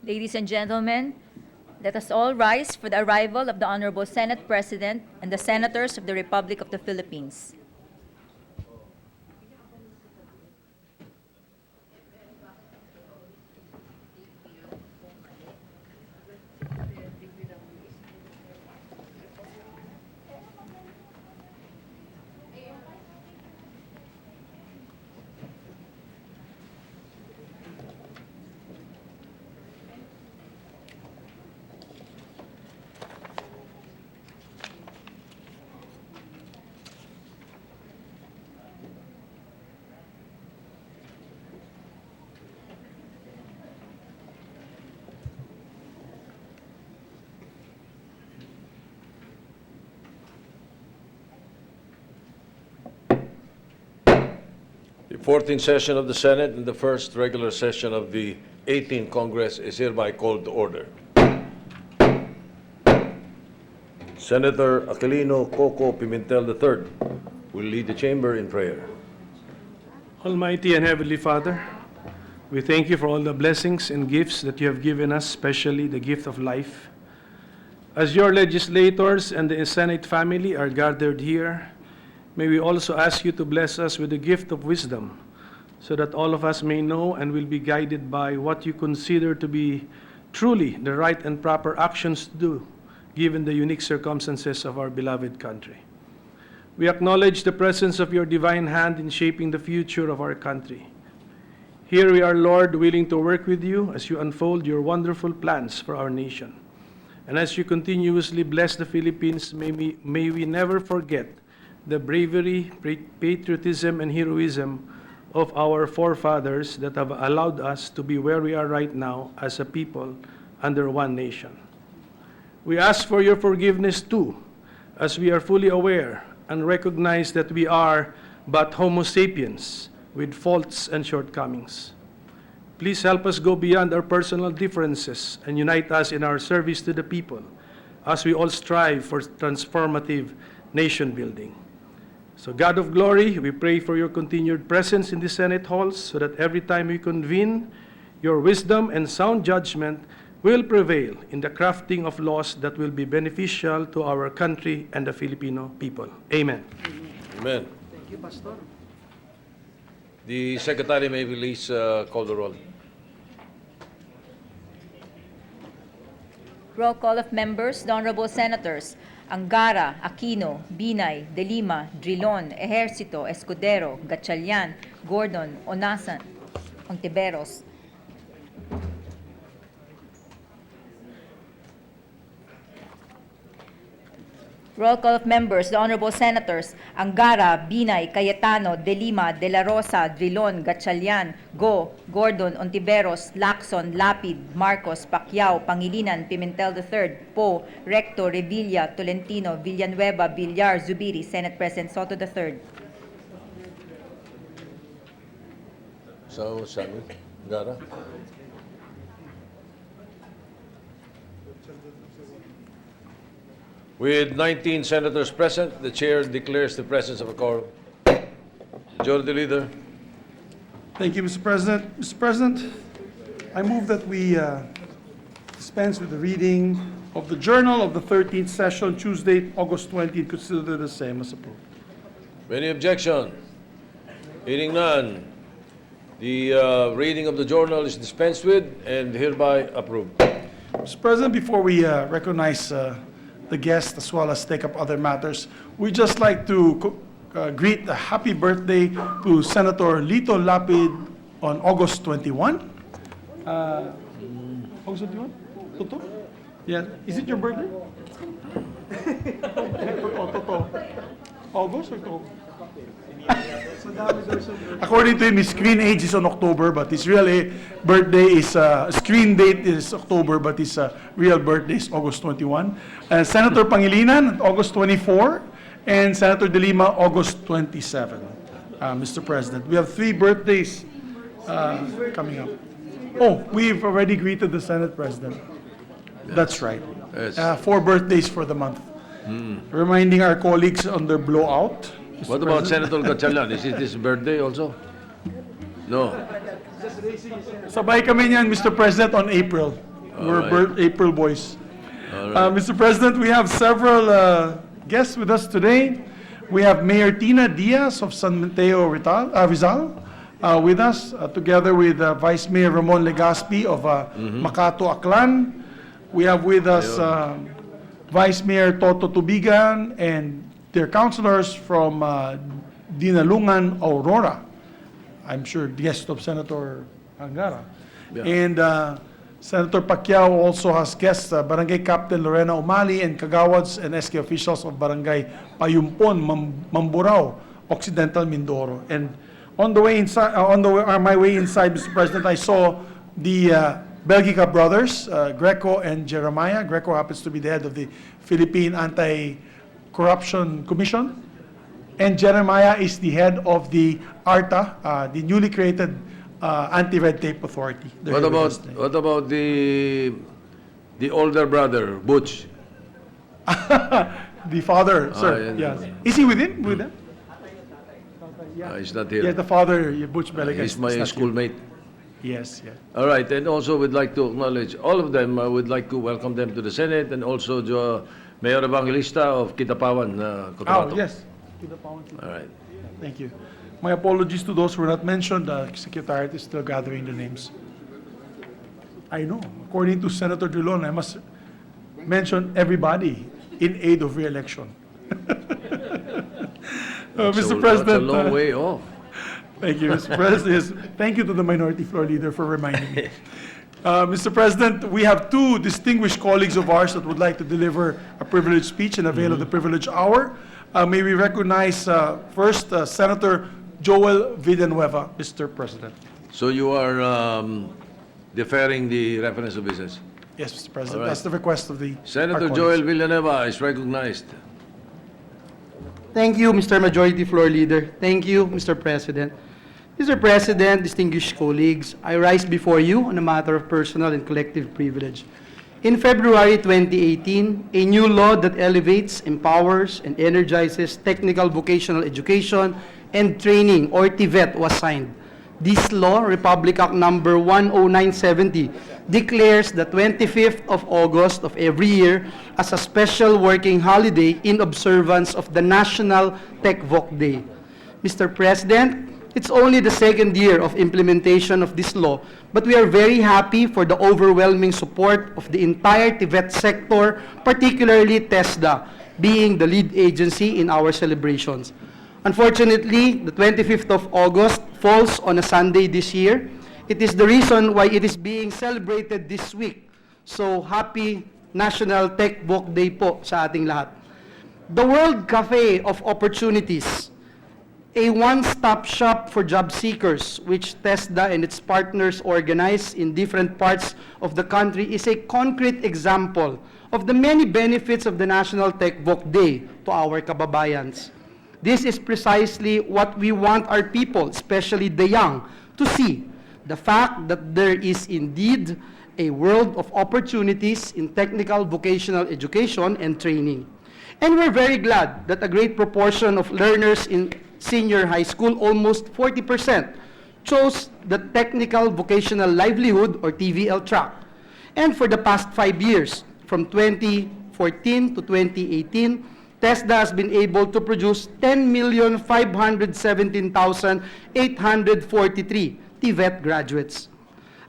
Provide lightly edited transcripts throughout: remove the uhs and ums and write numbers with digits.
Ladies and gentlemen, let us all rise for the arrival of the Honorable Senate President and the Senators of the Republic of the Philippines. The 14th session of the Senate and the first regular session of the 18th Congress is hereby called to order. Senator Aquilino Coco Pimentel III will lead the chamber in prayer. Almighty and Heavenly Father, we thank you for all the blessings and gifts that you have given us, especially the gift of life. As your legislators and the Senate family are gathered here, may we also ask you to bless us with the gift of wisdom, so that all of us may know and will be guided by what you consider to be truly the right and proper actions to do, given the unique circumstances of our beloved country. We acknowledge the presence of your divine hand in shaping the future of our country. Here we are, Lord, willing to work with you as you unfold your wonderful plans for our nation. And as you continuously bless the Philippines, may we never forget the bravery, patriotism, and heroism of our forefathers that have allowed us to be where we are right now as a people under one nation. We ask for your forgiveness too, as we are fully aware and recognize that we are but Homo sapiens with faults and shortcomings. Please help us go beyond our personal differences and unite us in our service to the people as we all strive for transformative nation building. So, God of glory, we pray for your continued presence in the Senate halls so that every time we convene, your wisdom and sound judgment will prevail in the crafting of laws that will be beneficial to our country and the Filipino people. Amen. Amen. Thank you, Pastor. The Secretary may please call the roll. Roll call of members, the Honorable Senators Angara, Aquino, Binay, De Lima, Drilon, Ejercito, Escudero, Gatchalian, Gordon, Onasan, Ontiveros. Roll call of members, the Honorable Senators Angara, Binay, Cayetano, De Lima, De La Rosa, Drilon, Gatchalian, Go, Gordon, Ontiveros, Lacson, Lapid, Marcos, Pacquiao, Pangilinan, Pimentel III, Po, Recto, Revilla, Tolentino, Villanueva, Villar, Zubiri, Senate President Soto III. So, Samuel, Gara. With 19 senators present, the chair declares the presence of a quorum. Majority Leader. Thank you, Mr. President. Mr. President, I move that we dispense with the reading of the Journal of the 13th Session, Tuesday, August 20, and consider the same as approved. Any objection? Hearing none, the reading of the journal is dispensed with and hereby approved. Mr. President, before we recognize the guests as well as take up other matters, we'd just like to greet a happy birthday to Senator Lito Lapid on August 21. August 21? Toto? Yeah. Is it your birthday? Toto. August or Toto? According to him, his screen age is on October, but his real birthday is, screen date is October, but his real birthday is August 21. Senator Pangilinan, August 24, and Senator De Lima, August 27. Mr. President, we have 3 birthdays coming up. Oh, we've already greeted the Senate President. That's right. Yes. 4 birthdays for the month. Reminding our colleagues on their blowout. Mr. What about President. Senator Gatchalian? Is it his birthday also? No. Sabay kami niyan, Mr. President, on April. We're Alright. April boys. All right. Mr. President, we have several guests with us today. We have Mayor Tina Diaz of San Mateo Rizal with us, together with Vice Mayor Ramon Legaspi of Makato Aklan. We have with us Vice Mayor Toto Tubigan and their councilors from Dinalungan, Aurora. I'm sure guest of Senator Angara. Yeah. And Senator Pacquiao also has guests, Barangay Captain Lorena Umali and Kagawads and SK officials of Barangay Payumpon, Mamburao, Occidental Mindoro. And on the way inside, my way inside, Mr. President, I saw the Belgica brothers, Greco and Jeremiah. Greco happens to be the head of the Philippine Anti-Corruption Commission. And Jeremiah is the head of the ARTA, the newly created Anti-Red Tape Authority. They're What here with about us today. what about the older brother, Butch? The father, sir, yeah. yes. Is he with him? With them? He's not Yeah, here. the father, Butch Belica. He's my is not here. schoolmate. Yes, yes. All right, and also we'd like to acknowledge all of them. I would like to welcome them to the Senate, and also Mayor Evangelista of Kitapawan, Cotabato. Oh, yes. All right. Thank you. My apologies to those who were not mentioned. The Secretariat is still gathering the names. I know. According to Senator Drilon, I must mention everybody in aid of re-election. Mr. President. That's a long way off. Thank you, Mr. President. Yes, thank you to the Minority Floor Leader for reminding me. Mr. President, we have two distinguished colleagues of ours that would like to deliver a privileged speech and avail of the privilege hour. May we recognize first Senator Joel Villanueva, Mr. President. So you are deferring the reference of business. Yes, Mr. President. All right. That's the request of the Senator our Joel colleagues. Villanueva is recognized. Thank you, Mr. Majority Floor Leader. Thank you, Mr. President. Mr. President, distinguished colleagues, I rise before you on a matter of personal and collective privilege. In February 2018, a new law that elevates, empowers, and energizes technical vocational education and training, or TVET, was signed. This law, Republic Act number 10970, declares the 25th of August of every year as a special working holiday in observance of the National Tech Voc Day. Mr. President, it's only the second year of implementation of this law, but we are very happy for the overwhelming support of the entire TVET sector, particularly TESDA, being the lead agency in our celebrations. Unfortunately, the 25th of August falls on a Sunday this year. It is the reason why it is being celebrated this week. So, happy National Tech Voc Day po sa ating lahat. The World Cafe of Opportunities, a one-stop shop for job seekers, which TESDA and its partners organize in different parts of the country, is a concrete example of the many benefits of the National Tech Voc Day to our kababayans. This is precisely what we want our people, especially the young, to see. The fact that there is indeed a world of opportunities in technical vocational education and training. And we're very glad that a great proportion of learners in senior high school, almost 40%, chose the Technical Vocational Livelihood or TVL track. And for the past 5 years, from 2014 to 2018, TESDA has been able to produce 10,517,843 TVET graduates.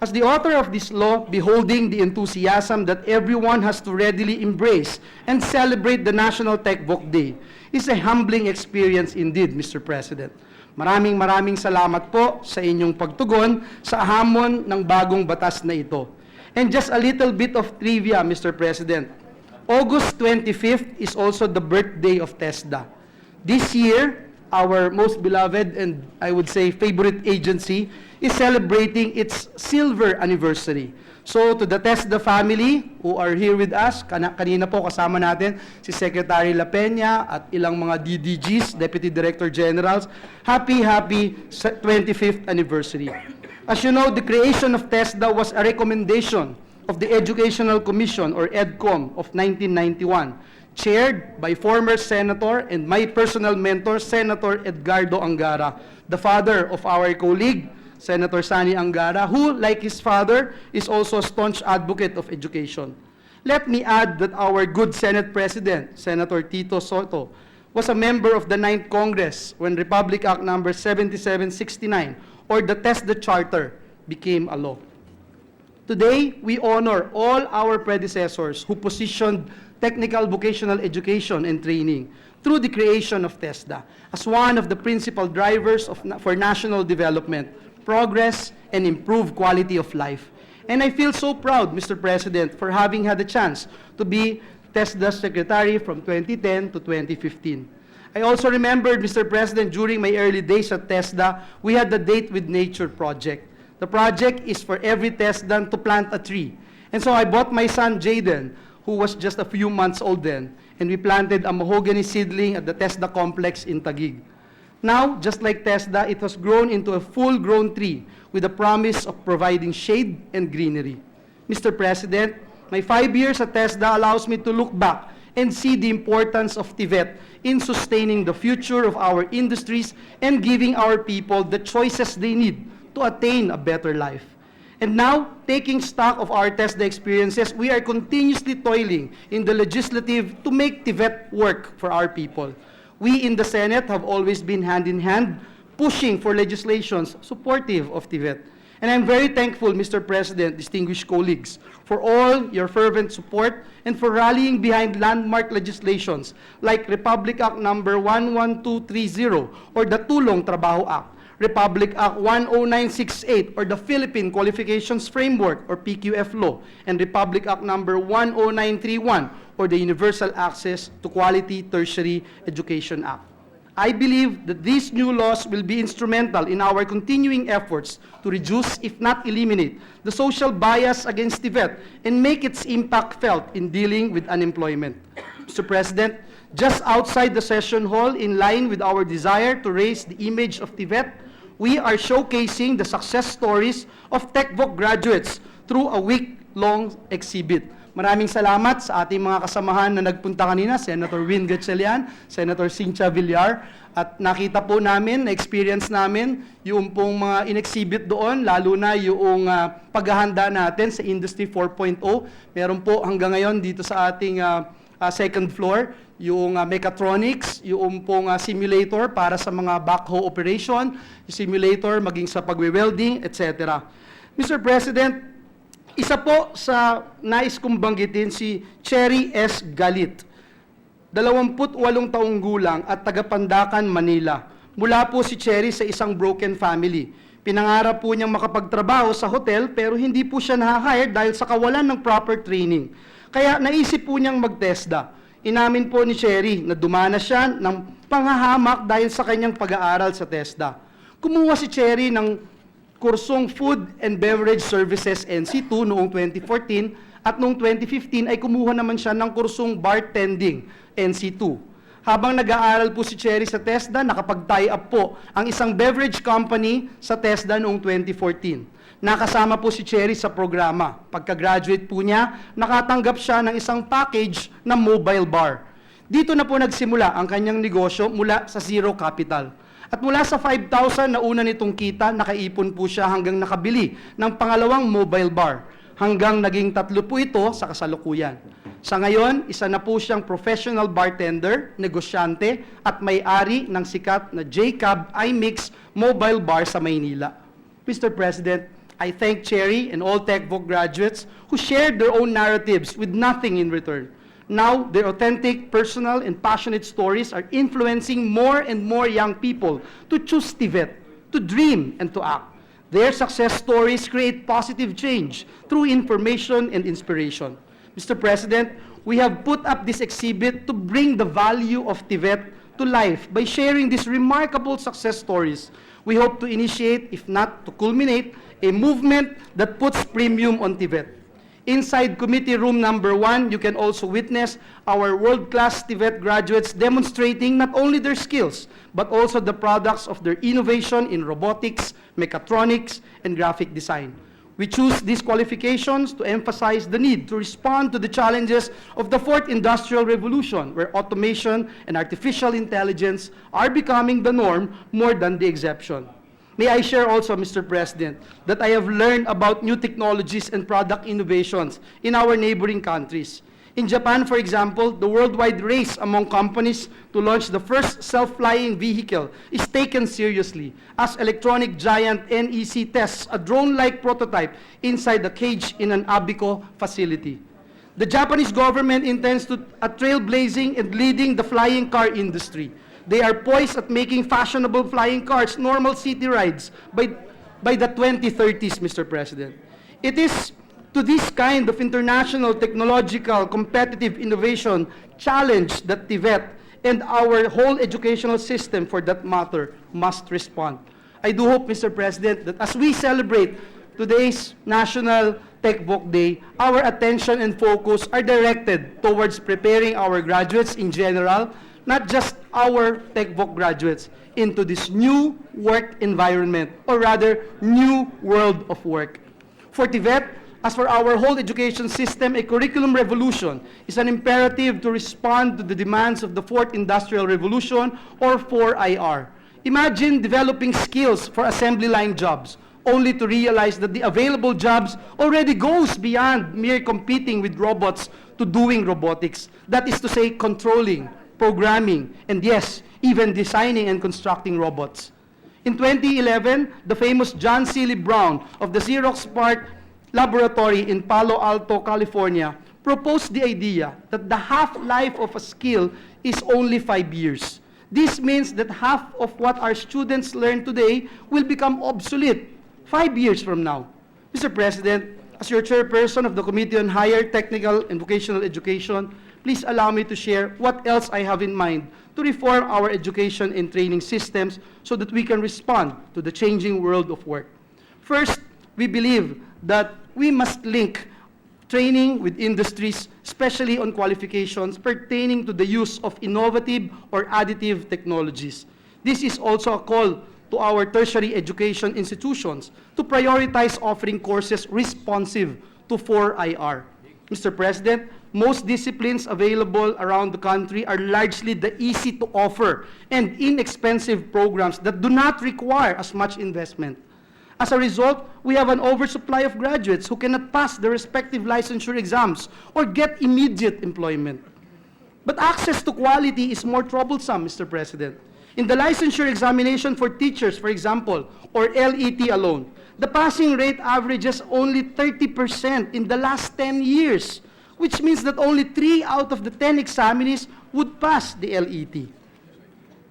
As the author of this law, beholding the enthusiasm that everyone has to readily embrace and celebrate the National Tech Voc Day is a humbling experience indeed, Mr. President. Maraming salamat po sa inyong pagtugon sa hamon ng bagong batas na ito. And just a little bit of trivia, Mr. President. August 25th is also the birthday of TESDA. This year, our most beloved and I would say favorite agency is celebrating its silver anniversary. So to the TESDA family who are here with us, kanina po kasama natin si Secretary La Peña at ilang mga DDGs, Deputy Director Generals, happy 25th anniversary. As you know, the creation of TESDA was a recommendation of the Educational Commission or EDCOM of 1991, chaired by former Senator and my personal mentor, Senator Edgardo Angara, the father of our colleague, Senator Sani Angara, who, like his father, is also a staunch advocate of education. Let me add that our good Senate President, Senator Tito Soto, was a member of the 9th Congress when Republic Act number 7769, or the TESDA Charter, became a law. Today, we honor all our predecessors who positioned technical vocational education and training through the creation of TESDA as one of the principal drivers for national development, progress, and improved quality of life. And I feel so proud, Mr. President, for having had the chance to be TESDA Secretary from 2010 to 2015. I also remembered, Mr. President, during my early days at TESDA, we had the Date with Nature project. The project is for every TESDA to plant a tree. And so I bought my son, Jaden, who was just a few months old then, and we planted a mahogany seedling at the TESDA complex in Taguig. Now, just like TESDA, it has grown into a full-grown tree with the promise of providing shade and greenery. Mr. President, my 5 years at TESDA allows me to look back and see the importance of TVET in sustaining the future of our industries and giving our people the choices they need to attain a better life. And now, taking stock of our TESDA experiences, we are continuously toiling in the legislative to make TVET work for our people. We in the Senate have always been hand in hand, pushing for legislations supportive of TVET. And I'm very thankful, Mr. President, distinguished colleagues, for all your fervent support and for rallying behind landmark legislations like Republic Act number 11230 or the Tulong Trabaho Act, Republic Act 10968 or the Philippine Qualifications Framework or PQF Law, and Republic Act number 10931 or the Universal Access to Quality Tertiary Education Act. I believe that these new laws will be instrumental in our continuing efforts to reduce, if not eliminate, the social bias against TVET and make its impact felt in dealing with unemployment. Mr. President, just outside the session hall, in line with our desire to raise the image of TVET, we are showcasing the success stories of TechVoc graduates through a week-long exhibit. Maraming salamat sa ating mga kasamahan na nagpunta kanina, Senator Win Gatchalian, Senator Cynthia Villar, at nakita po namin, na-experience namin yung pong mga in-exhibit doon, lalo na yung paghahanda natin sa Industry 4.0. Meron po hanggang ngayon dito sa ating second floor, yung mechatronics, yung pong simulator para sa mga backhoe operation, yung simulator maging sa pagwe-welding, etc. Mr. President, isa po sa nais kong banggitin si Cherry S. Galit, 28 taong gulang at taga-Pandacan, Manila. Mula po si Cherry sa isang broken family. Pinangarap po niyang makapagtrabaho sa hotel pero hindi po siya na-hire dahil sa kawalan ng proper training. Kaya naisip po niyang mag-TESDA. Inamin po ni Cherry na dumanas siya ng panghahamak dahil sa kanyang pag-aaral sa TESDA. Kumuha si Cherry ng kursong Food and Beverage Services NC2 noong 2014 at noong 2015 ay kumuha naman siya ng kursong Bartending NC2. Habang nag-aaral po si Cherry sa TESDA, nakapag-tie up po ang isang beverage company sa TESDA noong 2014. Nakasama po si Cherry sa programa. Pagka-graduate po niya, nakatanggap siya ng isang package na mobile bar. Dito na po nagsimula ang kanyang negosyo mula sa zero capital. At mula sa 5,000 na una nitong kita, nakaipon po siya hanggang nakabili ng pangalawang mobile bar. Hanggang naging 3 po ito sa kasalukuyan. Sa ngayon, isa na po siyang professional bartender, negosyante, at may-ari ng sikat na J-Cab iMix mobile bar sa Maynila. Mr. President, I thank Cherry and all TechVoc graduates who shared their own narratives with nothing in return. Now, their authentic, personal, and passionate stories are influencing more and more young people to choose TVET, to dream, and to act. Their success stories create positive change through information and inspiration. Mr. President, we have put up this exhibit to bring the value of TVET to life by sharing these remarkable success stories. We hope to initiate, if not to culminate, a movement that puts premium on TVET. Inside committee room number 1, you can also witness our world-class TVET graduates demonstrating not only their skills, but also the products of their innovation in robotics, mechatronics, and graphic design. We choose these qualifications to emphasize the need to respond to the challenges of the fourth industrial revolution, where automation and artificial intelligence are becoming the norm more than the exception. May I share also, Mr. President, that I have learned about new technologies and product innovations in our neighboring countries. In Japan, for example, the worldwide race among companies to launch the first self-flying vehicle is taken seriously, as electronic giant NEC tests a drone-like prototype inside a cage in an Abico facility. The Japanese government intends to trailblazing and leading the flying car industry. They are poised at making fashionable flying cars normal city rides by the 2030s, Mr. President. It is to this kind of international technological competitive innovation challenge that TVET and our whole educational system, for that matter, must respond. I do hope, Mr. President, that as we celebrate today's National Tech Voc Day, our attention and focus are directed towards preparing our graduates in general, not just our Tech Voc graduates, into this new work environment, or rather, new world of work. For TVET, as for our whole education system, a curriculum revolution is an imperative to respond to the demands of the fourth industrial revolution, or 4IR. Imagine developing skills for assembly line jobs, only to realize that the available jobs already goes beyond mere competing with robots to doing robotics. That is to say, controlling, programming, and yes, even designing and constructing robots. In 2011, the famous John Seely Brown of the Xerox PARC Laboratory in Palo Alto, California, proposed the idea that the half-life of a skill is only 5 years. This means that half of what our students learn today will become obsolete 5 years from now. Mr. President, as your chairperson of the Committee on Higher Technical and Vocational Education, please allow me to share what else I have in mind to reform our education and training systems so that we can respond to the changing world of work. First, we believe that we must link training with industries, especially on qualifications pertaining to the use of innovative or additive technologies. This is also a call to our tertiary education institutions to prioritize offering courses responsive to 4IR. Mr. President, most disciplines available around the country are largely the easy-to-offer and inexpensive programs that do not require as much investment. As a result, we have an oversupply of graduates who cannot pass their respective licensure exams or get immediate employment. But access to quality is more troublesome, Mr. President. In the licensure examination for teachers, for example, or LET alone, the passing rate averages only 30% in the last 10 years, which means that only 3 out of the 10 examinees would pass the LET.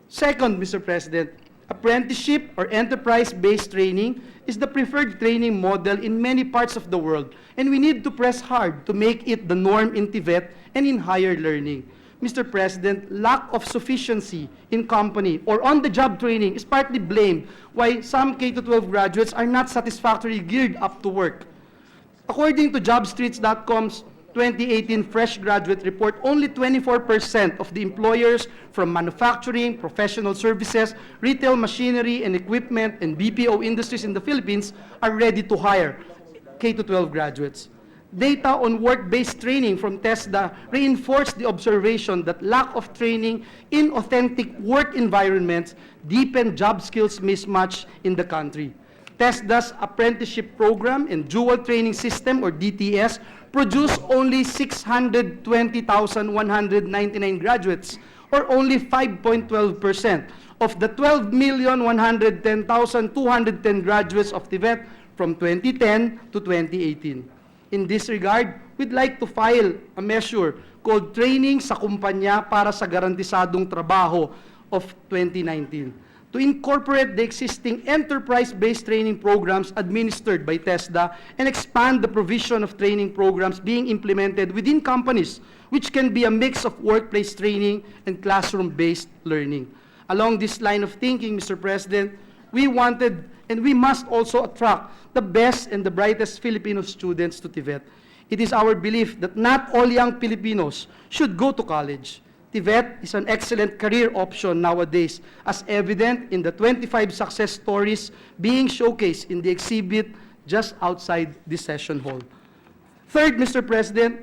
Second, Mr. President, apprenticeship or enterprise-based training is the preferred training model in many parts of the world, and we need to press hard to make it the norm in TVET and in higher learning. Mr. President, lack of sufficiency in company or on-the-job training is partly blamed why some K-12 graduates are not satisfactorily geared up to work. According to JobStreets.com's 2018 Fresh Graduate Report, only 24% of the employers from manufacturing, professional services, retail machinery and equipment, and BPO industries in the Philippines are ready to hire K-12 graduates. Data on work-based training from TESDA reinforced the observation that lack of training in authentic work environments deepen job skills mismatch in the country. TESDA's apprenticeship program and dual training system, or DTS, produced only 620,199 graduates, or only 5.12% of the 12,110,210 graduates of TVET from 2010 to 2018. In this regard, we'd like to file a measure called Training sa Kumpanya para sa Garantisadong Trabaho of 2019 to incorporate the existing enterprise-based training programs administered by TESDA and expand the provision of training programs being implemented within companies, which can be a mix of workplace training and classroom-based learning. Along this line of thinking, Mr. President, we wanted and we must also attract the best and the brightest Filipino students to TVET. It is our belief that not all young Filipinos should go to college. TVET is an excellent career option nowadays, as evident in the 25 success stories being showcased in the exhibit just outside this session hall. Third, Mr. President,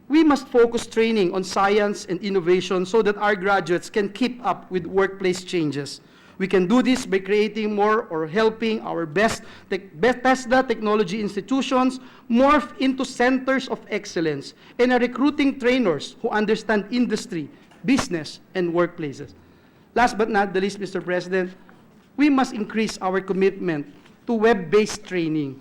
we must focus training on science and innovation so that our graduates can keep up with workplace changes. We can do this by creating more or helping our best TESDA technology institutions morph into centers of excellence and are recruiting trainers who understand industry, business, and workplaces. Last but not the least, Mr. President, we must increase our commitment to web-based training.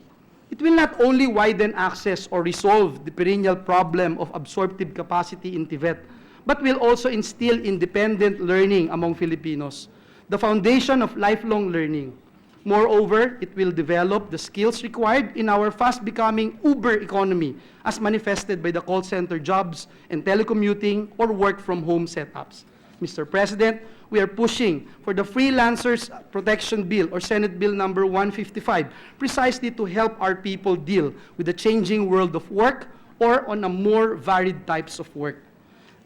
It will not only widen access or resolve the perennial problem of absorptive capacity in TVET, but will also instill independent learning among Filipinos, the foundation of lifelong learning. Moreover, it will develop the skills required in our fast-becoming Uber economy, as manifested by the call center jobs and telecommuting or work-from-home setups. Mr. President, we are pushing for the Freelancers Protection Bill, or Senate Bill number 155, precisely to help our people deal with the changing world of work or on a more varied types of work.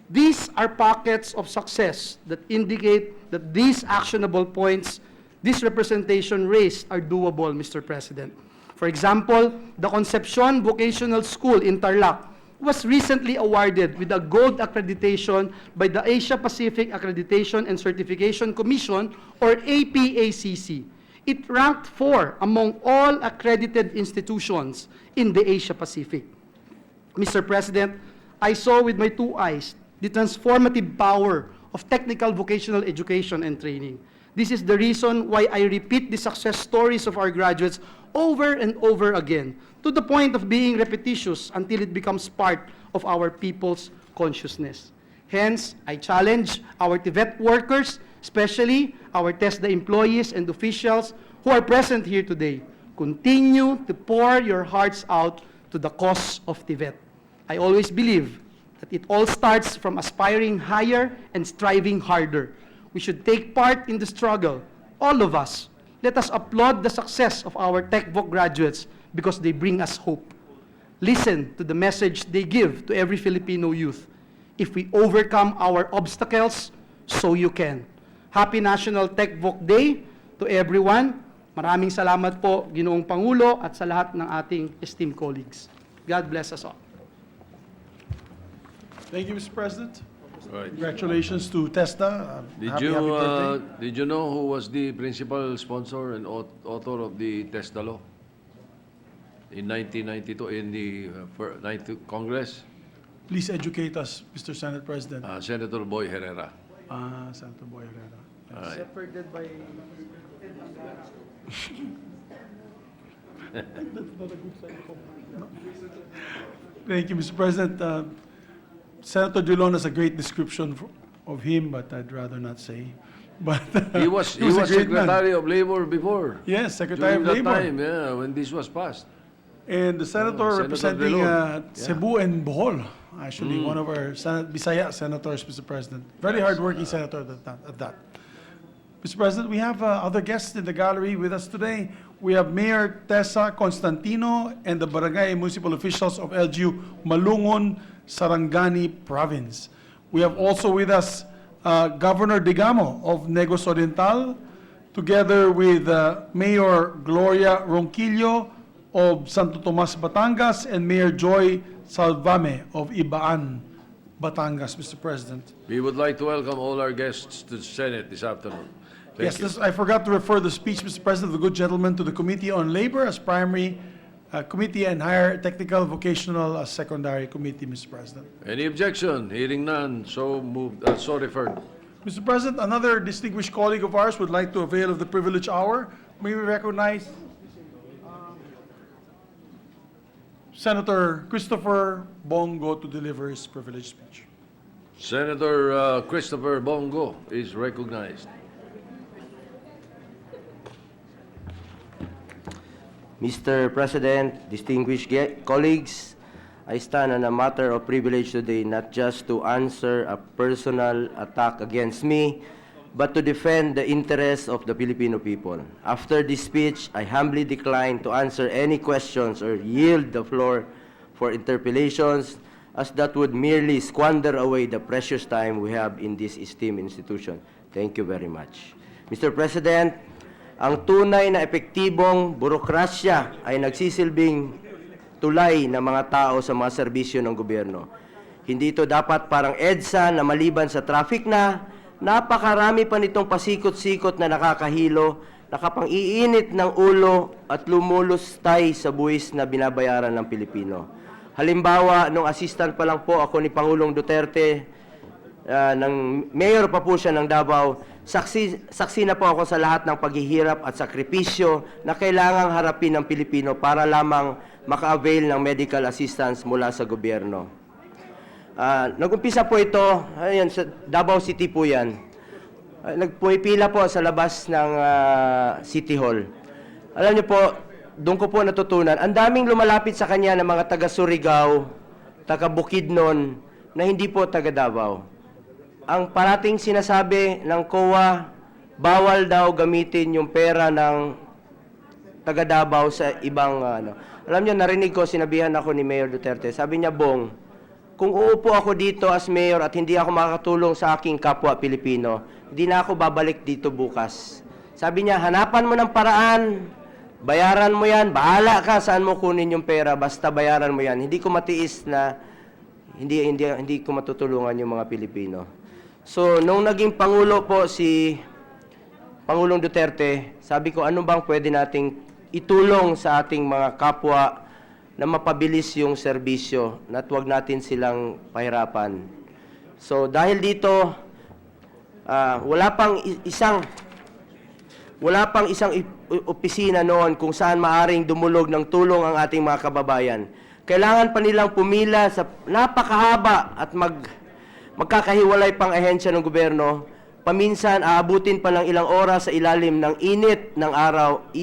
These are pockets of success that indicate that these actionable points this representation raised are doable, Mr. President. For example, the Concepcion Vocational School in Tarlac was recently awarded with a gold accreditation by the Asia Pacific Accreditation and Certification Commission, or APACC. It ranked 4 among all accredited institutions in the Asia Pacific. Mr. President, I saw with my 2 eyes the transformative power of technical vocational education and training. This is the reason why I repeat the success stories of our graduates over and over again, to the point of being repetitious until it becomes part of our people's consciousness. Hence, I challenge our TVET workers, especially our TESDA employees and officials who are present here today, continue to pour your hearts out to the cause of TVET. I always believe that it all starts from aspiring higher and striving harder. We should take part in the struggle, all of us. Let us applaud the success of our TechVoc graduates because they bring us hope. Listen to the message they give to every Filipino youth. If we overcome our obstacles, so you can. Happy National TechVoc Day to everyone. Maraming salamat po, Ginoong Pangulo, at sa lahat ng ating esteemed colleagues. God bless us all. Thank you, Mr. President. Right. Congratulations to TESDA. Happy birthday. Did you know who was the principal sponsor and author of the TESDA law in 1992 in the 9th Congress? Please educate us, Mr. Senate President. Senator Boy Herrera. Senator Boy Herrera. All right. Shepherded by Thank you, Mr. President. Senator Drilon has a great description of him, but I'd rather not say. But He was a great man. Secretary of Labor before. Yes, Secretary During of that Labor. time, yeah, when this was passed. And the senator Senator representing Drilon. Cebu and Bohol, actually one of our Bisaya senators, Mr. President. Very hardworking senator at that. Mr. President, we have other guests in the gallery with us today. We have Mayor Tessa Constantino and the barangay and municipal officials of LGU Malungon, Sarangani Province. We have also with us Governor Digamo of Negros Oriental, together with Mayor Gloria Ronquillo of Santo Tomas, Batangas, and Mayor Joy Salvame of Ibaan, Batangas, Mr. President. We would like to welcome all our guests to the Senate this afternoon. Thank you. I forgot to refer the speech, Mr. President, of the good gentleman to the Committee on Labor as primary committee and higher technical vocational as secondary committee, Mr. President. Any objection? Hearing none, so moved, so referred. Mr. President, another distinguished colleague of ours would like to avail of the privilege hour. May we recognize Senator Christopher Bongo to deliver his privileged speech. Senator Christopher Bongo is recognized. Mr. President, distinguished colleagues, I stand on a matter of privilege today not just to answer a personal attack against me, but to defend the interests of the Filipino people. After this speech, I humbly decline to answer any questions or yield the floor for interpellations, as that would merely squander away the precious time we have in this esteemed institution. Thank you very much. Mr. President, Ang tunay na epektibong burokrasya ay nagsisilbing tulay ng mga tao sa mga serbisyo ng gobyerno. Hindi ito dapat parang EDSA na maliban sa traffic na, napakarami pa nitong pasikot-sikot na nakakahilo, nakapang-iinit ng ulo at lumulustay sa buwis na binabayaran ng Pilipino. Halimbawa, nung assistant pa lang po ako ni Pangulong Duterte, ng mayor pa po siya ng Davao, saksi na po ako sa lahat ng paghihirap at sakripisyo na kailangang harapin ng Pilipino para lamang maka-avail ng medical assistance mula sa gobyerno. Nag-umpisa po ito, ayan, sa Davao City po yan. Nagpumipila po sa labas ng City Hall. Alam niyo po, doon ko po natutunan, ang daming lumalapit sa kanya ng mga taga-Surigao, taga-Bukidnon, na hindi po taga-Davao. Ang parating sinasabi ng COA, bawal daw gamitin yung pera ng taga-Davao sa ibang Alam niyo, narinig ko, sinabihan ako ni Mayor Duterte. Sabi niya, Bong, kung uupo ako dito as mayor at hindi ako makakatulong sa aking kapwa Pilipino, hindi na ako babalik dito bukas. Sabi niya, hanapan mo ng paraan, bayaran mo yan, bahala ka saan mo kunin yung pera, basta bayaran mo yan. Hindi ko matiis na hindi ko matutulungan yung mga Pilipino. So, nung naging Pangulo po si Pangulong Duterte, sabi ko, ano bang pwede nating itulong sa ating mga kapwa na mapabilis yung serbisyo na huwag natin silang pahirapan. So, dahil dito, wala pang isang opisina noon kung saan maaring dumulog ng tulong ang ating mga kababayan. Kailangan pa nilang pumila sa napakahaba at magkakahiwalay pang ahensya ng gobyerno. Paminsan, aabutin pa ng ilang oras sa ilalim ng init ng araw.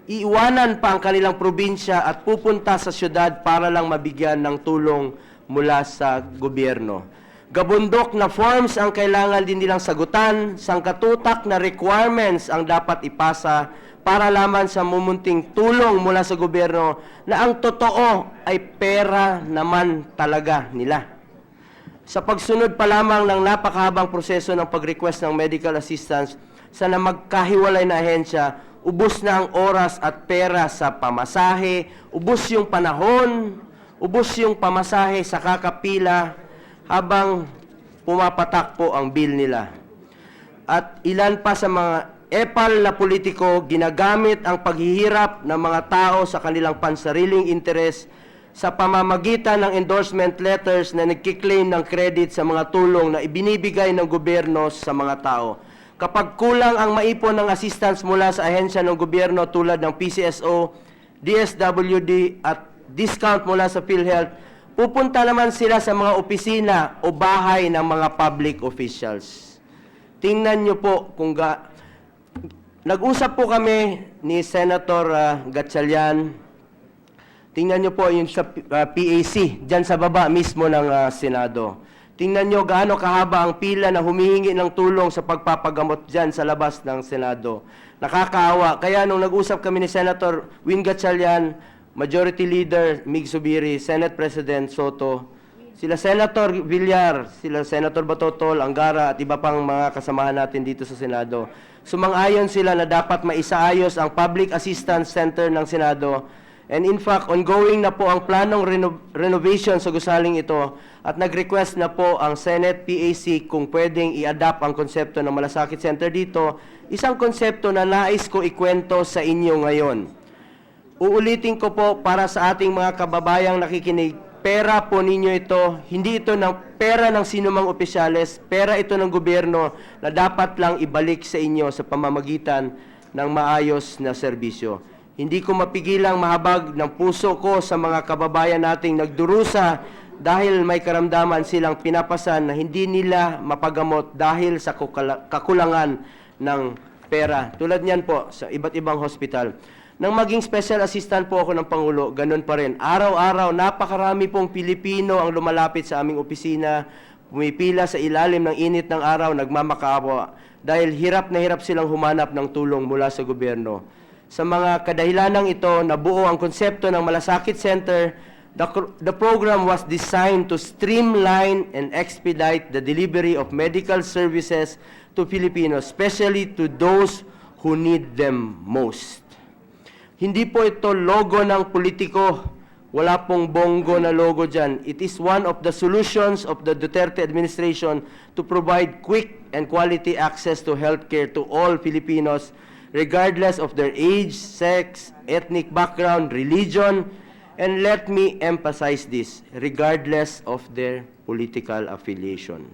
Iiwanan pa ang kanilang probinsya at pupunta sa syudad para lang mabigyan ng tulong mula sa gobyerno. Gabundok na forms ang kailangan din nilang sagutan, sangkatutak na requirements ang dapat ipasa para lamang sa mumunting tulong mula sa gobyerno na ang totoo ay pera naman talaga nila. Sa pagsunod pa lamang ng napakahabang proseso ng pag-request ng medical assistance sa magkahiwalay na ahensya, ubos na ang oras at pera sa pamasahe, ubos yung panahon, ubos yung pamasahe sa kakapila habang pumapatak po ang bill nila. At ilan pa sa mga epal na politiko ginagamit ang paghihirap ng mga tao sa kanilang pansariling interes sa pamamagitan ng endorsement letters na nagkiklaim ng credit sa mga tulong na ibinibigay ng gobyerno sa mga tao. Kapag kulang ang maipon ng assistance mula sa ahensya ng gobyerno tulad ng PCSO, DSWD at discount mula sa PhilHealth, pupunta naman sila sa mga opisina o bahay ng mga public officials. Tingnan nyo po kung nag-usap po kami ni Senator Gatchalian. Tingnan nyo po yung sa PAC, dyan sa baba mismo ng Senado. Tingnan nyo gaano kahaba ang pila na humihingi ng tulong sa pagpapagamot dyan sa labas ng Senado. Nakakaawa. Kaya nung nag-usap kami ni Senator Win Gatchalian, Majority Leader Mig Zubiri, Senate President Soto, sila Senator Villar, sila Senator Batotol, Angara at iba pang mga kasamahan natin dito sa Senado. Sumang-ayon sila na dapat maisaayos ang Public Assistance Center ng Senado. And in fact, ongoing na po ang planong renovation sa gusaling ito at nag-request na po ang Senate PAC kung pwedeng i-adapt ang konsepto ng Malasakit Center dito, isang konsepto na nais ko ikwento sa inyo ngayon. Uulitin ko po para sa ating mga kababayang nakikinig, pera po ninyo ito, hindi ito ng pera ng sinumang opisyales, pera ito ng gobyerno na dapat lang ibalik sa inyo sa pamamagitan ng maayos na serbisyo. Hindi ko mapigilang mahabag ng puso ko sa mga kababayan nating nagdurusa dahil may karamdaman silang pinapasan na hindi nila mapagamot dahil sa kakulangan ng pera. Tulad niyan po sa iba't ibang hospital. Nang maging special assistant po ako ng Pangulo, ganun pa rin. Araw-araw, napakarami pong Pilipino ang lumalapit sa aming opisina, pumipila sa ilalim ng init ng araw, nagmamakaawa dahil hirap na hirap silang humanap ng tulong mula sa gobyerno. Sa mga kadahilanang ito, nabuo ang konsepto ng Malasakit Center. The program was designed to streamline and expedite the delivery of medical services to Filipinos, especially to those who need them most. Hindi po ito logo ng politiko. Wala pong bongo na logo dyan. It is one of the solutions of the Duterte administration to provide quick and quality access to healthcare to all Filipinos, regardless of their age, sex, ethnic background, religion, and let me emphasize this, regardless of their political affiliation.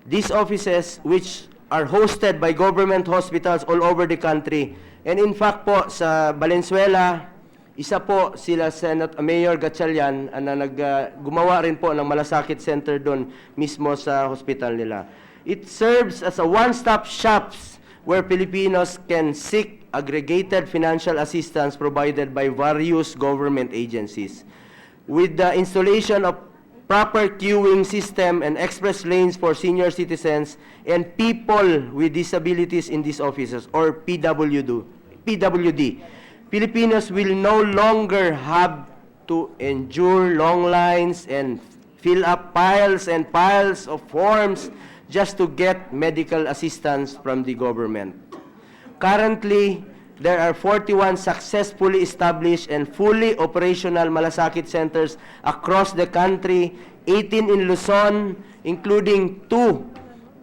These offices, which are hosted by government hospitals all over the country, and in fact po sa Valenzuela, isa po sila Mayor Gatchalian na gumawa rin po ng Malasakit Center doon mismo sa hospital nila. It serves as a one-stop shops where Filipinos can seek aggregated financial assistance provided by various government agencies. With the installation of proper queuing system and express lanes for senior citizens and people with disabilities in these offices, or PWD, Filipinos will no longer have to endure long lines and fill up piles and piles of forms just to get medical assistance from the government. Currently, there are 41 successfully established and fully operational Malasakit centers across the country, 18 in Luzon, including 2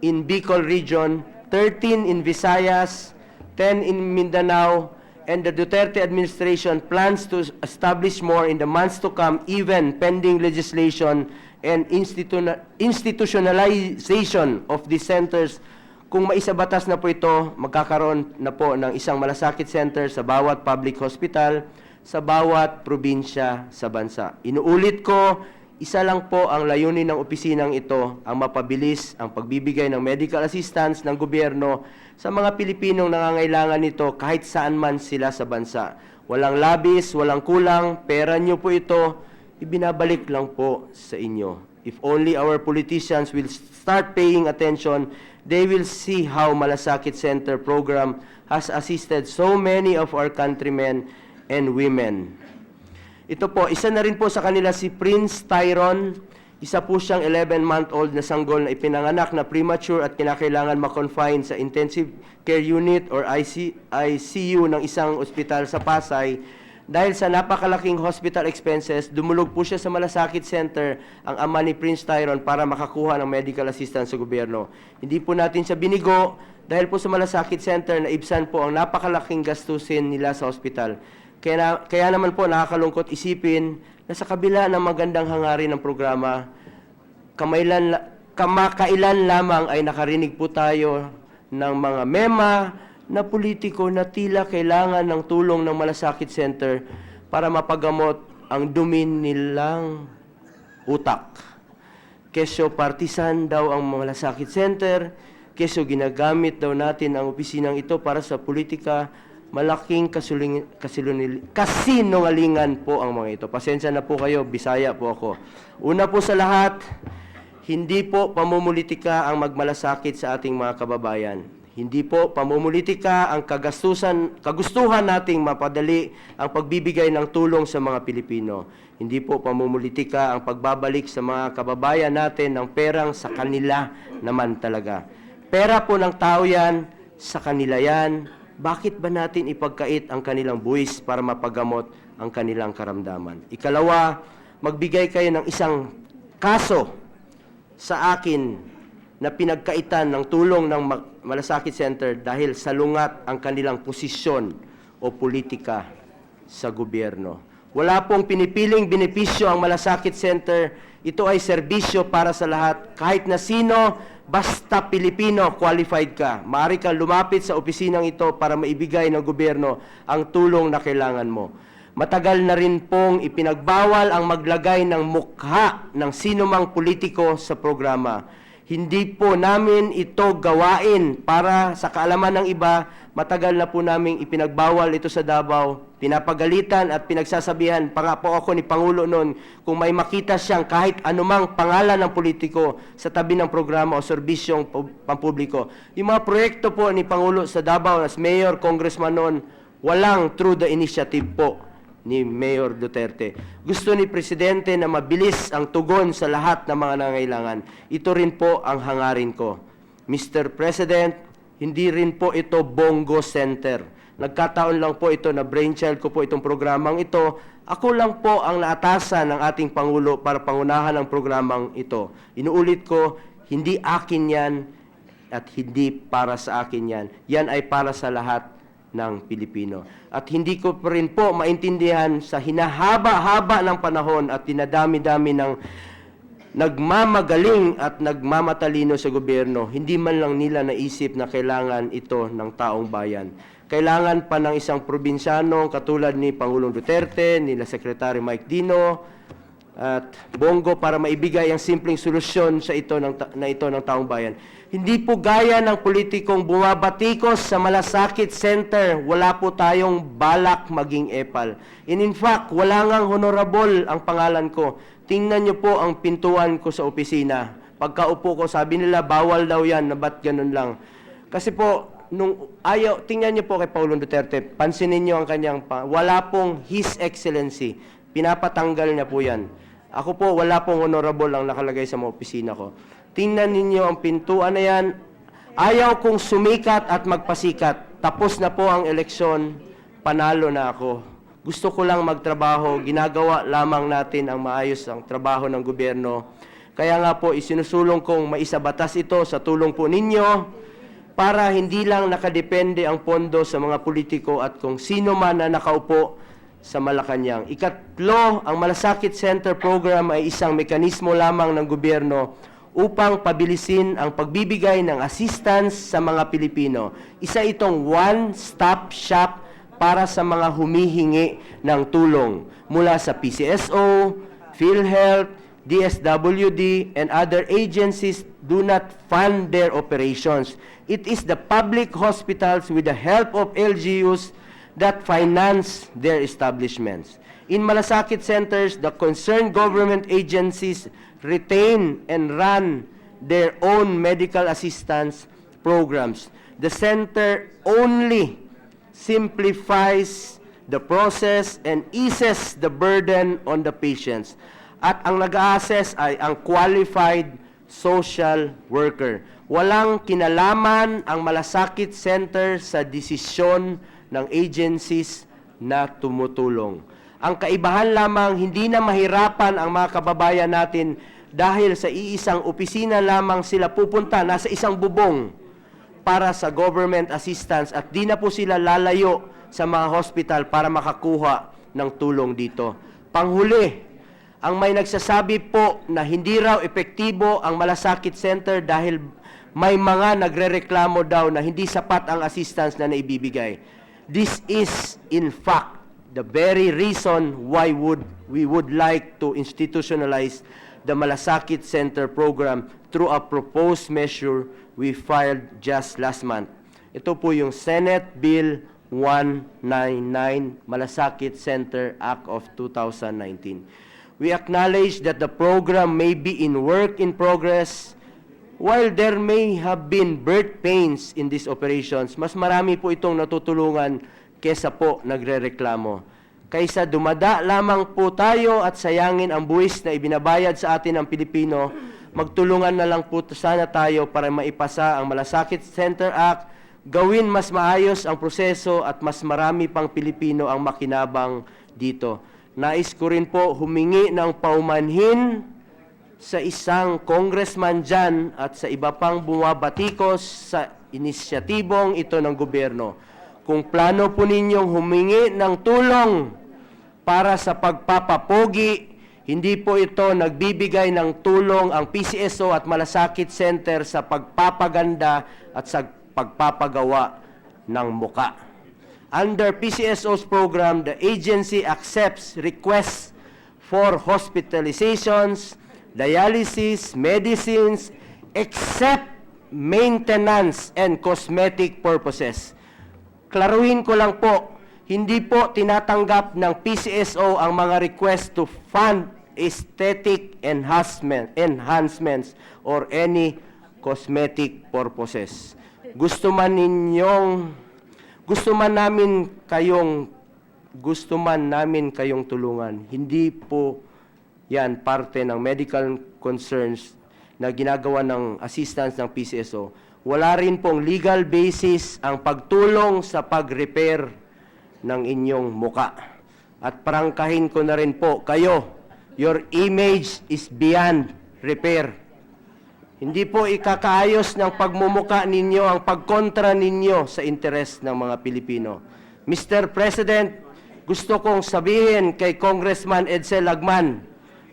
in Bicol region, 13 in Visayas, 10 in Mindanao, and the Duterte administration plans to establish more in the months to come, even pending legislation and institutionalization of these centers. Kung maisabatas na po ito, magkakaroon na po ng isang Malasakit Center sa bawat public hospital, sa bawat probinsya sa bansa. Inuulit ko, isa lang po ang layunin ng opisinang ito, ang mapabilis ang pagbibigay ng medical assistance ng gobyerno sa mga Pilipinong nangangailangan nito kahit saan man sila sa bansa. Walang labis, walang kulang, pera nyo po ito, ibinabalik lang po sa inyo. If only our politicians will start paying attention, they will see how Malasakit Center program has assisted so many of our countrymen and women. Ito po, isa na rin po sa kanila si Prince Tyron. Isa po siyang 11-month-old na sanggol na ipinanganak na premature at kinakailangan ma-confine sa intensive care unit or ICU ng isang ospital sa Pasay. Dahil sa napakalaking hospital expenses, dumulog po siya sa Malasakit Center ang ama ni Prince Tyron para makakuha ng medical assistance sa gobyerno. Hindi po natin siya binigo dahil po sa Malasakit Center na ibsan po ang napakalaking gastusin nila sa hospital. Kaya naman po nakakalungkot isipin na sa kabila ng magandang hangarin ng programa, kamakailan lamang ay nakarinig po tayo ng mga mema na politiko na tila kailangan ng tulong ng Malasakit Center para mapagamot ang dumi nilang utak. Kesyo partisan daw ang Malasakit Center, kesyo ginagamit daw natin ang opisinang ito para sa politika. Malaking kasinungalingan po ang mga ito. Pasensya na po kayo, Bisaya po ako. Una po sa lahat, hindi po pamumulitika ang magmalasakit sa ating mga kababayan. Hindi po pamumulitika ang kagustuhan nating mapadali ang pagbibigay ng tulong sa mga Pilipino. Hindi po pamumulitika ang pagbabalik sa mga kababayan natin ng perang sa kanila naman talaga. Pera po ng tao yan, sa kanila yan. Bakit ba natin ipagkait ang kanilang buwis para mapagamot ang kanilang karamdaman? Ikalawa, magbigay kayo ng isang kaso sa akin na pinagkaitan ng tulong ng Malasakit Center dahil salungat ang kanilang posisyon o politika sa gobyerno. Wala pong pinipiling benepisyo ang Malasakit Center. Ito ay serbisyo para sa lahat. Kahit na sino, basta Pilipino, qualified ka. Maaari kang lumapit sa opisinang ito para maibigay ng gobyerno ang tulong na kailangan mo. Matagal na rin pong ipinagbawal ang maglagay ng mukha ng sinumang politiko sa programa. Hindi po namin ito gawain para sa kaalaman ng iba. Matagal na po namin ipinagbawal ito sa Davao. Pinapagalitan at pinagsasabihan pa nga po ako ni Pangulo noon kung may makita siyang kahit anumang pangalan ng politiko sa tabi ng programa o serbisyong pampubliko. Yung mga proyekto po ni Pangulo sa Davao as Mayor, Congressman noon, walang through the initiative po ni Mayor Duterte. Gusto ni Presidente na mabilis ang tugon sa lahat ng mga nangangailangan. Ito rin po ang hangarin ko. Mr. President, Hindi rin po ito Bongo Center. Nagkataon lang po ito na brainchild ko po itong programang ito. Ako lang po ang naatasan ng ating Pangulo para pangunahan ang programang ito. Inuulit ko, hindi akin yan at hindi para sa akin yan. Yan ay para sa lahat ng Pilipino. At hindi ko pa rin po maintindihan sa hinahaba-haba ng panahon at dinadami-dami ng nagmamagaling at nagmamatalino sa gobyerno, hindi man lang nila naisip na kailangan ito ng taong bayan. Kailangan pa ng isang probinsyano katulad ni Pangulong Duterte, nila Secretary Mike Dino, at Bongo para maibigay ang simpleng solusyon sa ito ng taong bayan. Hindi po gaya ng politikong bumabatikos sa malasakit center, wala po tayong balak maging epal. In fact, wala ngang honorable ang pangalan ko. Tingnan niyo po ang pintuan ko sa opisina. Pagkaupo ko, sabi nila, bawal daw yan, na ba't ganun lang. Kasi po, tingnan niyo po kay Pangulong Duterte, pansinin niyo ang kanyang, wala pong His Excellency. Pinapatanggal niya po yan. Ako po, wala pong honorable ang nakalagay sa mga opisina ko. Tingnan ninyo ang pintuan na yan. Ayaw kong sumikat at magpasikat. Tapos na po ang eleksyon, panalo na ako. Gusto ko lang magtrabaho, ginagawa lamang natin ang maayos ang trabaho ng gobyerno. Kaya nga po, isinusulong kong maisabatas ito sa tulong po ninyo para hindi lang nakadepende ang pondo sa mga politiko at kung sino man na nakaupo sa Malacanang. Ikatlo, ang Malasakit Center Program ay isang mekanismo lamang ng gobyerno upang pabilisin ang pagbibigay ng assistance sa mga Pilipino. Isa itong one-stop shop para sa mga humihingi ng tulong mula sa PCSO, PhilHealth, DSWD, and other agencies do not fund their operations. It is the public hospitals with the help of LGUs that finance their establishments. In malasakit centers, the concerned government agencies retain and run their own medical assistance programs. The center only simplifies the process and eases the burden on the patients. At ang nag-a-assess ay ang qualified social worker. Walang kinalaman ang malasakit center sa desisyon ng agencies na tumutulong. Ang kaibahan lamang, hindi na mahirapan ang mga kababayan natin dahil sa iisang opisina lamang sila pupunta, nasa isang bubong para sa government assistance at di na po sila lalayo sa mga hospital para makakuha ng tulong dito. Panghuli, ang may nagsasabi po na hindi raw epektibo ang malasakit center dahil may mga nagrereklamo daw na hindi sapat ang assistance na naibibigay. This is, in fact, the very reason why we would like to institutionalize the Malasakit Center Program through a proposed measure we filed just last month. Ito po yung Senate Bill 199, Malasakit Center Act of 2019. We acknowledge that the program may be in work in progress. While there may have been birth pains in these operations, mas marami po itong natutulungan kesa po nagrereklamo. Kaysa dumada lamang po tayo at sayangin ang buwis na ibinabayad sa atin ng Pilipino, magtulungan na lang po sana tayo para maipasa ang Malasakit Center Act, gawin mas maayos ang proseso at mas marami pang Pilipino ang makinabang dito. Nais ko rin po humingi ng paumanhin sa isang congressman dyan at sa iba pang bumabatikos sa inisyatibong ito ng gobyerno. Kung plano po ninyong humingi ng tulong para sa pagpapapogi, hindi po ito nagbibigay ng tulong ang PCSO at Malasakit Center sa pagpapaganda at sa pagpapagawa ng muka. Under PCSO's program, the agency accepts requests for hospitalizations, dialysis, medicines, except maintenance and cosmetic purposes. Klaruhin ko lang po, hindi po tinatanggap ng PCSO ang mga request to fund aesthetic enhancements or any cosmetic purposes. Gusto man namin kayong tulungan. Hindi po yan parte ng medical concerns na ginagawa ng assistance ng PCSO. wala rin pong legal basis ang pagtulong sa pag-repair ng inyong muka. At prangkahin ko na rin po kayo, your image is beyond repair. Hindi po ikakaayos ng pagmumuka ninyo ang pagkontra ninyo sa interes ng mga Pilipino. Mr. President, gusto kong sabihin kay Congressman Edsel Lagman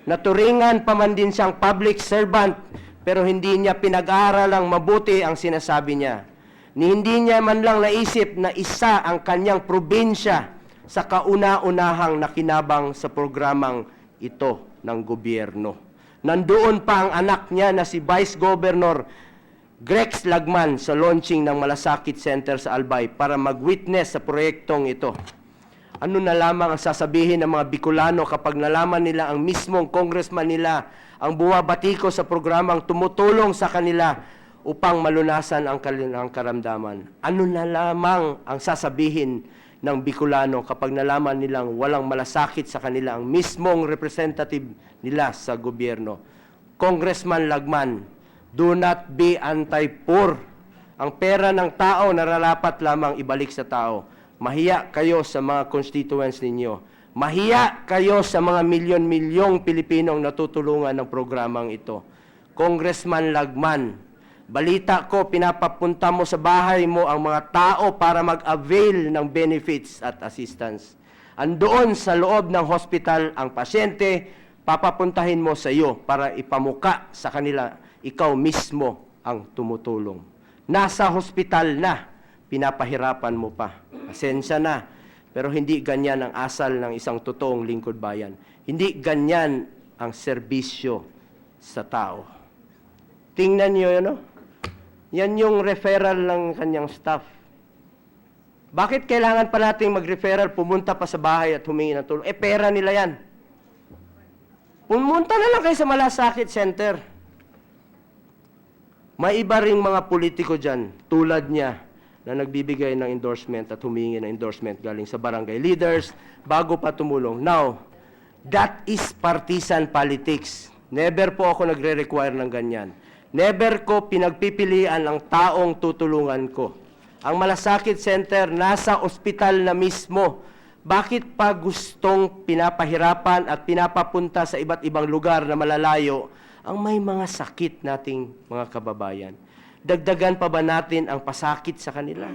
na turingan pa man din siyang public servant pero hindi niya pinag-aaralang mabuti ang sinasabi niya. Hindi niya man lang naisip na isa ang kanyang probinsya sa kauna-unahang nakinabang sa programang ito ng gobyerno. Nandoon pa ang anak niya na si Vice Governor Grex Lagman sa launching ng Malasakit Center sa Albay para mag-witness sa proyektong ito. Ano na lamang ang sasabihin ng mga Bicolano kapag nalaman nila ang mismong congressman nila ang bumabatiko sa programang tumutulong sa kanila upang malunasan ang kanilang karamdaman? Ano na lamang ang sasabihin ng Bicolano kapag nalaman nilang walang malasakit sa kanila ang mismong representative nila sa gobyerno? Congressman Lagman, do not be anti-poor. Ang pera ng tao nararapat lamang ibalik sa tao. Mahiya kayo sa mga constituents ninyo. Mahiya kayo sa mga milyon-milyong Pilipinong natutulungan ng programang ito. Congressman Lagman, balita ko pinapapunta mo sa bahay mo ang mga tao para mag-avail ng benefits at assistance. Andoon sa loob ng hospital ang pasyente, papapuntahin mo sa iyo para ipamuka sa kanila ikaw mismo ang tumutulong. Nasa hospital na, pinapahirapan mo pa. Pasensya na, pero hindi ganyan ang asal ng isang totoong lingkod bayan. Hindi ganyan ang serbisyo sa tao. Tingnan niyo yun, no? Yan yung referral ng kanyang staff. Bakit kailangan pa natin mag-referral, pumunta pa sa bahay at humingi ng tulong? Pera nila yan. Pumunta na lang kayo sa Malasakit Center. May iba ring mga politiko dyan, tulad niya, na nagbibigay ng endorsement at humingi ng endorsement galing sa barangay leaders bago pa tumulong. Now, that is partisan politics. Never po ako nagre-require ng ganyan. Never ko pinagpipilian ang taong tutulungan ko. Ang Malasakit Center nasa ospital na mismo. Bakit pa gustong pinapahirapan at pinapapunta sa iba't ibang lugar na malalayo ang may mga sakit nating mga kababayan? Dagdagan pa ba natin ang pasakit sa kanila?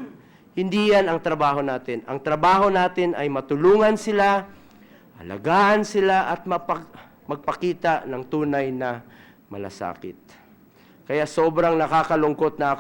Hindi yan ang trabaho natin. Ang trabaho natin ay matulungan sila, alagaan sila at magpakita ng tunay na malasakit. Kaya sobrang nakakalungkot na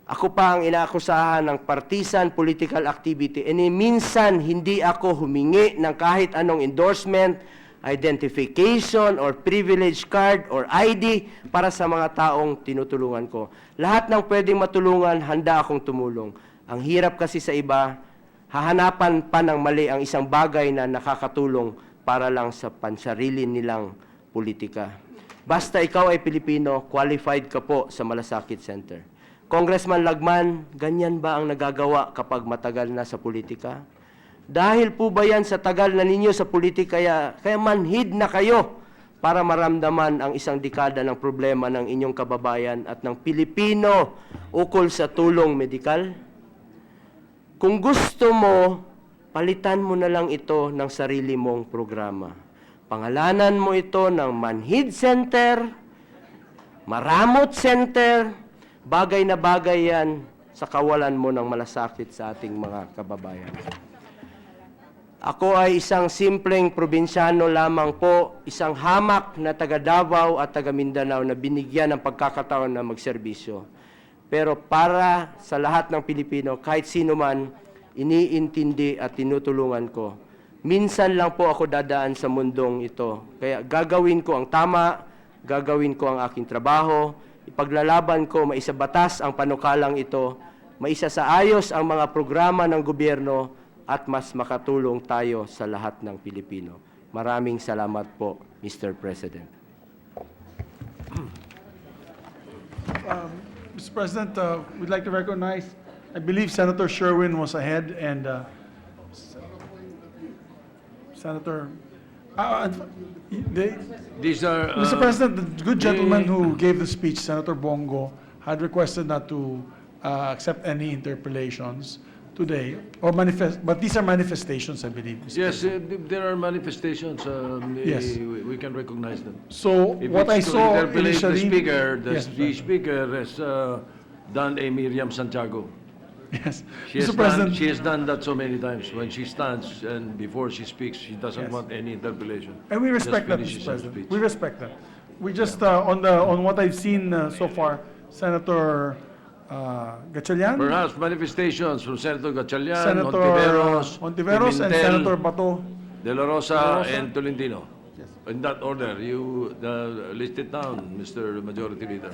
ako pa ang inaakusahan ng partisan political activity. Minsan hindi ako humingi ng kahit anong endorsement, identification or privilege card or ID para sa mga taong tinutulungan ko. Lahat ng pwedeng matulungan, handa akong tumulong. Ang hirap kasi sa iba, hahanapan pa ng mali ang isang bagay na nakakatulong para lang sa pansarili nilang politika. Basta ikaw ay Pilipino, qualified ka po sa Malasakit Center. Congressman Lagman, ganyan ba ang nagagawa kapag matagal na sa politika? Dahil po ba yan sa tagal na ninyo sa politika, kaya manhid na kayo para maramdaman ang isang dekada ng problema ng inyong kababayan at ng Pilipino ukol sa tulong medikal? Kung gusto mo, palitan mo na lang ito ng sarili mong programa. Pangalanan mo ito ng Manhid Center, Maramot Center, bagay na bagay yan sa kawalan mo ng malasakit sa ating mga kababayan. Ako ay isang simpleng probinsyano lamang po, isang hamak na taga Davao at taga Mindanao na binigyan ng pagkakataon na magserbisyo. Pero para sa lahat ng Pilipino, kahit sino man, iniintindi at tinutulungan ko. Minsan lang po ako dadaan sa mundong ito. Kaya gagawin ko ang tama, gagawin ko ang aking trabaho, ipaglalaban ko, maisabatas ang panukalang ito, maisasaayos ang mga programa ng gobyerno, at mas makatulong tayo sa lahat ng Pilipino. Maraming salamat po, Mr. President. Mr. President, we'd like to recognize, I believe Senator Sherwin was ahead, and Senator, These are... Mr. President, the good gentleman who gave the speech, Senator Bongo, had requested not to accept any interpellations today, or but these are manifestations, I believe. Mr. Yes, President. there are manifestations. Yes. We can recognize them. So If what I it's to saw interpellate initially... the speaker, Yes, the speaker has done a Miriam Santiago. Yes. She has, Mr. President, she has done that so many times. When she stands and before she speaks, she doesn't Yes. want any interpellation. and we Just respect that, finishes Mr. her President. speech. We respect that. We just, on what I've seen so far, Senator Gatchalian, Perhaps manifestations from Senator Gatchalian, Senator Ontiveros, and Pimentel, Senator Bato. De La Rosa, and Tolentino. In that order, you list it down, Mr. Majority Leader.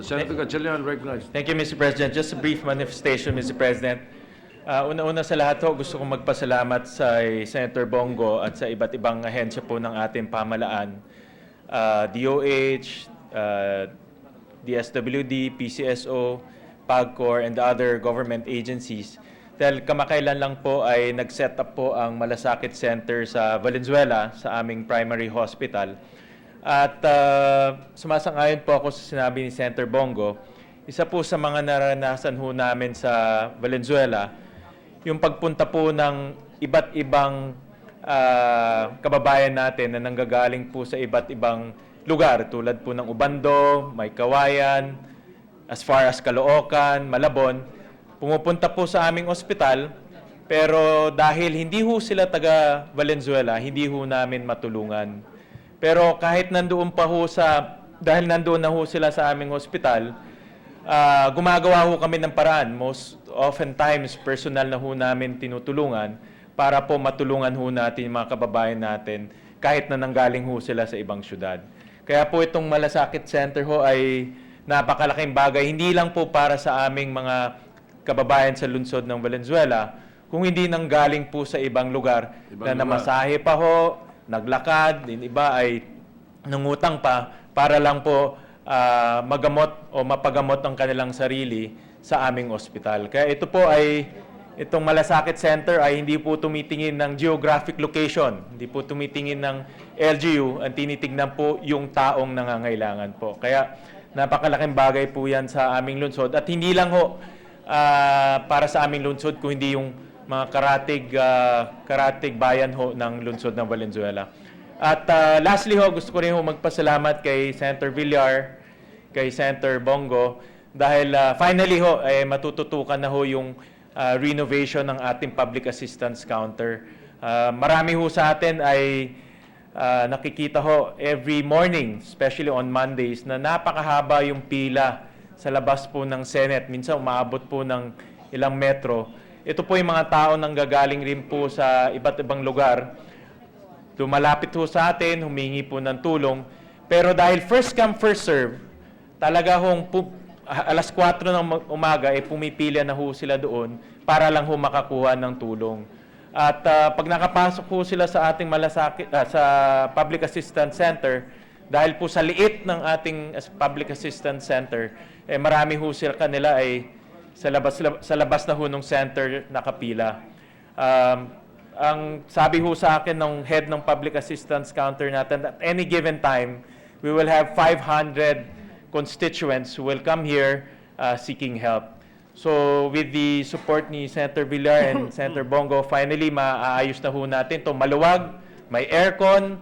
Senator Gatchalian, recognized. Thank you, Mr. President. Just a brief manifestation, Mr. President. Una-una sa lahat ho, gusto kong magpasalamat sa Senator Bongo at sa iba't ibang ahensya po ng ating pamahalaan, DOH, DSWD, PCSO, PAGCOR, and the other government agencies. Dahil kamakailan lang po ay nag-set up po ang Malasakit Center sa Valenzuela, sa aming primary hospital. At sumasang-ayon po ako sa sinabi ni Senator Bongo, isa po sa mga naranasan ho namin sa Valenzuela, yung pagpunta po ng iba't ibang kababayan natin na nanggagaling po sa iba't ibang lugar, tulad po ng Ubando, May Kawayan, as far as Caloocan, Malabon, pumupunta po sa aming ospital, pero dahil hindi ho sila taga Valenzuela, hindi ho namin matulungan. Pero kahit nandoon pa ho dahil nandoon na ho sila sa aming ospital, gumagawa ho kami ng paraan. Most oftentimes, personal na ho namin tinutulungan para po matulungan ho natin yung mga kababayan natin kahit na nanggaling ho sila sa ibang syudad. Kaya po itong Malasakit Center ho ay napakalaking bagay, hindi lang po para sa aming mga kababayan sa lungsod ng Valenzuela, kung hindi nanggaling po sa ibang lugar na namasahe pa ho, naglakad, yung iba ay nangutang pa para lang po magamot o mapagamot ang kanilang sarili sa aming ospital. Kaya ito po ay, itong Malasakit Center ay hindi po tumitingin ng geographic location, hindi po tumitingin ng LGU, ang tinitingnan po yung taong nangangailangan po. Kaya napakalaking bagay po yan sa aming lungsod. At hindi lang ho para sa aming lungsod, kung hindi yung mga karatig bayan ho ng lungsod ng Valenzuela. At lastly ho, gusto ko rin ho magpasalamat kay Senator Villar, kay Senator Bongo, dahil finally ho, matututukan na ho yung renovation ng ating public assistance counter. Marami ho sa atin ay nakikita ho every morning, especially on Mondays, na napakahaba yung pila sa labas po ng Senate. Minsan umaabot po ng ilang metro. Ito po yung mga tao nang gagaling rin po sa iba't ibang lugar. Lumalapit ho sa atin, humingi po ng tulong. Pero dahil first come, first serve, talaga hong alas 4 ng umaga, pumipila na ho sila doon para lang ho makakuha ng tulong. At pag nakapasok ho sila sa ating Malasakit, sa Public Assistance Center, dahil po sa liit ng ating Public Assistance Center, marami ho sila kanila ay sa labas na ho ng center nakapila. Ang sabi ho sa akin ng head ng Public Assistance Counter natin, at any given time, we will have 500 constituents who will come here seeking help. So with the support ni Senator Villar and Senator Bongo, finally maaayos na ho natin ito. Maluwag, may aircon,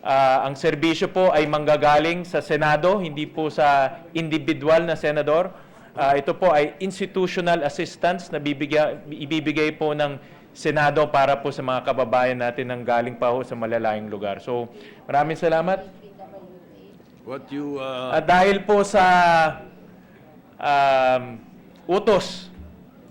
ang serbisyo po ay manggagaling sa Senado, hindi po sa individual na senador. Ito po ay institutional assistance na ibibigay po ng Senado para po sa mga kababayan natin nang galing pa ho sa malalayong lugar. So maraming salamat. At dahil po sa utos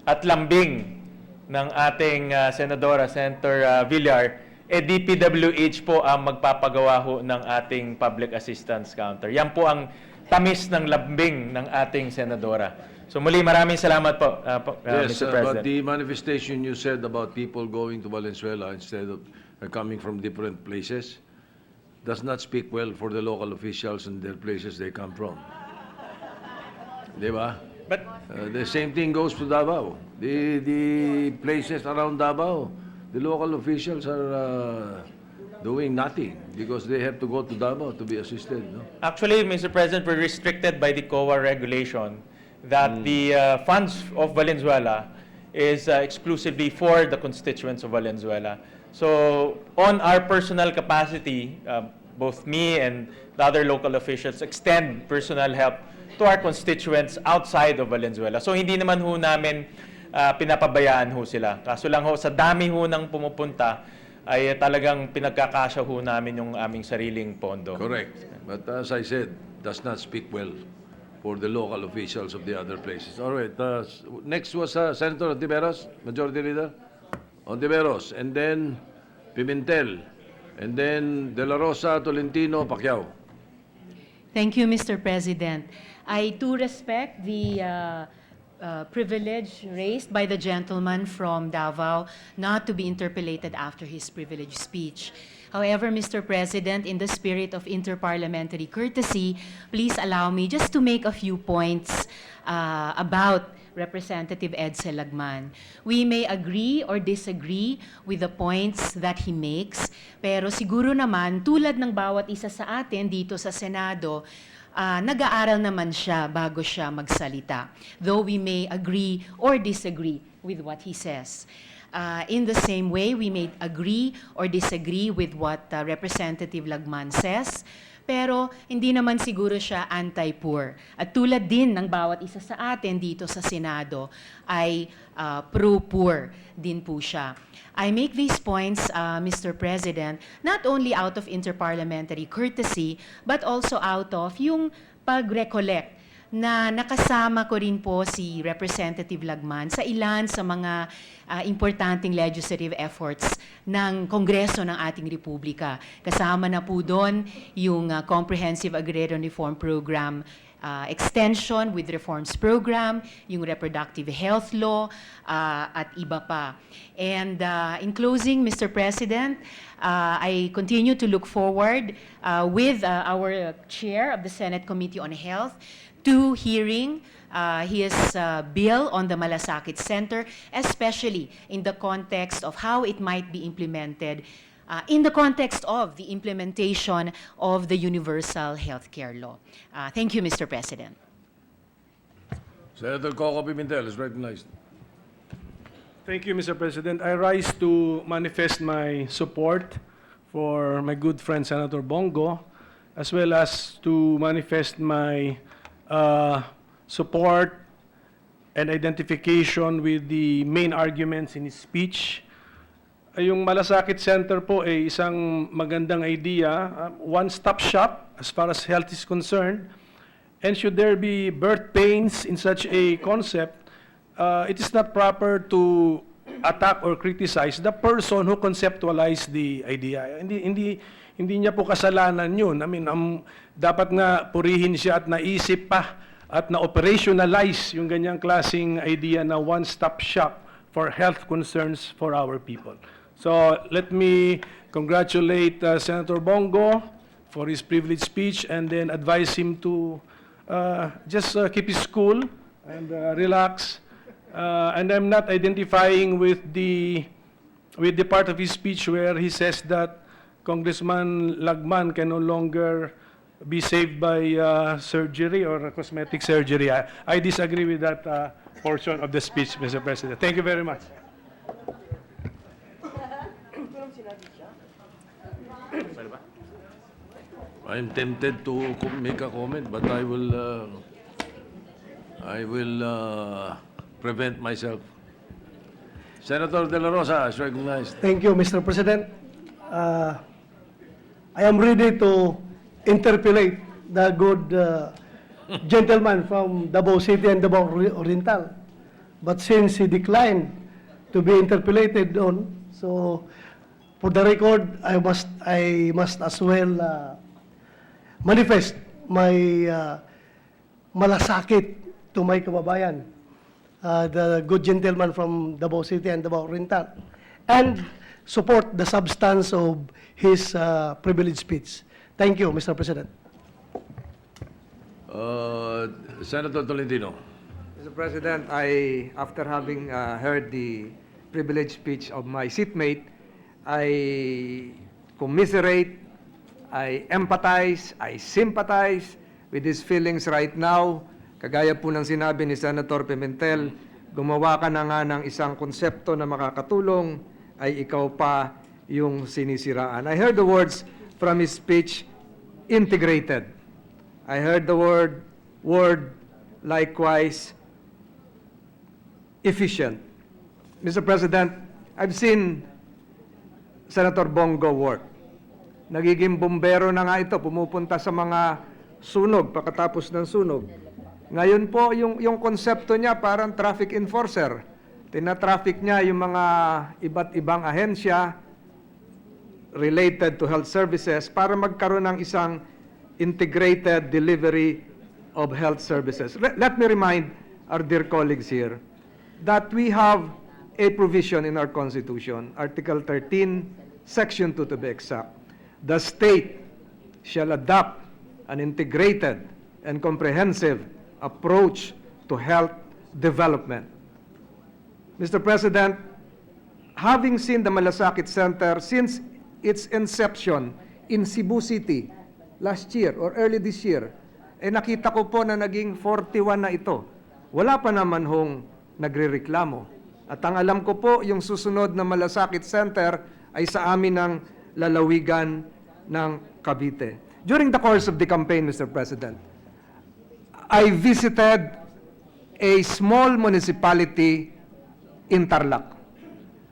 at lambing ng ating Senadora, Senator Villar, DPWH po ang magpapagawa ho ng ating public assistance counter. Yan po ang tamis ng lambing ng ating Senadora. So muli, maraming salamat po, Yes, Mr. President. but the manifestation you said about people going to Valenzuela instead of coming from different places does not speak well for the local officials and their places they come from. Di ba? But The same thing goes to Davao. The places around Davao, the local officials are doing nothing because they have to go to Davao to be assisted, no? Actually, Mr. President, we're restricted by the COA regulation that the funds of Valenzuela is exclusively for the constituents of Valenzuela. So, on our personal capacity, both me and the other local officials extend personal help to our constituents outside of Valenzuela. So, hindi naman ho namin pinapabayaan ho sila. Kaso lang ho, sa dami ho ng pumupunta, ay talagang pinagkakasya ho namin yung aming sariling pondo. Correct. But as I said, does not speak well for the local officials of the other places. All right. Next was Senator Ontiveros, Majority Leader. Ontiveros, and then Pimentel, and then De La Rosa, Tolentino, Pacquiao. Thank you, Mr. President. I too respect the privilege raised by the gentleman from Davao not to be interpolated after his privileged speech. However, Mr. President, in the spirit of interparliamentary courtesy, please allow me just to make a few points about Representative Edsel Lagman. We may agree or disagree with the points that he makes, pero siguro naman, tulad ng bawat isa sa atin dito sa Senado, nag-aaral naman siya bago siya magsalita, though we may agree or disagree with what he says. In the same way, we may agree or disagree with what Representative Lagman says, pero hindi naman siguro siya anti-poor. At tulad din ng bawat isa sa atin dito sa Senado ay pro-poor din po siya. I make these points, Mr. President, not only out of interparliamentary courtesy, but also out of yung pag-recollect na nakasama ko rin po si Representative Lagman sa ilan sa mga importanteng legislative efforts ng Kongreso ng ating Republika. Kasama na po doon yung Comprehensive Agrarian Reform Program extension with reforms program, yung reproductive health law, at iba pa. And in closing, Mr. President, I continue to look forward with our chair of the Senate Committee on Health to hearing his bill on the Malasakit Center, especially in the context of how it might be implemented in the context of the implementation of the Universal Healthcare Law. Thank you, Mr. President. Senator Coco Pimentel is recognized. Thank you, Mr. President. I rise to manifest my support for my good friend Senator Bongo, as well as to manifest my support and identification with the main arguments in his speech. Yung Malasakit Center po ay isang magandang idea, one-stop shop as far as health is concerned. And should there be birth pains in such a concept, it is not proper to attack or criticize the person who conceptualized the idea. Hindi niya po kasalanan yun. I mean, dapat nga purihin siya at naisip pa at na-operationalize yung ganyang klaseng idea na one-stop shop for health concerns for our people. So let me congratulate Senator Bongo for his privileged speech and then advise him to just keep his cool and relax. And I'm not identifying with the part of his speech where he says that Congressman Lagman can no longer be saved by surgery or cosmetic surgery. I disagree with that portion of the speech, Mr. President. Thank you very much. I'm tempted to make a comment, but I will prevent myself. Senator De La Rosa is recognized. Thank you, Mr. President. I am ready to interpolate the good gentleman from Davao City and Davao Oriental. But since he declined to be interpolated on, so for the record, I must as well manifest my malasakit to my kababayan, the good gentleman from Davao City and Davao Oriental, and support the substance of his privileged speech. Thank you, Mr. President. Senator Tolentino. Mr. President, after having heard the privileged speech of my seatmate, I commiserate, I empathize, I sympathize with his feelings right now. Kagaya po ng sinabi ni Senator Pimentel, gumawa ka na nga ng isang konsepto na makakatulong, ay ikaw pa yung sinisiraan. I heard the words from his speech, integrated. I heard the word likewise, efficient. Mr. President, I've seen Senator Bongo work. Nagiging bombero na nga ito, pumupunta sa mga sunog, pagkatapos ng sunog. Ngayon po, yung konsepto niya parang traffic enforcer. Tina-traffic niya yung mga iba't ibang ahensya related to health services para magkaroon ng isang integrated delivery of health services. Let me remind our dear colleagues here that we have a provision in our Constitution, Article 13, Section 2 to be exact. The state shall adopt an integrated and comprehensive approach to health development. Mr. President, having seen the Malasakit Center since its inception in Cebu City last year or early this year, nakita ko po na naging 41 na ito. Wala pa naman hong nagrereklamo. At ang alam ko po, yung susunod na Malasakit Center ay sa amin ng lalawigan ng Cavite. During the course of the campaign, Mr. President, I visited a small municipality in Tarlac.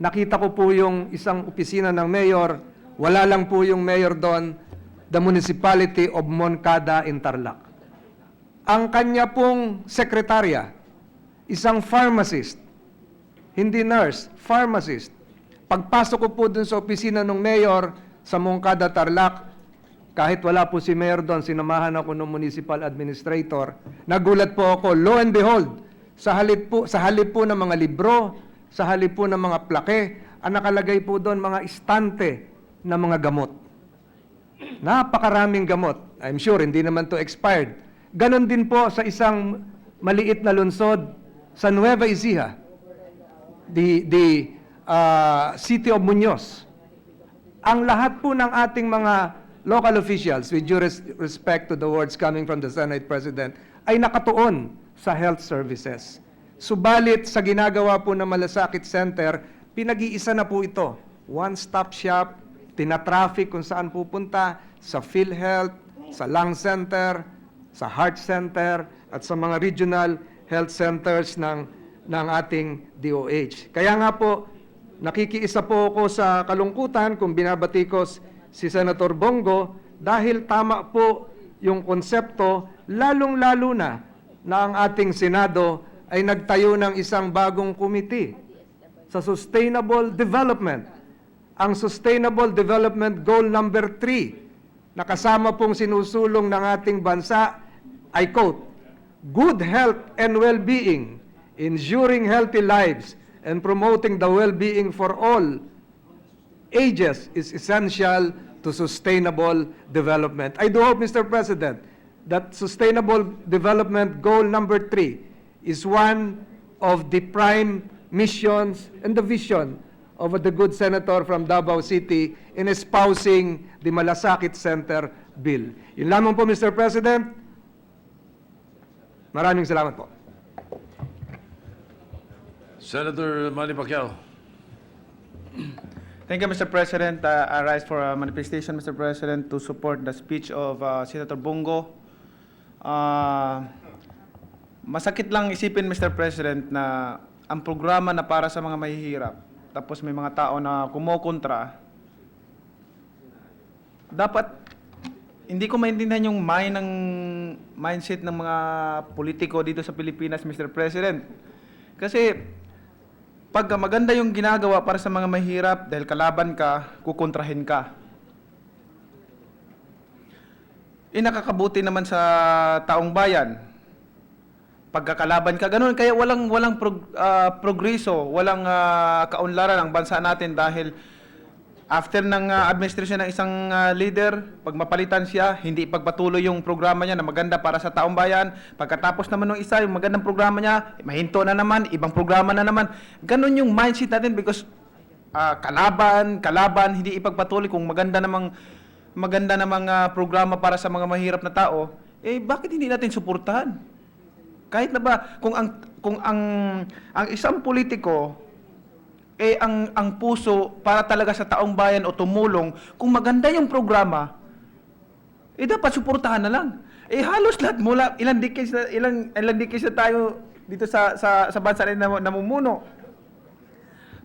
Nakita ko po yung isang opisina ng mayor, wala lang po yung mayor doon, the municipality of Moncada in Tarlac. Ang kanya pong sekretarya, isang pharmacist, hindi nurse, pharmacist. Pagpasok ko po dun sa opisina ng mayor sa Moncada, Tarlac, kahit wala po si mayor doon, sinamahan ako ng municipal administrator. Nagulat po ako, lo and behold, sa halip po ng mga libro, sa halip po ng mga plake, ang nakalagay po doon mga istante na mga gamot. Napakaraming gamot. I'm sure hindi naman to expired. Ganon din po sa isang maliit na lungsod sa Nueva Ecija, the city of Muñoz. Ang lahat po ng ating mga local officials, with due respect to the words coming from the Senate President, ay nakatuon sa health services. Subalit sa ginagawa po ng Malasakit Center, pinag-iisa na po ito. One-stop shop, tinatraffic kung saan pupunta, sa PhilHealth, sa Lung Center, sa Heart Center, at sa mga regional health centers ng ating DOH. Kaya nga po, nakikiisa po ako sa kalungkutan kung binabatikos si Senator Bongo dahil tama po yung konsepto, lalong-lalo na ang ating Senado ay nagtayo ng isang bagong committee sa Sustainable Development. Ang Sustainable Development Goal number 3 na kasama pong sinusulong ng ating bansa, I quote, "Good health and well-being, ensuring healthy lives, and promoting the well-being for all ages is essential to sustainable development." I do hope, Mr. President, that Sustainable Development Goal number 3 is one of the prime missions and the vision of the good senator from Davao City in espousing the Malasakit Center Bill. Yun lamang po, Mr. President. Maraming salamat po. Senator Manny Pacquiao. Thank you, Mr. President. I rise for a manifestation, Mr. President, to support the speech of Senator Bongo. Masakit lang isipin, Mr. President, na ang programa na para sa mga mahihirap, tapos may mga tao na kumokontra, dapat, hindi ko maintindihan yung mindset ng mga politiko dito sa Pilipinas, Mr. President. Kasi, pag maganda yung ginagawa para sa mga mahirap, dahil kalaban ka, kukontrahin ka. Nakakabuti naman sa taong bayan. Pagkakalaban ka, ganun. Kaya walang progreso, walang kaunlaran ang bansa natin dahil after ng administrasyon ng isang leader, pag mapalitan siya, hindi ipagpatuloy yung programa niya na maganda para sa taong bayan. Pagkatapos naman ng isa, yung magandang programa niya, mahinto na naman, ibang programa na naman. Ganun yung mindset natin because kalaban, hindi ipagpatuloy kung maganda namang programa para sa mga mahirap na tao, bakit hindi natin suportahan? Kahit na ba kung ang isang politiko ang puso para talaga sa taong bayan o tumulong, kung maganda yung programa, dapat suportahan na lang. Halos lahat mula ilang decades na tayo dito sa bansa na namumuno.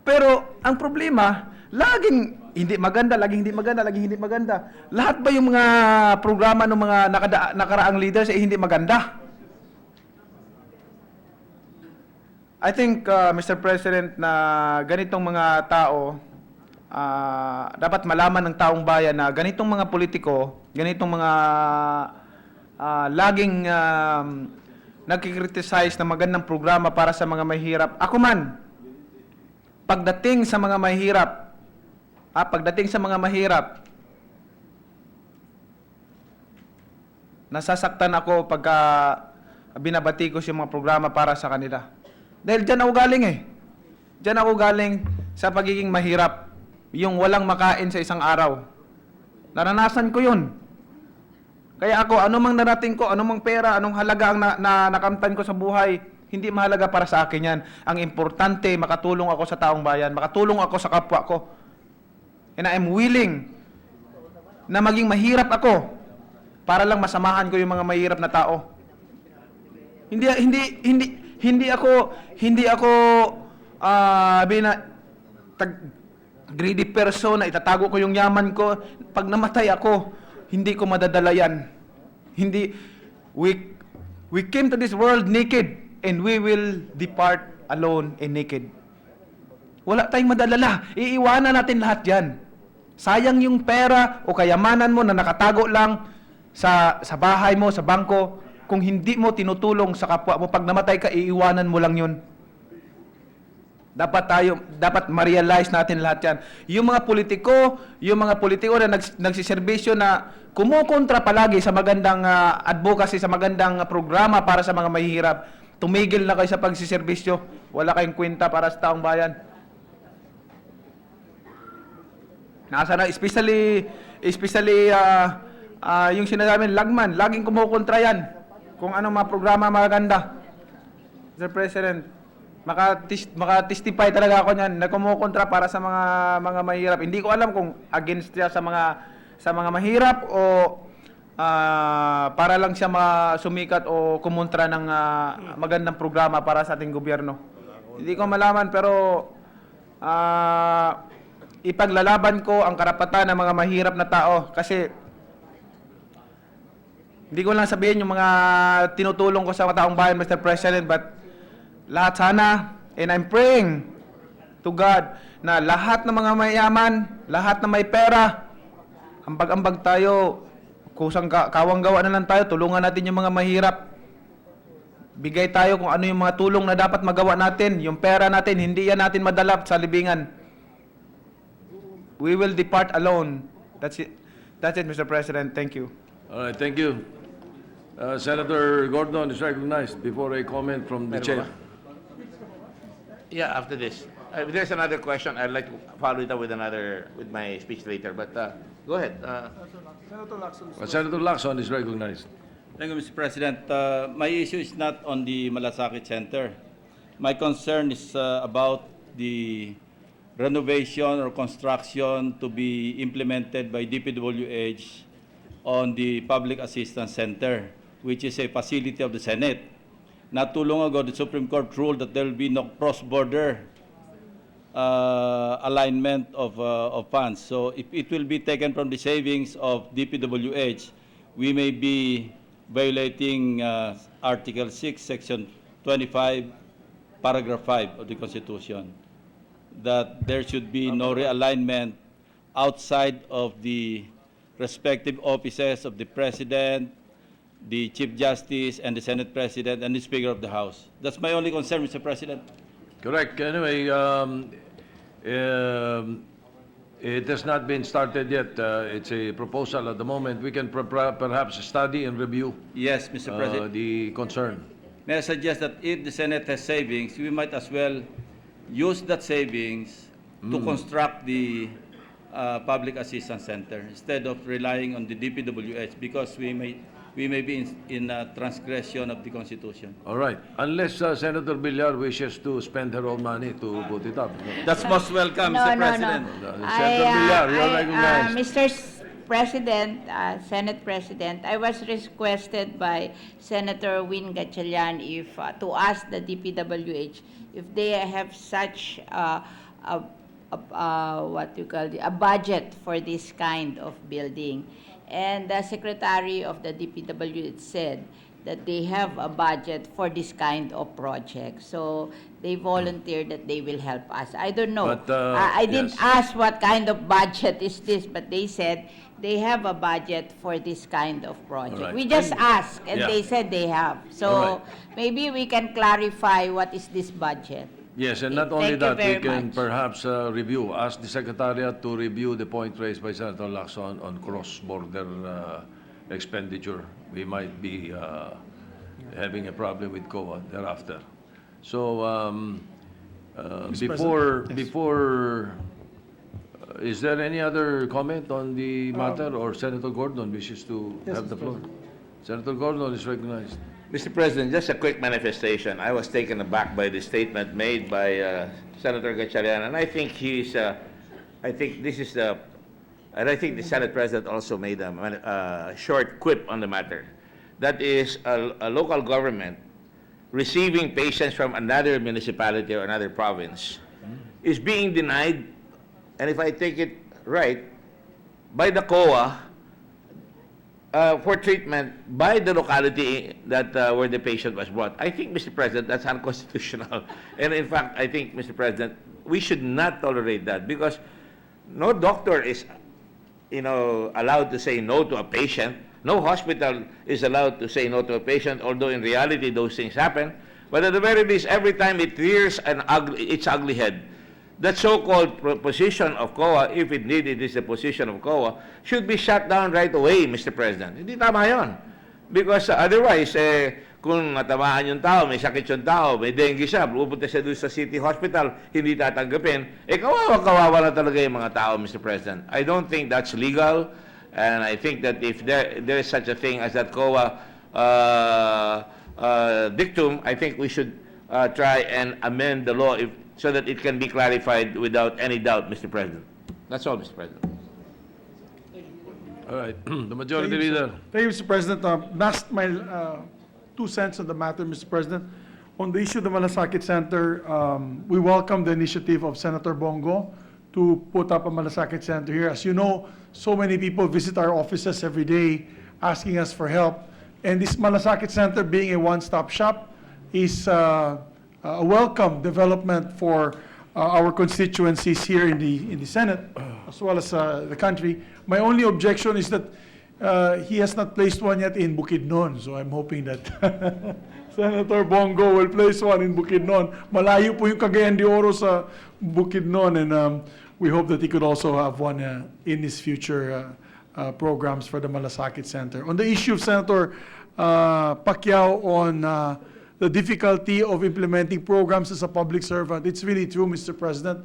Pero ang problema, laging hindi maganda, laging hindi maganda. Lahat ba yung mga programa ng mga nakaraang leaders hindi maganda? I think, Mr. President, na ganitong mga tao, dapat malaman ng taong bayan na ganitong mga politiko, ganitong mga laging nagkikriticize na magandang programa para sa mga mahirap. Ako man, pagdating sa mga mahirap, nasasaktan ako pagka binabati ko yung mga programa para sa kanila. Dahil dyan ako galing Dyan ako galing sa pagiging mahirap. Yung walang makain sa isang araw. Naranasan ko yun. Kaya ako, anumang narating ko, anumang pera, anong halaga ang nakamtan ko sa buhay, hindi mahalaga para sa akin yan. Ang importante, makatulong ako sa taong bayan, makatulong ako sa kapwa ko. And I am willing na maging mahirap ako para lang masamahan ko yung mga mahirap na tao. Hindi ako greedy person na itatago ko yung yaman ko. Pag namatay ako, hindi ko madadala yan. We came to this world naked and we will depart alone and naked. Wala tayong madalala. Iiwanan natin lahat yan. Sayang yung pera o kayamanan mo na nakatago lang sa bahay mo, sa bangko, kung hindi mo tinutulong sa kapwa mo. Pag namatay ka, iiwanan mo lang yun. Dapat ma-realize natin lahat yan. Yung mga politiko na nagsiservisyo na kumukontra palagi sa magandang advocacy, sa magandang programa para sa mga mahihirap, tumigil na kayo sa pagsiservisyo. Wala kayong kwenta para sa taong bayan. Nasa na, especially yung sinasabi lagman, laging kumukontra yan. Kung anong mga programa maganda. Mr. President, makatestify talaga ako niyan na kumukontra para sa mga mahirap. Hindi ko alam kung against siya sa mga mahirap o para lang siya sumikat o kumontra ng magandang programa para sa ating gobyerno. Hindi ko malaman, pero ipaglalaban ko ang karapatan ng mga mahirap na tao kasi hindi ko lang sabihin yung mga tinutulong ko sa taong bayan, Mr. President, but lahat sana, and I'm praying to God na lahat ng mga mayaman, lahat na may pera, ambag-ambag tayo, kusang kawang-gawa na lang tayo, tulungan natin yung mga mahirap. Bigay tayo kung ano yung mga tulong na dapat magawa natin, yung pera natin, hindi yan natin madala sa libingan. We will depart alone. That's it, Mr. President. Thank you. All right, thank you. Senator Gordon is recognized before a comment from the chair. Yeah, after this. If there's another question, I'd like to follow it up with my speech later. But go ahead. Senator Lacson is recognized. Thank you, Mr. President. My issue is not on the Malasakit Center. My concern is about the renovation or construction to be implemented by DPWH on the Public Assistance Center, which is a facility of the Senate. Not too long ago, the Supreme Court ruled that there will be no cross-border alignment of funds. So if it will be taken from the savings of DPWH, we may be violating Article 6, Section 25, Paragraph 5 of the Constitution, that there should be no realignment outside of the respective offices of the President, the Chief Justice, and the Senate President, and the Speaker of the House. That's my only concern, Mr. President. Correct. Anyway, it has not been started yet. It's a proposal at the moment. We can perhaps study and review Yes, Mr. President. the concern. May I suggest that if the Senate has savings, we might as well use that savings to construct the public assistance center instead of relying on the DPWH because we may be in a transgression of the Constitution. All right. Unless Senator Villar wishes to spend her own money to put it up. That's most welcome, Mr. President. Senator Villar, you're recognized. Mr. President, Senate President, I was requested by Senator Win Gatchalian if to ask the DPWH if they have such what you call a budget for this kind of building. And the Secretary of the DPWH said that they have a budget for this kind of project. So they volunteered that they will help us. I don't know. But, I didn't yes. ask what kind of budget is this, but they said they have a budget for this kind of project. All right. We just asked, and Yeah. they said they have. So All right. maybe we can clarify what is this budget. Yes, and not only Thank you that, we very can much. perhaps ask the Secretariat to review the point raised by Senator Lacson on cross-border expenditure. We might be having a problem with COA thereafter. So, is there any other comment on the matter, or Senator Gordon wishes to have the floor? Senator Gordon is recognized. Mr. President, just a quick manifestation. I was taken aback by the statement made by Senator Gatchalian, and I think I think this is the, and I think the Senate President also made a short quip on the matter. That is a local government receiving patients from another municipality or another province is being denied, and if I take it right, by the COA for treatment by the locality that where the patient was brought. I think, Mr. President, that's unconstitutional. And in fact, I think, Mr. President, we should not tolerate that because no doctor is, allowed to say no to a patient. No hospital is allowed to say no to a patient, although in reality those things happen. But at the very least, every time it rears its ugly head, that so-called position of COA, if indeed it is a position of COA, should be shut down right away, Mr. President. Hindi tama yun. Because otherwise, kung natamaan yung tao, may sakit yung tao, may dengue siya, pupunta siya doon sa city hospital, hindi tatanggapin, kawawa na talaga yung mga tao, Mr. President. I don't think that's legal, and I think that if there is such a thing as that COA dictum, I think we should try and amend the law so that it can be clarified without any doubt, Mr. President. That's all, Mr. President. All right, the Majority Leader. Thank you, Mr. President. Last, my 2 cents on the matter, Mr. President. On the issue of the Malasakit Center, we welcome the initiative of Senator Bongo to put up a Malasakit Center here. As you know, so many people visit our offices every day asking us for help. And this Malasakit Center, being a one-stop shop, is a welcome development for our constituencies here in the Senate, as well as the country. My only objection is that he has not placed one yet in Bukidnon, so I'm hoping that Senator Bongo will place one in Bukidnon. Malayo po yung Cagayan de Oro sa Bukidnon, and we hope that he could also have one in his future programs for the Malasakit Center. On the issue of Senator Pacquiao on the difficulty of implementing programs as a public servant, it's really true, Mr. President.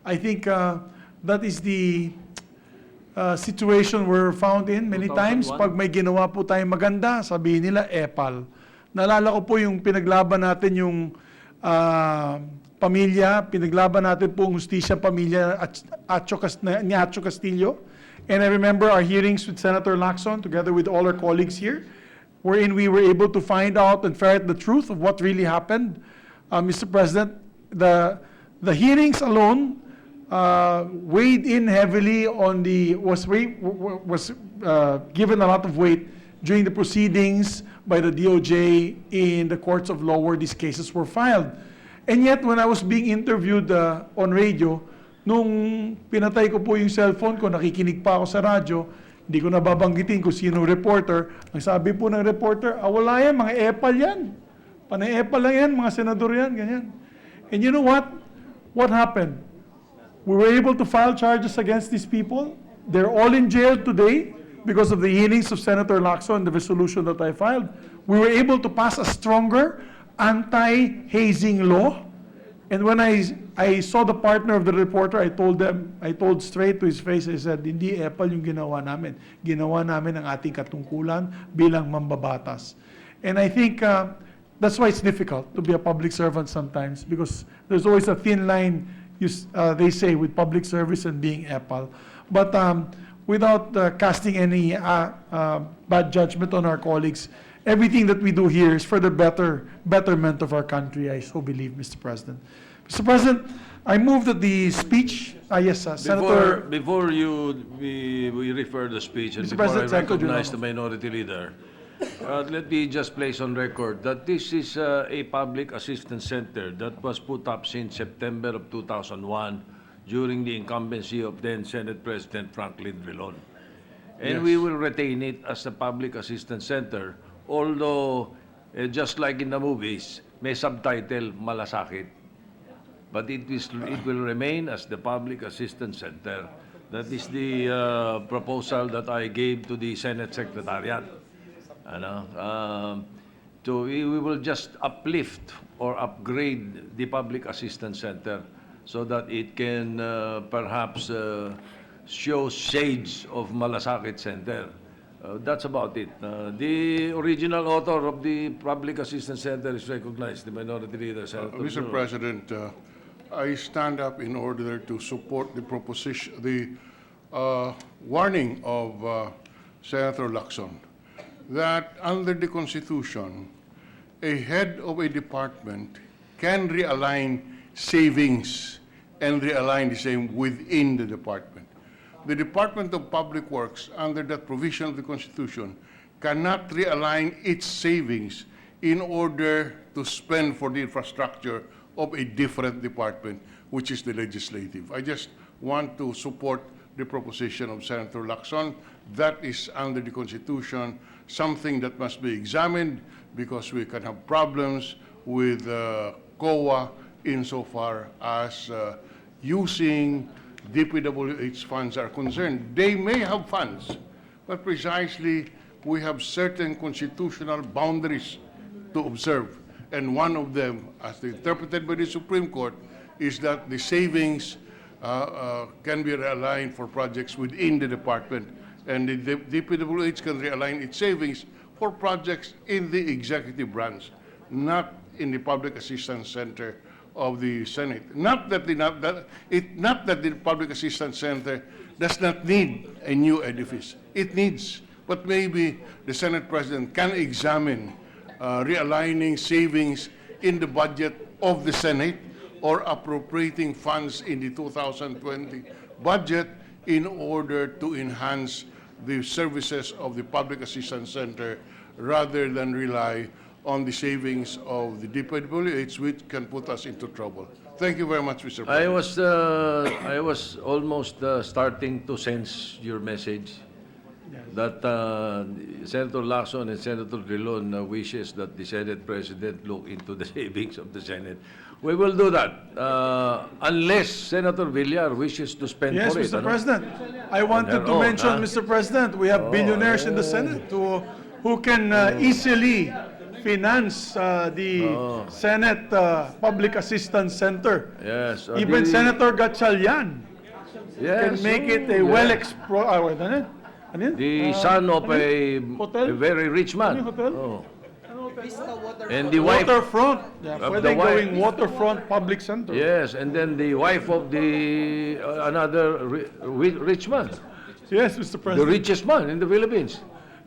I think that is the situation we're found in many times. Pag may ginawa po tayong maganda, sabihin nila, epal. Naalala ko po yung pinaglaban natin yung pamilya, pinaglaban natin po ang hustisya pamilya ni Acho Castillo. And I remember our hearings with Senator Lacson, together with all our colleagues here, wherein we were able to find out and ferret the truth of what really happened. Mr. President, the hearings alone weighed in heavily on was given a lot of weight during the proceedings by the DOJ in the courts of law where these cases were filed. And yet, when I was being interviewed on radio, nung pinatay ko po yung cellphone ko, nakikinig pa ako sa radyo, hindi ko nababanggitin kung sino reporter. Ang sabi po ng reporter, wala yan, mga epal yan. Panay-epal lang yan, mga senador yan, ganyan. And you know what? What happened? We were able to file charges against these people. They're all in jail today because of the hearings of Senator Lacson and the resolution that I filed. We were able to pass a stronger anti-hazing law. And when I saw the partner of the reporter, I told straight to his face, I said, hindi Apple yung ginawa namin. Ginawa namin ang ating katungkulan bilang mambabatas. And I think that's why it's difficult to be a public servant sometimes, because there's always a thin line, they say, with public service and being Apple. But without casting any bad judgment on our colleagues, everything that we do here is for the betterment of our country, I so believe, Mr. President. Mr. President, I move that the speech, yes, Senator. Before we refer the speech, and Mr. before I President, Senator recognize the Dilma. minority leader, let me just place on record that this is a public assistance center that was put up since September of 2001 during the incumbency of then Senate President Franklin Drilon. And we will retain it as a public assistance center, although, just like in the movies, may subtitle Malasakit. But it will remain as the public assistance center. That is the proposal that I gave to the Senate Secretariat. We will just uplift or upgrade the public assistance center so that it can perhaps show shades of Malasakit Center. That's about it. The original author of the Public Assistance Center is recognized, the Minority Leader, Senator. Mr. President, I stand up in order to support the proposition, the warning of Senator Lacson that under the Constitution, a head of a department can realign savings and realign the same within the department. The Department of Public Works, under that provision of the Constitution, cannot realign its savings in order to spend for the infrastructure of a different department, which is the legislative. I just want to support the proposition of Senator Lacson. That is under the Constitution, something that must be examined because we can have problems with COA insofar as using DPWH funds are concerned. They may have funds, but precisely we have certain constitutional boundaries to observe. And one of them, as interpreted by the Supreme Court, is that the savings can be realigned for projects within the department, and the DPWH can realign its savings for projects in the executive branch, not in the Public Assistance Center of the Senate. Not that the Public Assistance Center does not need a new edifice. It needs, but maybe the Senate President can examine realigning savings in the budget of the Senate or appropriating funds in the 2020 budget in order to enhance the services of the Public Assistance Center rather than rely on the savings of the DPWH, which can put us into trouble. Thank you very much, Mr. President. I was almost starting to sense your message that Senator Lacson and Senator Drilon wishes that the Senate President look into the savings of the Senate. We will do that unless Senator Villar wishes to spend Yes, for it. Mr. President. I wanted to mention, Mr. President, we have billionaires in the Senate who can easily finance the Senate Public Assistance Center. Yes. Even Senator Gatchalian Yes, can make it a the son of a very rich man. And the wife Waterfront. of Pwede the wife. going waterfront public center. Yes, and then the wife of the another rich man, Yes, Mr. the President. richest man in the Philippines.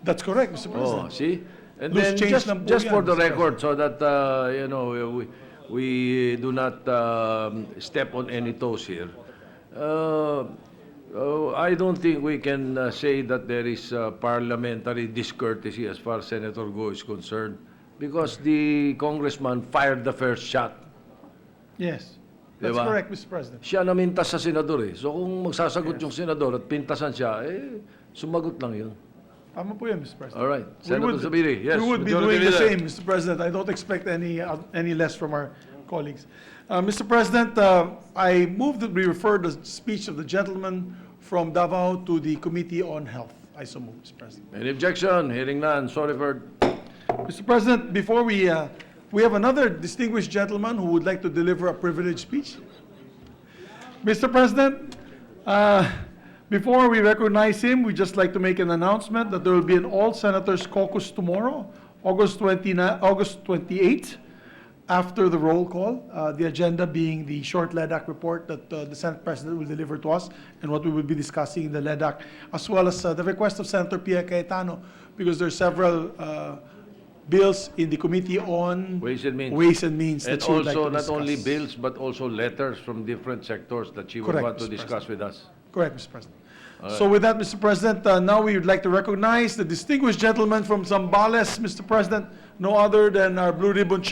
That's correct, Mr. President. Oh, see? And Loose then change lang po just yan, for the Mr. record, so that we do not step on any toes here. I don't think we can say that there is parliamentary discourtesy as far as Senator Go is concerned, because the congressman fired the first shot. Yes. That's Diba? correct, Mr. President. Siya namintas sa senador eh. So kung magsasagot yung senador at pintasan siya, sumagot lang yun. Tama po yan, Mr. President. All right. Senator Zubiri, yes. We would be Majority doing the Leader. same, Mr. President. I don't expect any less from our colleagues. Mr. President, I move that we refer the speech of the gentleman from Davao to the Committee on Health. I so move, Mr. President. Any objection? Hearing none. Sorry for... Mr. President, before we we have another distinguished gentleman who would like to deliver a privileged speech. Mr. President, before we recognize him, we'd just like to make an announcement that there will be an all-senators caucus tomorrow, August 28th, after the roll call, the agenda being the short LEDAC report that the Senate President will deliver to us and what we will be discussing in the LEDAC, as well as the request of Senator Pia Cayetano, because there are several bills in the Committee on Ways and Means. Ways and Means And that she would like also, to not only discuss. bills, but also letters from different sectors that she would Correct, want to Mr. discuss with us. Correct, Mr. President. So with that, Mr. President, now we would like to recognize the distinguished gentleman from Zambales, Mr. President, no other than our Blue Ribbon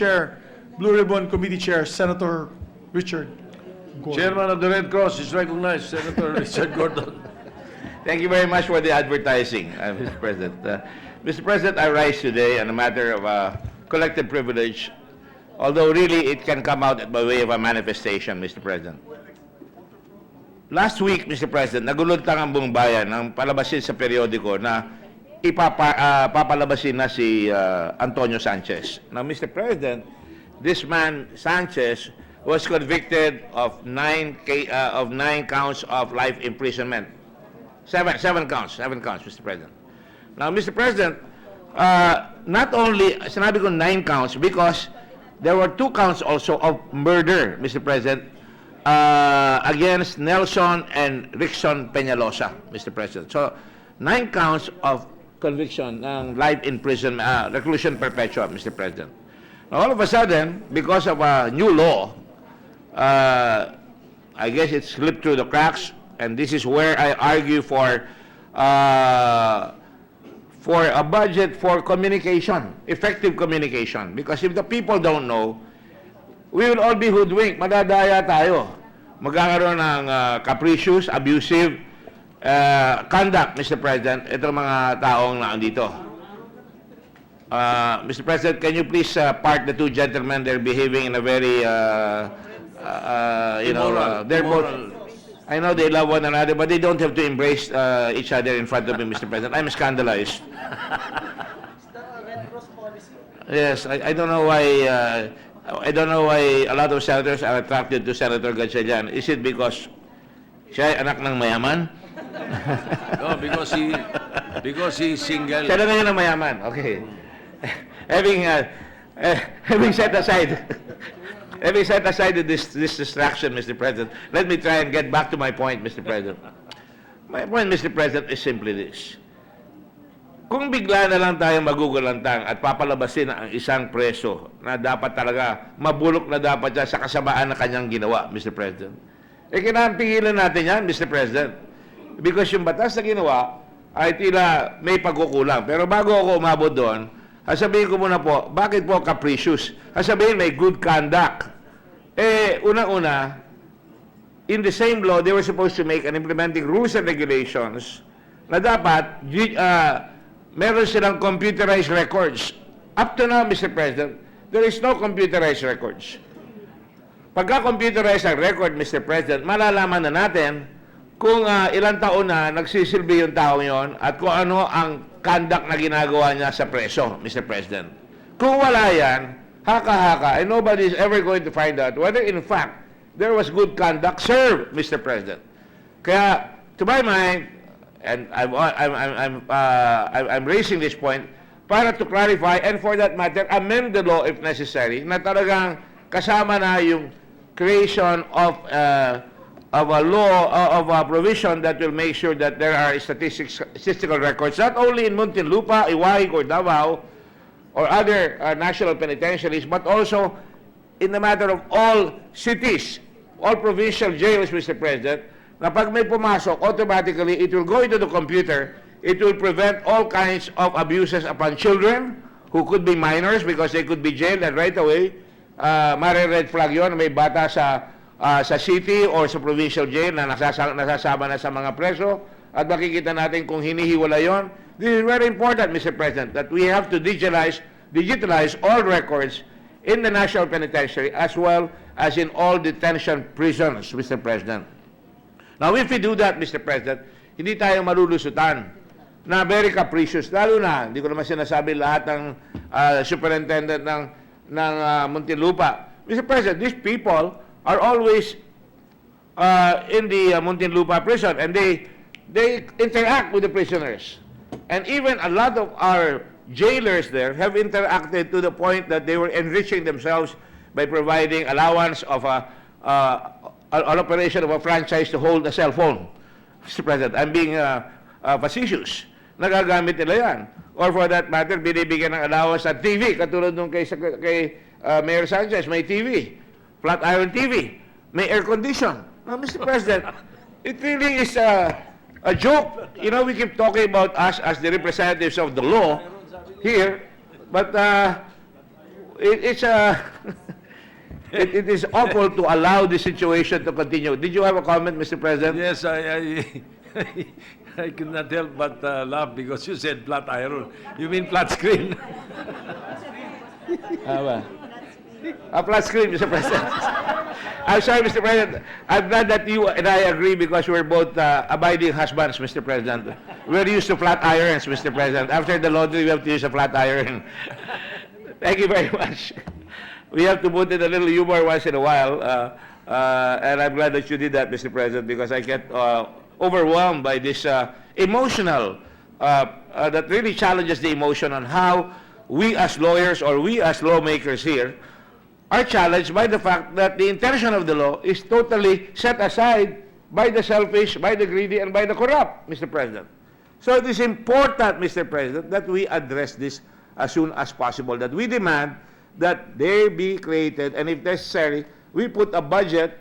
Committee Chair, Senator Richard Gordon. Chairman of the Red Cross is recognized, Senator Richard Gordon. Thank you very much for the advertising, Mr. President. Mr. President, I rise today on a matter of collective privilege, although really it can come out by way of a manifestation, Mr. President. Last week, Mr. President, naguluntang ang buong bayan ng palabasin sa periodiko na papalabasin na si Antonio Sanchez. Now, Mr. President, this man, Sanchez, was convicted of nine counts of life imprisonment. Seven counts, Mr. President. Now, Mr. President, not only, sinabi ko 9 counts because there were 2 counts also of murder, Mr. President, against Nelson and Rickson Peñalosa, Mr. President. So, 9 counts of conviction ng life imprisonment, reclusion perpetua, Mr. President. Now, all of a sudden, because of a new law, I guess it slipped through the cracks, and this is where I argue for a budget for communication, effective communication. Because if the people don't know, we will all be hoodwinked, madadaya tayo. Magkakaroon ng capricious, abusive conduct, Mr. President, itong mga taong nandito. Mr. President, can you please part the 2 gentlemen? They're behaving in a very, they're both, I know they love one another, but they don't have to embrace each other in front of me, Mr. President. I'm scandalized. Yes, I don't know why. I don't know why a lot of senators are attracted to Senator Gatchalian. Is it because siya ay anak ng mayaman? No, because he is single. Siya na ngayon ang mayaman. Okay. Having set aside this distraction, Mr. President, let me try and get back to my point, Mr. President. My point, Mr. President, is simply this. Kung bigla na lang tayo magugulantang at papalabasin ang isang preso na dapat talaga, mabulok na dapat siya sa kasamaan na kanyang ginawa, Mr. President, kailangan pigilan natin yan, Mr. President. Because yung batas na ginawa ay tila may pagkukulang. Pero bago ako umabot doon, sabihin ko muna po, bakit po capricious? Sabihin may good conduct. Una-una, in the same law, they were supposed to make and implementing rules and regulations na dapat meron silang computerized records. Up to now, Mr. President, there is no computerized records. Pagka-computerized ang record, Mr. President, malalaman na natin kung ilang taon na nagsisilbi yung taong yon at kung ano ang conduct na ginagawa niya sa preso, Mr. President. Kung wala yan, haka-haka, and nobody is ever going to find out whether in fact there was good conduct served, Mr. President. Kaya, to my mind, and I'm raising this point para to clarify and for that matter, amend the law if necessary na talagang kasama na yung creation of a law, of a provision that will make sure that there are statistical records, not only in Muntinlupa, Iwahig, or Davao, or other national penitentiaries, but also in the matter of all cities, all provincial jails, Mr. President, na pag may pumasok, automatically, it will go into the computer. It will prevent all kinds of abuses upon children who could be minors because they could be jailed and right away, red flag yun, may bata sa city or sa provincial jail na nasasama na sa mga preso at makikita natin kung hinihiwala yon. This is very important, Mr. President, that we have to digitalize all records in the National Penitentiary as well as in all detention prisons, Mr. President. Now, if we do that, Mr. President, hindi tayo malulusutan na very capricious. Lalo na, hindi ko naman sinasabi lahat ng superintendent ng Muntinlupa. Mr. President, these people are always in the Muntinlupa prison, and they interact with the prisoners. And even a lot of our jailers there have interacted to the point that they were enriching themselves by providing allowance of an operation of a franchise to hold a cell phone. Mr. President, I'm being facetious. Nagagamit nila yan. Or for that matter, binibigyan ng allowance at TV, katulad nung kay Mayor Sanchez, may TV, flat iron TV, may air condition. Now, Mr. President, it really is a joke. You know, we keep talking about us as the representatives of the law here, but it is awful to allow this situation to continue. Did you have a comment, Mr. President? Yes, I could not help but laugh because you said flat iron. You mean flat screen? A flat screen, Mr. President. I'm sorry, Mr. President. I'm glad that you and I agree because we're both abiding husbands, Mr. President. We're used to flat irons, Mr. President. After the laundry, we have to use a flat iron. Thank you very much. We have to put in a little humor once in a while, and I'm glad that you did that, Mr. President, because I get overwhelmed by this emotional, that really challenges the emotion on how we as lawyers or we as lawmakers here are challenged by the fact that the intention of the law is totally set aside by the selfish, by the greedy, and by the corrupt, Mr. President. So it is important, Mr. President, that we address this as soon as possible, that we demand that they be created, and if necessary, we put a budget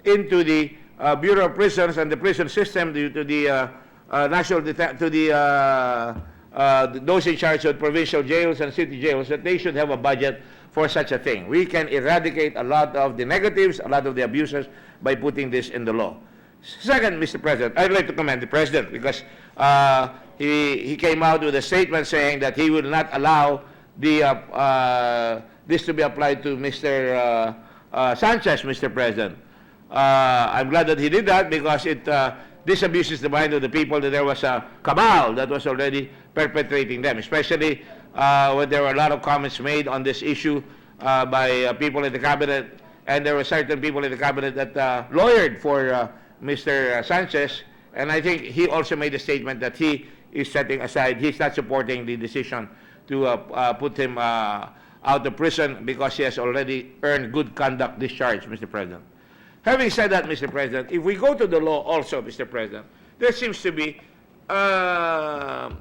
into the Bureau of Prisons and the prison system to the those in charge of provincial jails and city jails, that they should have a budget for such a thing. We can eradicate a lot of the negatives, a lot of the abuses by putting this in the law. Second, Mr. President, I'd like to commend the President because he came out with a statement saying that he will not allow this to be applied to Mr. Sanchez, Mr. President. I'm glad that he did that because this abuses the mind of the people that there was a cabal that was already perpetrating them, especially when there were a lot of comments made on this issue by people in the cabinet, and there were certain people in the cabinet that lawyered for Mr. Sanchez, and I think he also made a statement that he is setting aside, he's not supporting the decision to put him out of prison because he has already earned good conduct discharge, Mr. President. Having said that, Mr. President, if we go to the law also, Mr. President, there seems to be a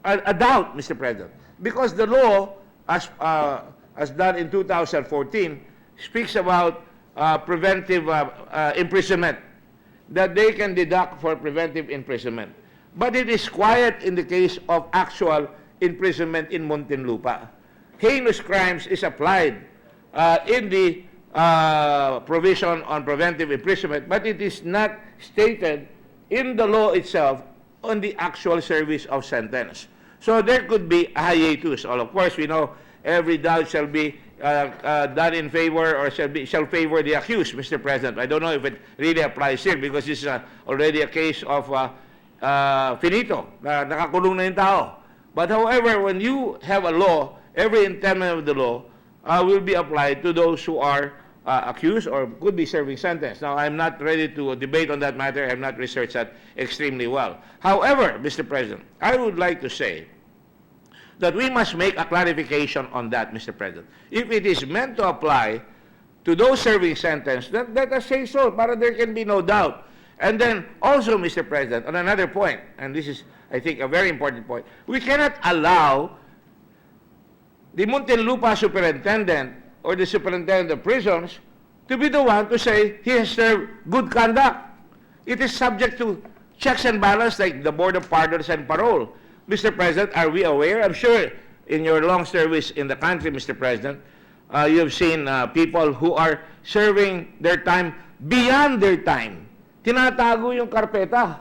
doubt, Mr. President, because the law, as done in 2014, speaks about preventive imprisonment, that they can deduct for preventive imprisonment. But it is quiet in the case of actual imprisonment in Muntinlupa. Heinous crimes is applied in the provision on preventive imprisonment, but it is not stated in the law itself on the actual service of sentence. So there could be a hiatus. Of course, we know every doubt shall be done in favor or shall favor the accused, Mr. President. I don't know if it really applies here because this is already a case of finito, nakakulong na yung tao. But however, when you have a law, every intent of the law will be applied to those who are accused or could be serving sentence. Now, I'm not ready to debate on that matter. I have not researched that extremely well. However, Mr. President, I would like to say that we must make a clarification on that, Mr. President. If it is meant to apply to those serving sentence, then let us say so, para there can be no doubt. And then also, Mr. President, on another point, and this is, I think, a very important point, we cannot allow the Muntinlupa superintendent or the superintendent of prisons to be the one to say he has served good conduct. It is subject to checks and balances like the Board of Pardons and Parole. Mr. President, are we aware? I'm sure in your long service in the country, Mr. President, you have seen people who are serving their time beyond their time. Tinatago yung karpeta.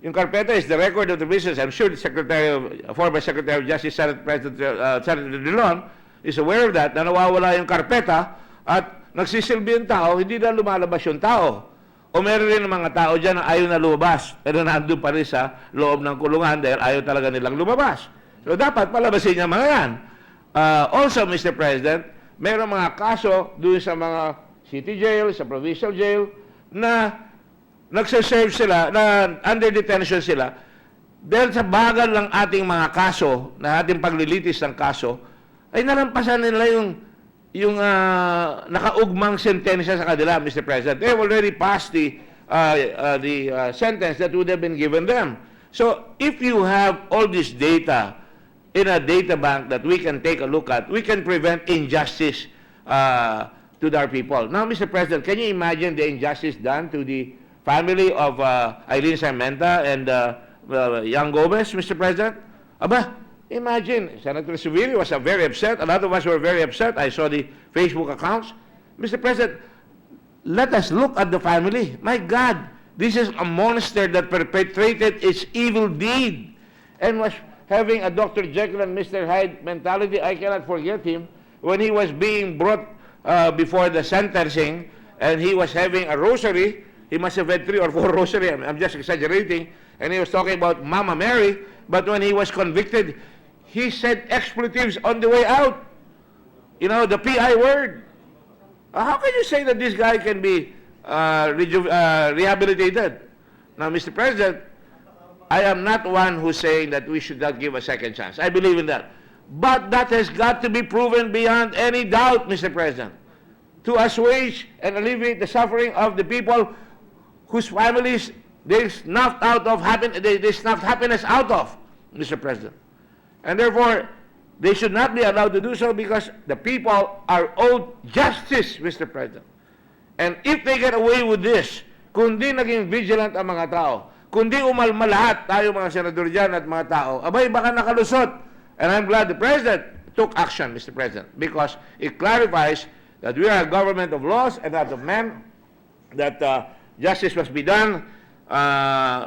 Yung karpeta is the record of the business. I'm sure the former Secretary of Justice, Senate President Senator Drilon, is aware of that, na nawawala yung karpeta at nagsisilbi yung tao, hindi na lumalabas yung tao. O meron rin mga tao dyan na ayaw na lumabas, pero nandun pa rin sa loob ng kulungan dahil ayaw talaga nilang lumabas. So dapat palabasin niya mga yan. Also, Mr. President, mayroong mga kaso doon sa mga city jail, sa provincial jail, na nagsaserve sila, na under detention sila, dahil sa bagal ng ating mga kaso, na ating paglilitis ng kaso, ay nalampasan nila yung nakaugmang sentensya sa kanila, Mr. President. They have already passed the sentence that would have been given them. So, if you have all this data in a data bank that we can take a look at, we can prevent injustice to our people. Now, Mr. President, can you imagine the injustice done to the family of Eileen Sarmenta and Young Gomez, Mr. President? Aba, imagine, Senator Severi was very upset. A lot of us were very upset. I saw the Facebook accounts. Mr. President, let us look at the family. My God, this is a monster that perpetrated its evil deed and was having a Dr. Jekyll and Mr. Hyde mentality. I cannot forget him when he was being brought before the sentencing and he was having a rosary. He must have had 3 or 4 rosary. I'm just exaggerating. And he was talking about Mama Mary. But when he was convicted, he said expletives on the way out. You know, the PI word. How can you say that this guy can be rehabilitated? Now, Mr. President, I am not one who's saying that we should not give a second chance. I believe in that. But that has got to be proven beyond any doubt, Mr. President, to assuage and alleviate the suffering of the people whose families they snuffed happiness out of, Mr. President. And therefore, they should not be allowed to do so because the people are owed justice, Mr. President. And if they get away with this, kundi naging vigilant ang mga tao, kundi umalma lahat tayo mga senador dyan at mga tao, abay baka nakalusot. And I'm glad the President took action, Mr. President, because it clarifies that we are a government of laws and not of men, that justice must be done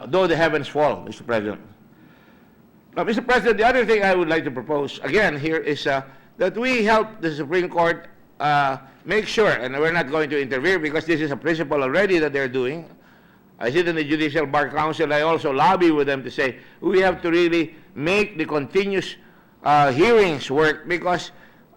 though the heavens fall, Mr. President. Now, Mr. President, the other thing I would like to propose again here is that we help the Supreme Court make sure, and we're not going to interfere because this is a principle already that they're doing. I sit in the Judicial Bar Council. I also lobby with them to say we have to really make the continuous hearings work because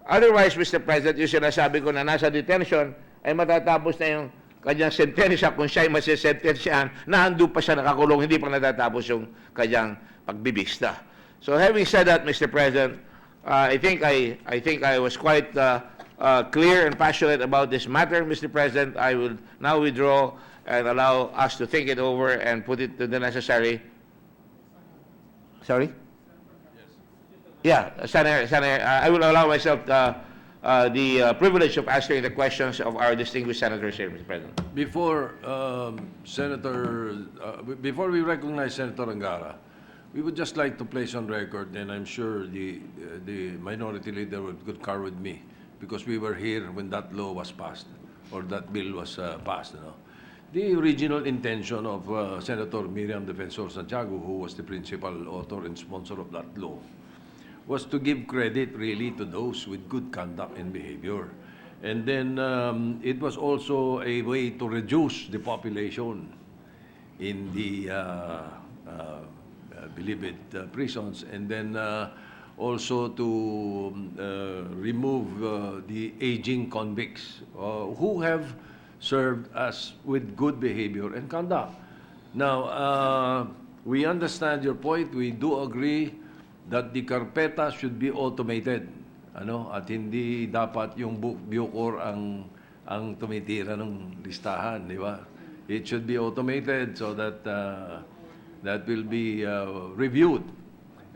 otherwise, Mr. President, yung sinasabi ko na nasa detention ay matatapos na yung kanyang sentensya kung siya'y masisentensyahan na ando pa siya nakakulong, hindi pa natatapos yung kanyang pagbibista. So having said that, Mr. President, I think I was quite clear and passionate about this matter, Mr. President. I will now withdraw and allow us to think it over and put it to the necessary. Sorry? Yeah, Senator, I will allow myself the privilege of answering the questions of our distinguished senators here, Mr. President. Before before we recognize Senator Angara, we would just like to place on record, and I'm sure the minority leader would concur with me, because we were here when that law was passed, or that bill was passed. You know. The original intention of Senator Miriam Defensor Santiago, who was the principal author and sponsor of that law, was to give credit really to those with good conduct and behavior. And then it was also a way to reduce the population in the beloved prisons, and then also to remove the aging convicts who have served us with good behavior and conduct. Now, we understand your point. We do agree that the karpeta should be automated, at hindi dapat yung Bucor ang tumitira ng listahan, di ba? It should be automated so that that will be reviewed.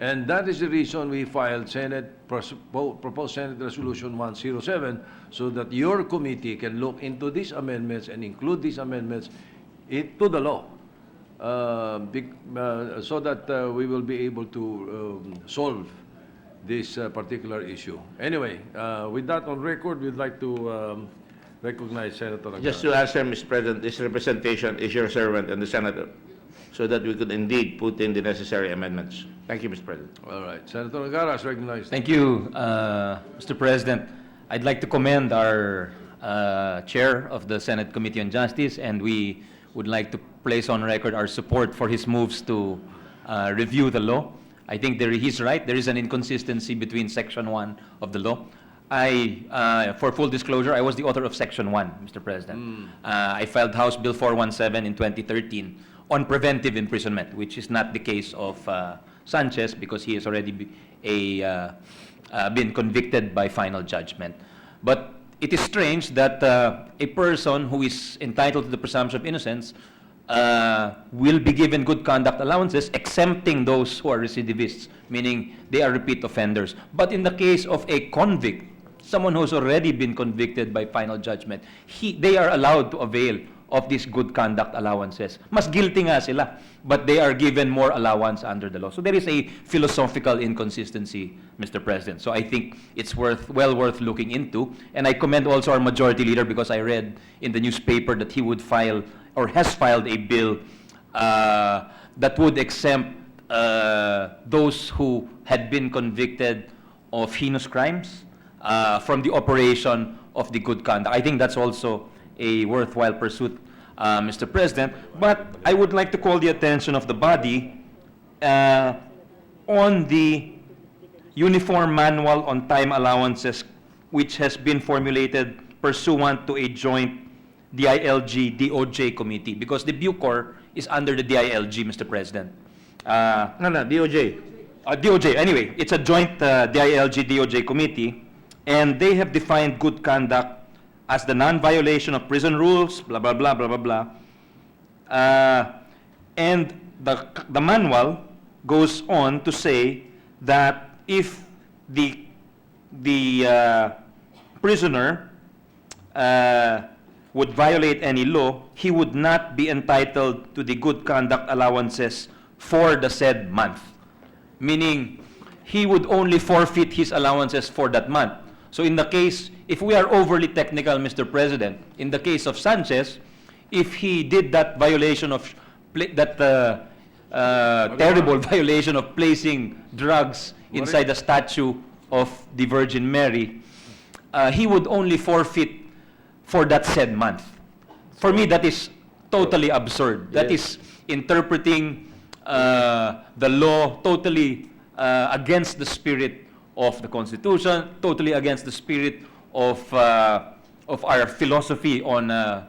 And that is the reason we filed proposed Senate Resolution 107, so that your committee can look into these amendments and include these amendments into the law, so that we will be able to solve this particular issue. Anyway, with that on record, we'd like to recognize Senator Angara. Just to answer, Mr. President, this representation is your servant and the senator, so that we could indeed put in the necessary amendments. Thank you, Mr. President. All right. Senator Angara is recognized. Thank you, Mr. President. I'd like to commend our chair of the Senate Committee on Justice, and we would like to place on record our support for his moves to review the law. I think he's right. There is an inconsistency between Section 1 of the law. For full disclosure, I was the author of Section 1, Mr. President. I filed House Bill 417 in 2013 on preventive imprisonment, which is not the case of Sanchez because he has already been convicted by final judgment. But it is strange that a person who is entitled to the presumption of innocence will be given good conduct allowances, exempting those who are recidivists, meaning they are repeat offenders. But in the case of a convict, someone who's already been convicted by final judgment, they are allowed to avail of these good conduct allowances. Mas guilty nga sila, but they are given more allowance under the law. So there is a philosophical inconsistency, Mr. President. So I think it's well worth looking into. And I commend also our majority leader because I read in the newspaper that he would file or has filed a bill that would exempt those who had been convicted of heinous crimes from the operation of the good conduct. I think that's also a worthwhile pursuit, Mr. President. But I would like to call the attention of the body on the Uniform Manual on Time Allowances, which has been formulated pursuant to a joint DILG-DOJ committee, because the Bucor is under the DILG, Mr. President. No, DOJ. DOJ, anyway, it's a joint DILG-DOJ committee, and they have defined good conduct as the non-violation of prison rules, blah, blah, blah, blah, blah, blah. And the manual goes on to say that if the prisoner would violate any law, he would not be entitled to the good conduct allowances for the said month. Meaning, he would only forfeit his allowances for that month. So in the case, if we are overly technical, Mr. President, in the case of Sanchez, if he did that violation of, terrible violation of placing drugs inside the statue of the Virgin Mary, he would only forfeit for that said month. For me, that is totally absurd. That is interpreting the law totally against the spirit of the Constitution, totally against the spirit of our philosophy on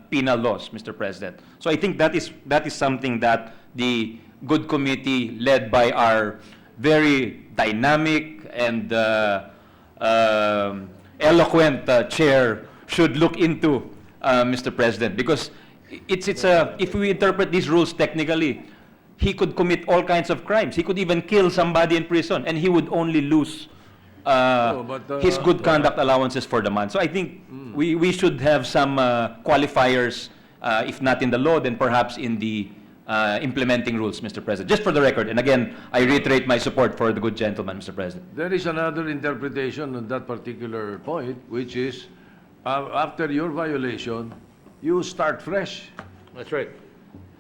penal laws, Mr. President. So I think that is something that the Good Committee, led by our very dynamic and eloquent chair, should look into, Mr. President, because if we interpret these rules technically, he could commit all kinds of crimes. He could even kill somebody in prison, and he would only lose his good conduct allowances for the month. So I think we should have some qualifiers, if not in the law, then perhaps in the implementing rules, Mr. President. Just for the record, and again, I reiterate my support for the good gentleman, Mr. President. There is another interpretation on that particular point, which is after your violation, you start fresh. That's right.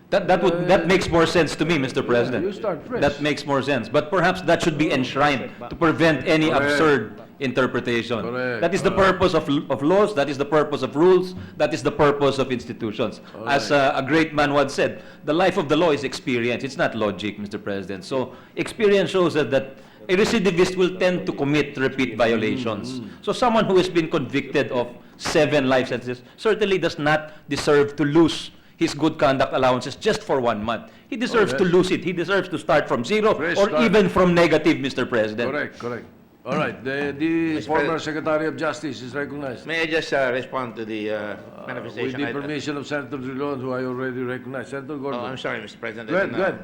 That makes more sense to me, Mr. President. You start fresh. That makes more sense. But perhaps that should be enshrined to prevent any absurd interpretation. Correct. That is the purpose of laws, that is the purpose of rules, that is the purpose of institutions. As a great man once said, the life of the law is experience, it's not logic, Mr. President. So experience shows that a recidivist will tend to commit repeat violations. So someone who has been convicted of 7 life sentences certainly does not deserve to lose his good conduct allowances just for 1 month. He deserves to lose it. He deserves to start from zero or even from negative, Mr. President. Correct. All right. The former Secretary of Justice is recognized. May I just respond to the With manifestation? the permission of Senator Drilon, who I already recognized. Senator Gordon. Oh, I'm sorry, Mr. President. Go ahead.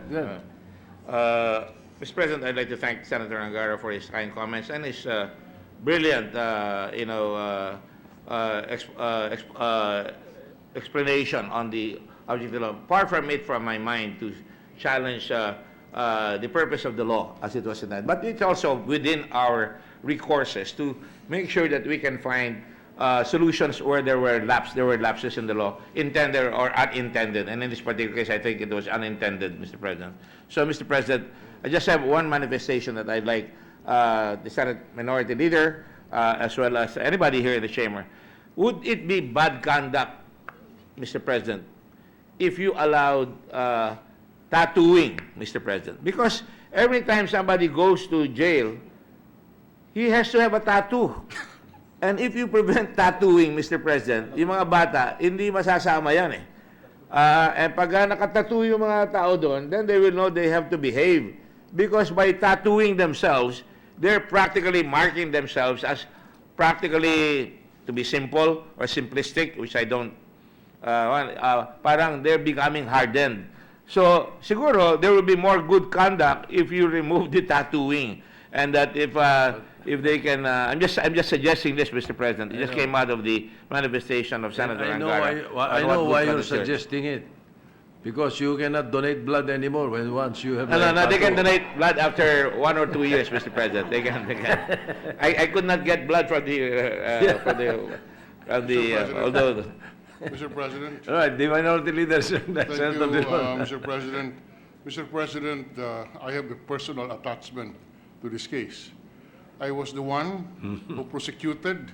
Mr. President, I'd like to thank Senator Angara for his kind comments and his brilliant, explanation on the object of the law. Far from it from my mind to challenge the purpose of the law as it was intended, but it's also within our recourses to make sure that we can find solutions where there were lapses in the law, intended or unintended. And in this particular case, I think it was unintended, Mr. President. So, Mr. President, I just have one manifestation that I'd like the Senate Minority Leader, as well as anybody here in the chamber. Would it be bad conduct, Mr. President, if you allowed tattooing, Mr. President. Because every time somebody goes to jail, he has to have a tattoo. And if you prevent tattooing, Mr. President, yung mga bata, hindi masasama yan eh. And pag nakatattoo yung mga tao doon, then they will know they have to behave. Because by tattooing themselves, they're practically marking themselves as practically, to be simple or simplistic, which I don't, parang they're becoming hardened. So, siguro, there will be more good conduct if you remove the tattooing. And that if they can, I'm just suggesting this, Mr. President. It just came out of the manifestation of Senator Angara. I know why you're suggesting it. Because you cannot donate blood anymore when once you have... No, they can donate blood after 1 or 2 years, Mr. President. They can. I could not get blood from although... Mr. President. All right, the minority leaders. Thank you, Mr. President. Mr. President, I have a personal attachment to this case. I was the one who prosecuted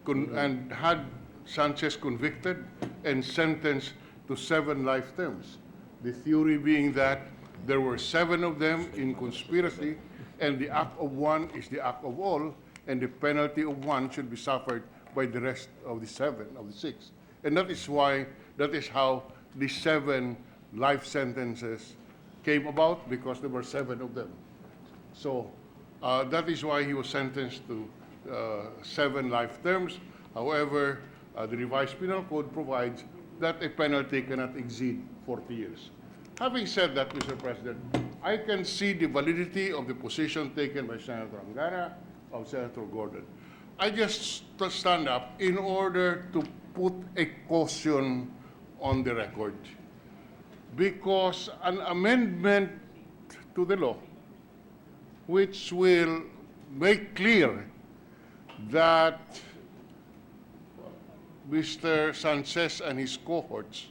and had Sanchez convicted and sentenced to 7 life terms. The theory being that there were 7 of them in conspiracy, and the act of one is the act of all, and the penalty of one should be suffered by the rest of the 7, of the 6. And that is how the 7 life sentences came about, because there were 7 of them. So that is why he was sentenced to 7 life terms. However, the revised penal code provides that a penalty cannot exceed 40 years. Having said that, Mr. President, I can see the validity of the position taken by Senator Angara, of Senator Gordon. I just stand up in order to put a caution on the record, because an amendment to the law which will make clear that Mr. Sanchez and his cohorts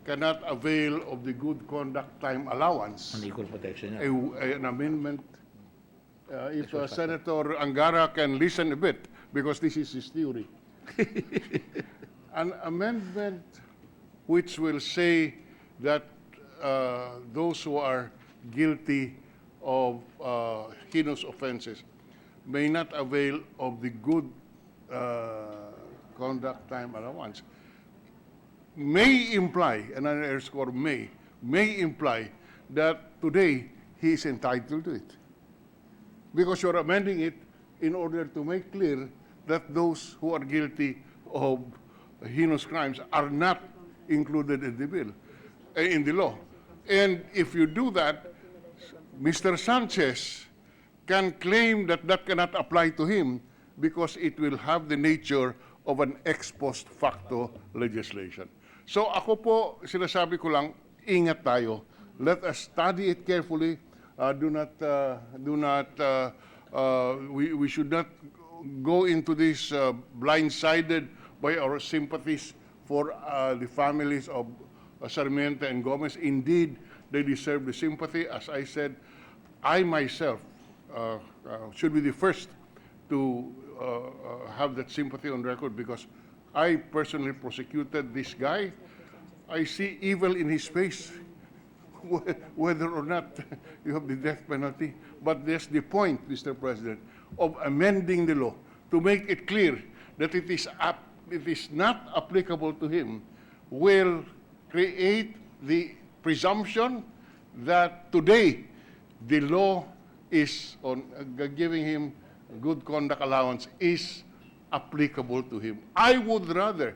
cannot avail of the good conduct time allowance. An equal protection. An amendment, if Senator Angara can listen a bit, because this is his theory. An amendment which will say that those who are guilty of heinous offenses may not avail of the good conduct time allowance may imply, and I underscore may imply that today he is entitled to it. Because you're amending it in order to make clear that those who are guilty of heinous crimes are not included in the bill, in the law. And if you do that, Mr. Sanchez can claim that that cannot apply to him because it will have the nature of an ex post facto legislation. So ako po, sinasabi ko lang, ingat tayo. Let us study it carefully. We should not go into this blindsided by our sympathies for the families of Sarmiento and Gomez. Indeed, they deserve the sympathy. As I said, I myself should be the first to have that sympathy on record, because I personally prosecuted this guy. I see evil in his face, whether or not you have the death penalty. But that's the point, Mr. President, of amending the law to make it clear that it is not applicable to him, will create the presumption that today the law is on giving him good conduct allowance is applicable to him. I would rather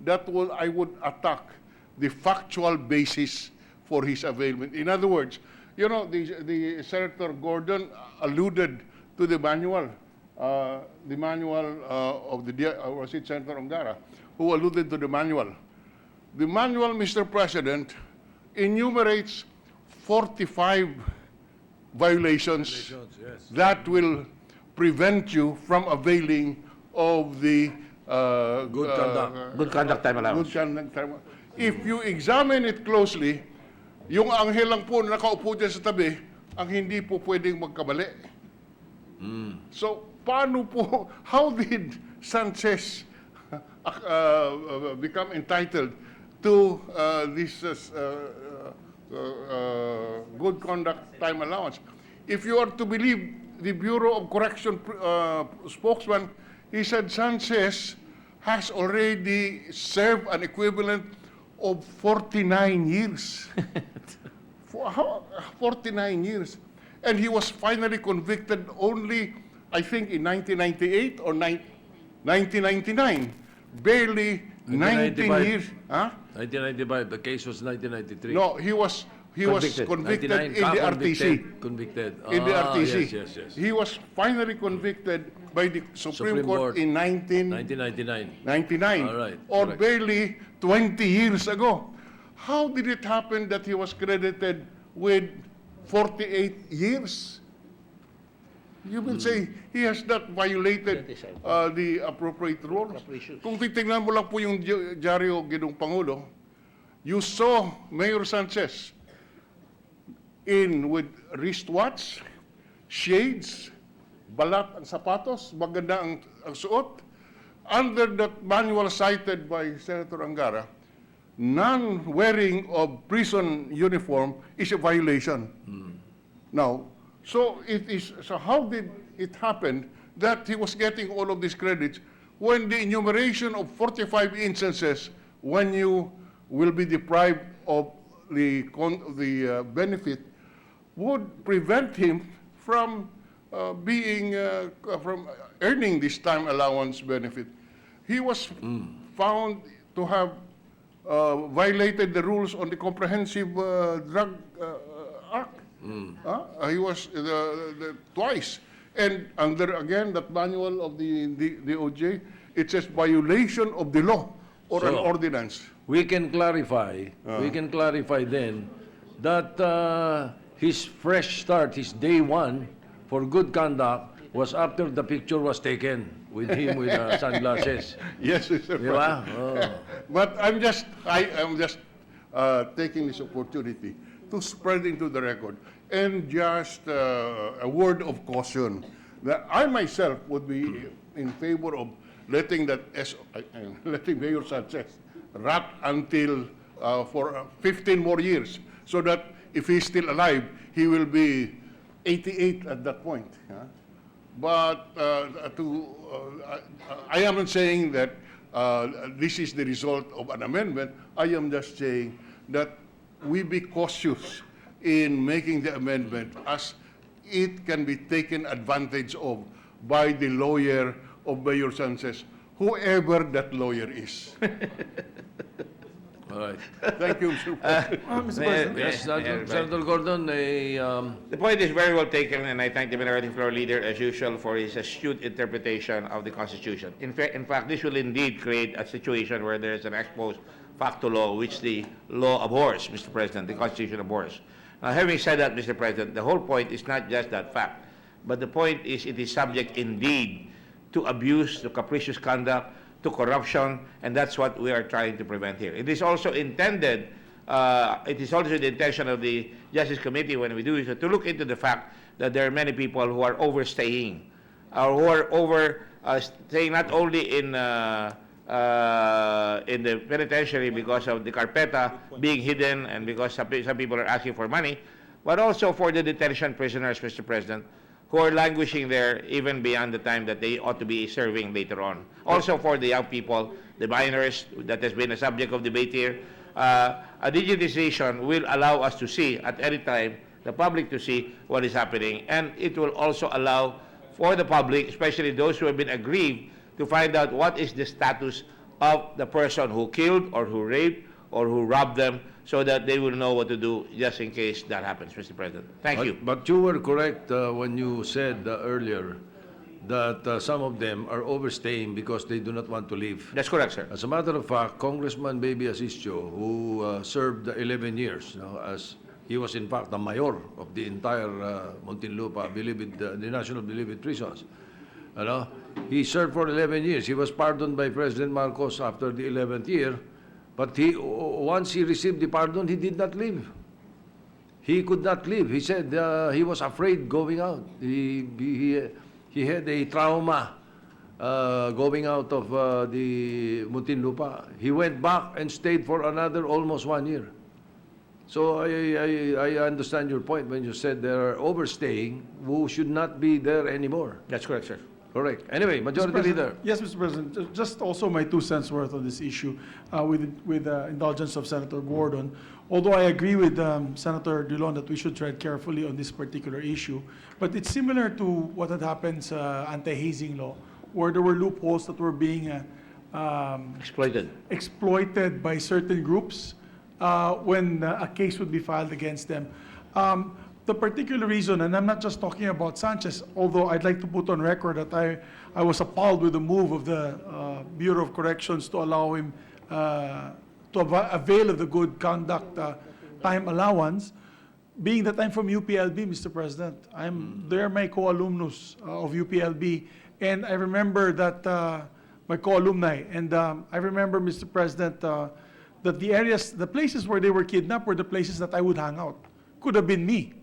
I would attack the factual basis for his availment. In other words, you know, the Senator Gordon alluded to the manual of was it Senator Ongara who alluded to the manual. The manual, Mr. President, enumerates 45 violations that will prevent you from availing of the Good conduct time allowance. If you examine it closely, yung anghel lang po na nakaupo dyan sa tabi, ang hindi po pwedeng magkamali. So, paano po, how did Sanchez become entitled to this good conduct time allowance. If you are to believe the Bureau of Correction spokesman, he said Sanchez has already served an equivalent of 49 years. 49 years. And he was finally convicted only, I think, in 1998 or 1999. Barely 19 years. Huh? 1995. The case was 1993. No, he was convicted 99, in the RTC. Convicted. In the RTC. Yes. He was finally convicted by the Supreme Court in 1999. 1999. All right, Or correct. barely 20 years ago. How did it happen that he was credited with 48 years? You will say he has not violated the appropriate rules. Kung titignan mo lang po yung dyaryo Ginoong Pangulo, you saw Mayor Sanchez in with wristwatch, shades, balat ang sapatos, maganda ang suot. Under that manual cited by Senator Angara, non-wearing of prison uniform is a violation. Now, so how did it happen that he was getting all of these credits when the enumeration of 45 instances when you will be deprived of the benefit would prevent him from from earning this time allowance benefit? He was found to have violated the rules on the Comprehensive Drug Act. He was twice. And under, again, that manual of the OJ, it says violation of the law or an So, ordinance. We can clarify then that his fresh start, his day one for good conduct was after the picture was taken with him with sunglasses. Yes, Mr. Di ba? President. But I'm just taking this opportunity to spread into the record and just a word of caution that I myself would be in favor of letting letting Mayor Sanchez rot until for 15 more years, so that if he's still alive, he will be 88 at that point. But I am not saying that this is the result of an amendment. I am just saying that we be cautious in making the amendment, as it can be taken advantage of by the lawyer of Mayor Sanchez, whoever that lawyer is. All right. Thank you, Mr. President. Yes, Senator Gordon, The point is very well taken, and I thank the minority floor leader, as usual, for his astute interpretation of the Constitution. In fact, this will indeed create a situation where there is an ex post facto law, which the law abhors, Mr. President, the Constitution abhors. Now, having said that, Mr. President, the whole point is not just that fact, but the point is it is subject indeed to abuse, to capricious conduct, to corruption, and that's what we are trying to prevent here. It is also intended, it is also the intention of the Justice Committee when we do it, to look into the fact that there are many people who are overstaying, or who are overstaying not only in the penitentiary because of the carpeta being hidden and because some people are asking for money, but also for the detention prisoners, Mr. President, who are languishing there even beyond the time that they ought to be serving later on. Also for the young people, the minors, that has been a subject of debate here. A digitization will allow us to see at any time, the public to see what is happening, and it will also allow for the public, especially those who have been aggrieved, to find out what is the status of the person who killed or who raped or who robbed them, so that they will know what to do just in case that happens, Mr. President. Thank you. But you were correct when you said earlier that some of them are overstaying because they do not want to leave. That's correct, sir. As a matter of fact, Congressman Baby Asistio, who served 11 years, as he was in fact the mayor of the entire Muntinlupa, the National Bilibid Prisons. He served for 11 years. He was pardoned by President Marcos after the 11th year. But once he received the pardon, he did not leave. He could not leave. He said he was afraid going out. He had a trauma going out of the Muntinlupa. He went back and stayed for another almost 1 year. So I understand your point when you said there are overstaying who should not be there anymore. That's correct, sir. Correct. Anyway, Majority Leader. Yes, Mr. President, just also my 2 cents worth on this issue with indulgence of Senator Gordon. Although I agree with Senator Drilon that we should tread carefully on this particular issue, but it's similar to what had happened sa anti-hazing law, where there were loopholes that were being exploited by certain groups when a case would be filed against them. The particular reason, and I'm not just talking about Sanchez, although I'd like to put on record that I was appalled with the move of the Bureau of Corrections to allow him to avail of the good conduct time allowance, being that I'm from UPLB, Mr. President. They're my co-alumnus of UPLB, and I remember that my co-alumni, and I remember, Mr. President, that the places where they were kidnapped were the places that I would hang out. Could have been me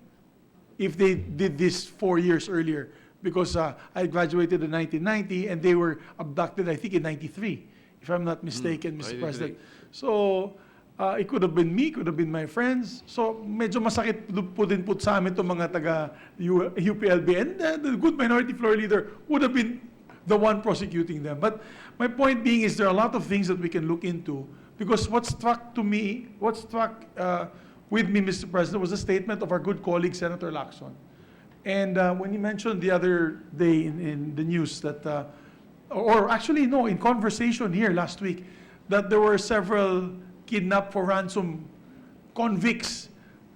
if they did this 4 years earlier, because I graduated in 1990 and they were abducted, I think, in 93, if I'm not mistaken, Mr. President. So, it could have been me, could have been my friends. So, medyo masakit po din po sa amin itong mga taga UPLB. And the good minority floor leader would have been the one prosecuting them. But my point being is there are a lot of things that we can look into, because what struck with me, Mr. President, was a statement of our good colleague, Senator Lacson. And when he mentioned the other day in the news that, or actually, no, in conversation here last week, that there were several kidnapped for ransom convicts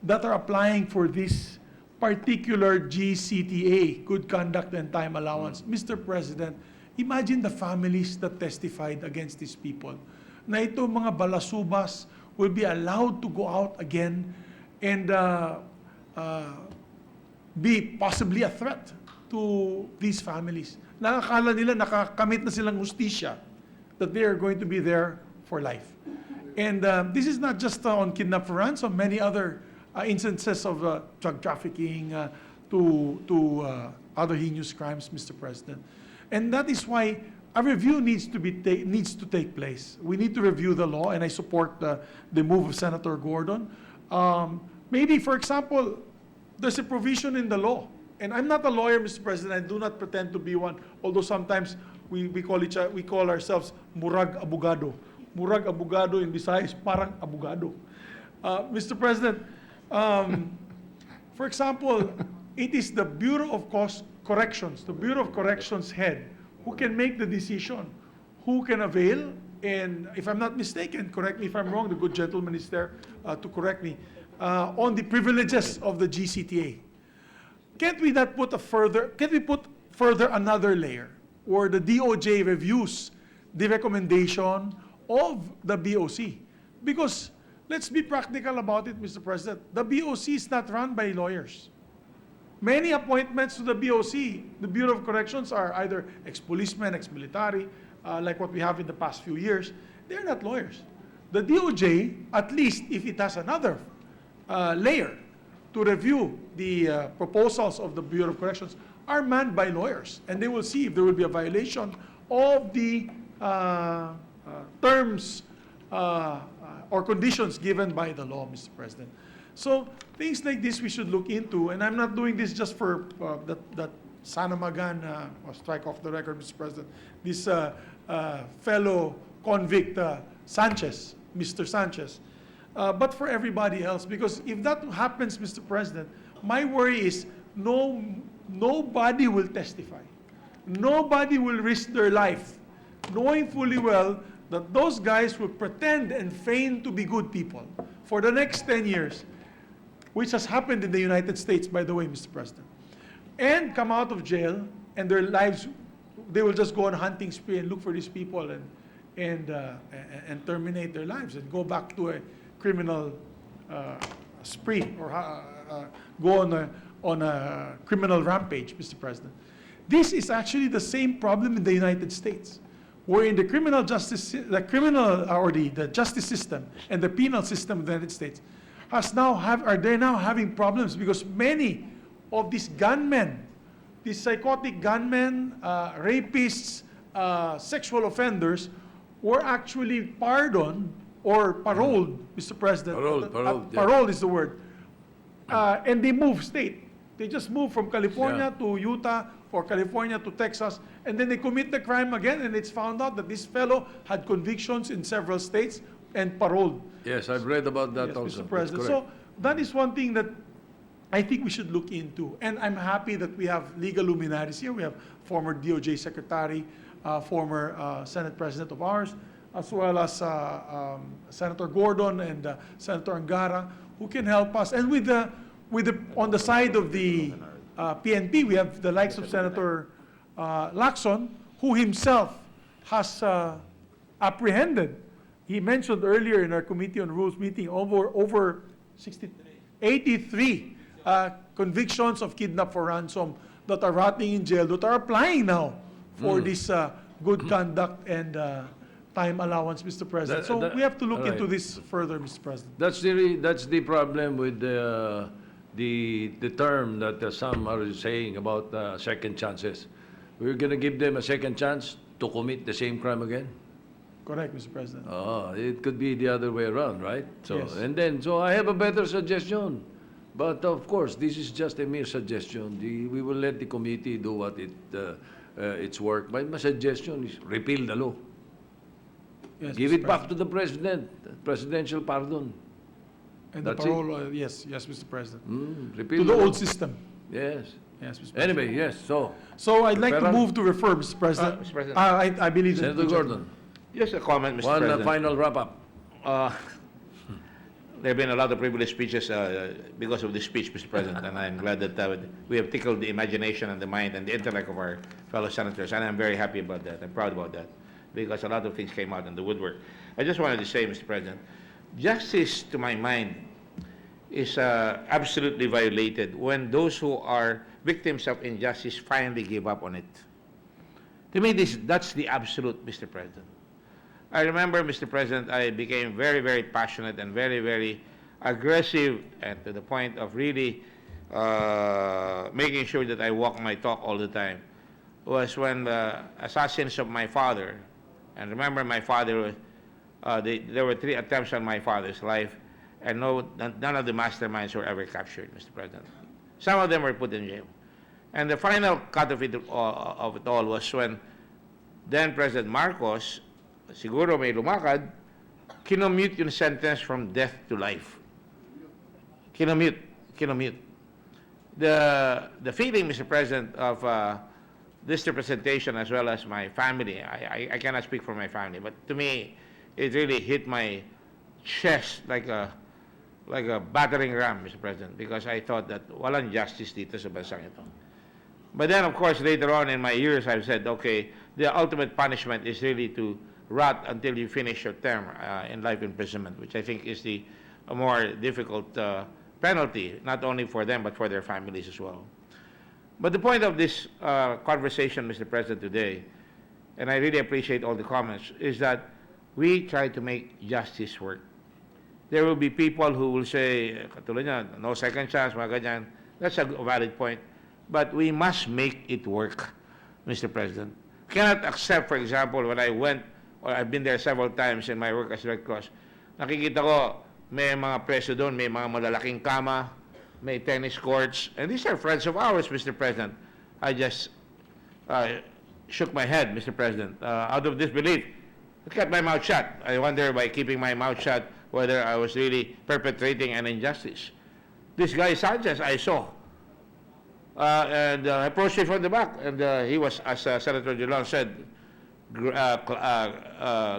that are applying for this particular GCTA, Good Conduct and Time Allowance. Mr. President, imagine the families that testified against these people, na ito mga balasubas will be allowed to go out again and be possibly a threat to these families. Nakakala nila nakakamit na silang hustisya, that they are going to be there for life. And this is not just on kidnap for ransom, many other instances of drug trafficking to other heinous crimes, Mr. President. And that is why a review needs to take place. We need to review the law, and I support the move of Senator Gordon. Maybe, for example, there's a provision in the law, and I'm not a lawyer, Mr. President. I do not pretend to be one, although sometimes we call ourselves murag abogado. Murag abogado in Visayas, parang abogado. Mr. President, for example, it is the Bureau of Corrections, the Bureau of Corrections head, who can make the decision, who can avail, and if I'm not mistaken, correct me if I'm wrong, the good gentleman is there to correct me, on the privileges of the GCTA. Can't we put further another layer where the DOJ reviews the recommendation of the BOC? Because let's be practical about it, Mr. President. The BOC is not run by lawyers. Many appointments to the BOC, the Bureau of Corrections, are either ex-policemen, ex-military, like what we have in the past few years. They're not lawyers. The DOJ, at least if it has another layer to review the proposals of the Bureau of Corrections, are manned by lawyers. And they will see if there will be a violation of the terms or conditions given by the law, Mr. President. So things like this we should look into, and I'm not doing this just for that Sanamagan, or strike off the record, Mr. President, this fellow convict Sanchez, Mr. Sanchez, but for everybody else, because if that happens, Mr. President, my worry is nobody will testify. Nobody will risk their life, knowing fully well that those guys will pretend and feign to be good people for the next 10 years, which has happened in the United States, by the way, Mr. President, and come out of jail, and their lives, they will just go on a hunting spree and look for these people and terminate their lives and go back to a criminal spree or go on a criminal rampage, Mr. President. This is actually the same problem in the United States, where in the criminal justice, the justice system and the penal system of the United States are they now having problems because many of these gunmen, these psychotic gunmen, rapists, sexual offenders, were actually pardoned or paroled, Mr. President. Paroled, yeah. Paroled is the word. And they move state. They just move from California to Utah or California to Texas, and then they commit the crime again, and it's found out that this fellow had convictions in several states and paroled. Yes, I've read about that Yes, also. Mr. President. That's So that is one thing that I think we should look into. And I'm happy that we have legal luminaries here. We have former DOJ Secretary, former Senate President of ours, as well as Senator Gordon and Senator Angara, who can help us. And on the side of the PNP, we have the likes of Senator Lacson, who himself has apprehended. He mentioned earlier in our Committee on Rules meeting over 83 convictions of kidnap for ransom that are rotting in jail, that are applying now for this good conduct and time allowance, Mr. President. So we have to look into this further, Mr. President. That's the problem with the term that some are saying about second chances. We're going to give them a second chance to commit the same crime again? Correct, Mr. President. It could be the other way around, right? So, Yes. so I have a better suggestion. But of course, this is just a mere suggestion. We will let the committee do what its work. My suggestion is repeal the law. Yes, Give Mr. it back to the president, presidential pardon. And That's the parole, yes, Mr. President. Repeal To the law. old system. Yes. Yes, Mr. President. Anyway, yes, so. So I'd like to Referral? move to refer, Mr. President. Mr. President. I believe that. Senator Gordon, Just a comment, Mr. one President. final wrap-up. There have been a lot of privileged speeches because of this speech, Mr. President, and I'm glad that we have tickled the imagination and the mind and the intellect of our fellow senators, and I'm very happy about that. I'm proud about that, because a lot of things came out in the woodwork. I just wanted to say, Mr. President, justice, to my mind, is absolutely violated when those who are victims of injustice finally give up on it. To me, that's the absolute, Mr. President. I remember, Mr. President, I became very, very passionate and very, very aggressive, and to the point of really making sure that I walk my talk all the time, was when the assassins of my father, and remember my father, there were 3 attempts on my father's life, and none of the masterminds were ever captured, Mr. President. Some of them were put in jail. And the final cut of it all was when then President Marcos, siguro may lumakad, kinomute yung sentence from death to life. Kinomute. The feeling, Mr. President, of this representation as well as my family, I cannot speak for my family, but to me, it really hit my chest like a battering ram, Mr. President, because I thought that walang justice dito sa bansang ito. But then, of course, later on in my years, I've said, okay, the ultimate punishment is really to rot until you finish your term in life imprisonment, which I think is a more difficult penalty, not only for them, but for their families as well. But the point of this conversation, Mr. President, today, and I really appreciate all the comments, is that we try to make justice work. There will be people who will say, katulad niyan, no second chance, mga ganyan. That's a valid point. But we must make it work, Mr. President. Cannot accept, for example, when I went, or I've been there several times in my work as Red Cross, nakikita ko, may mga preso doon, may mga malalaking kama, may tennis courts, and these are friends of ours, Mr. President. I just shook my head, Mr. President, out of disbelief. I kept my mouth shut. I wonder, by keeping my mouth shut, whether I was really perpetrating an injustice. This guy Sanchez, I saw. And I approached him from the back, and he was, as Senator Dillon said,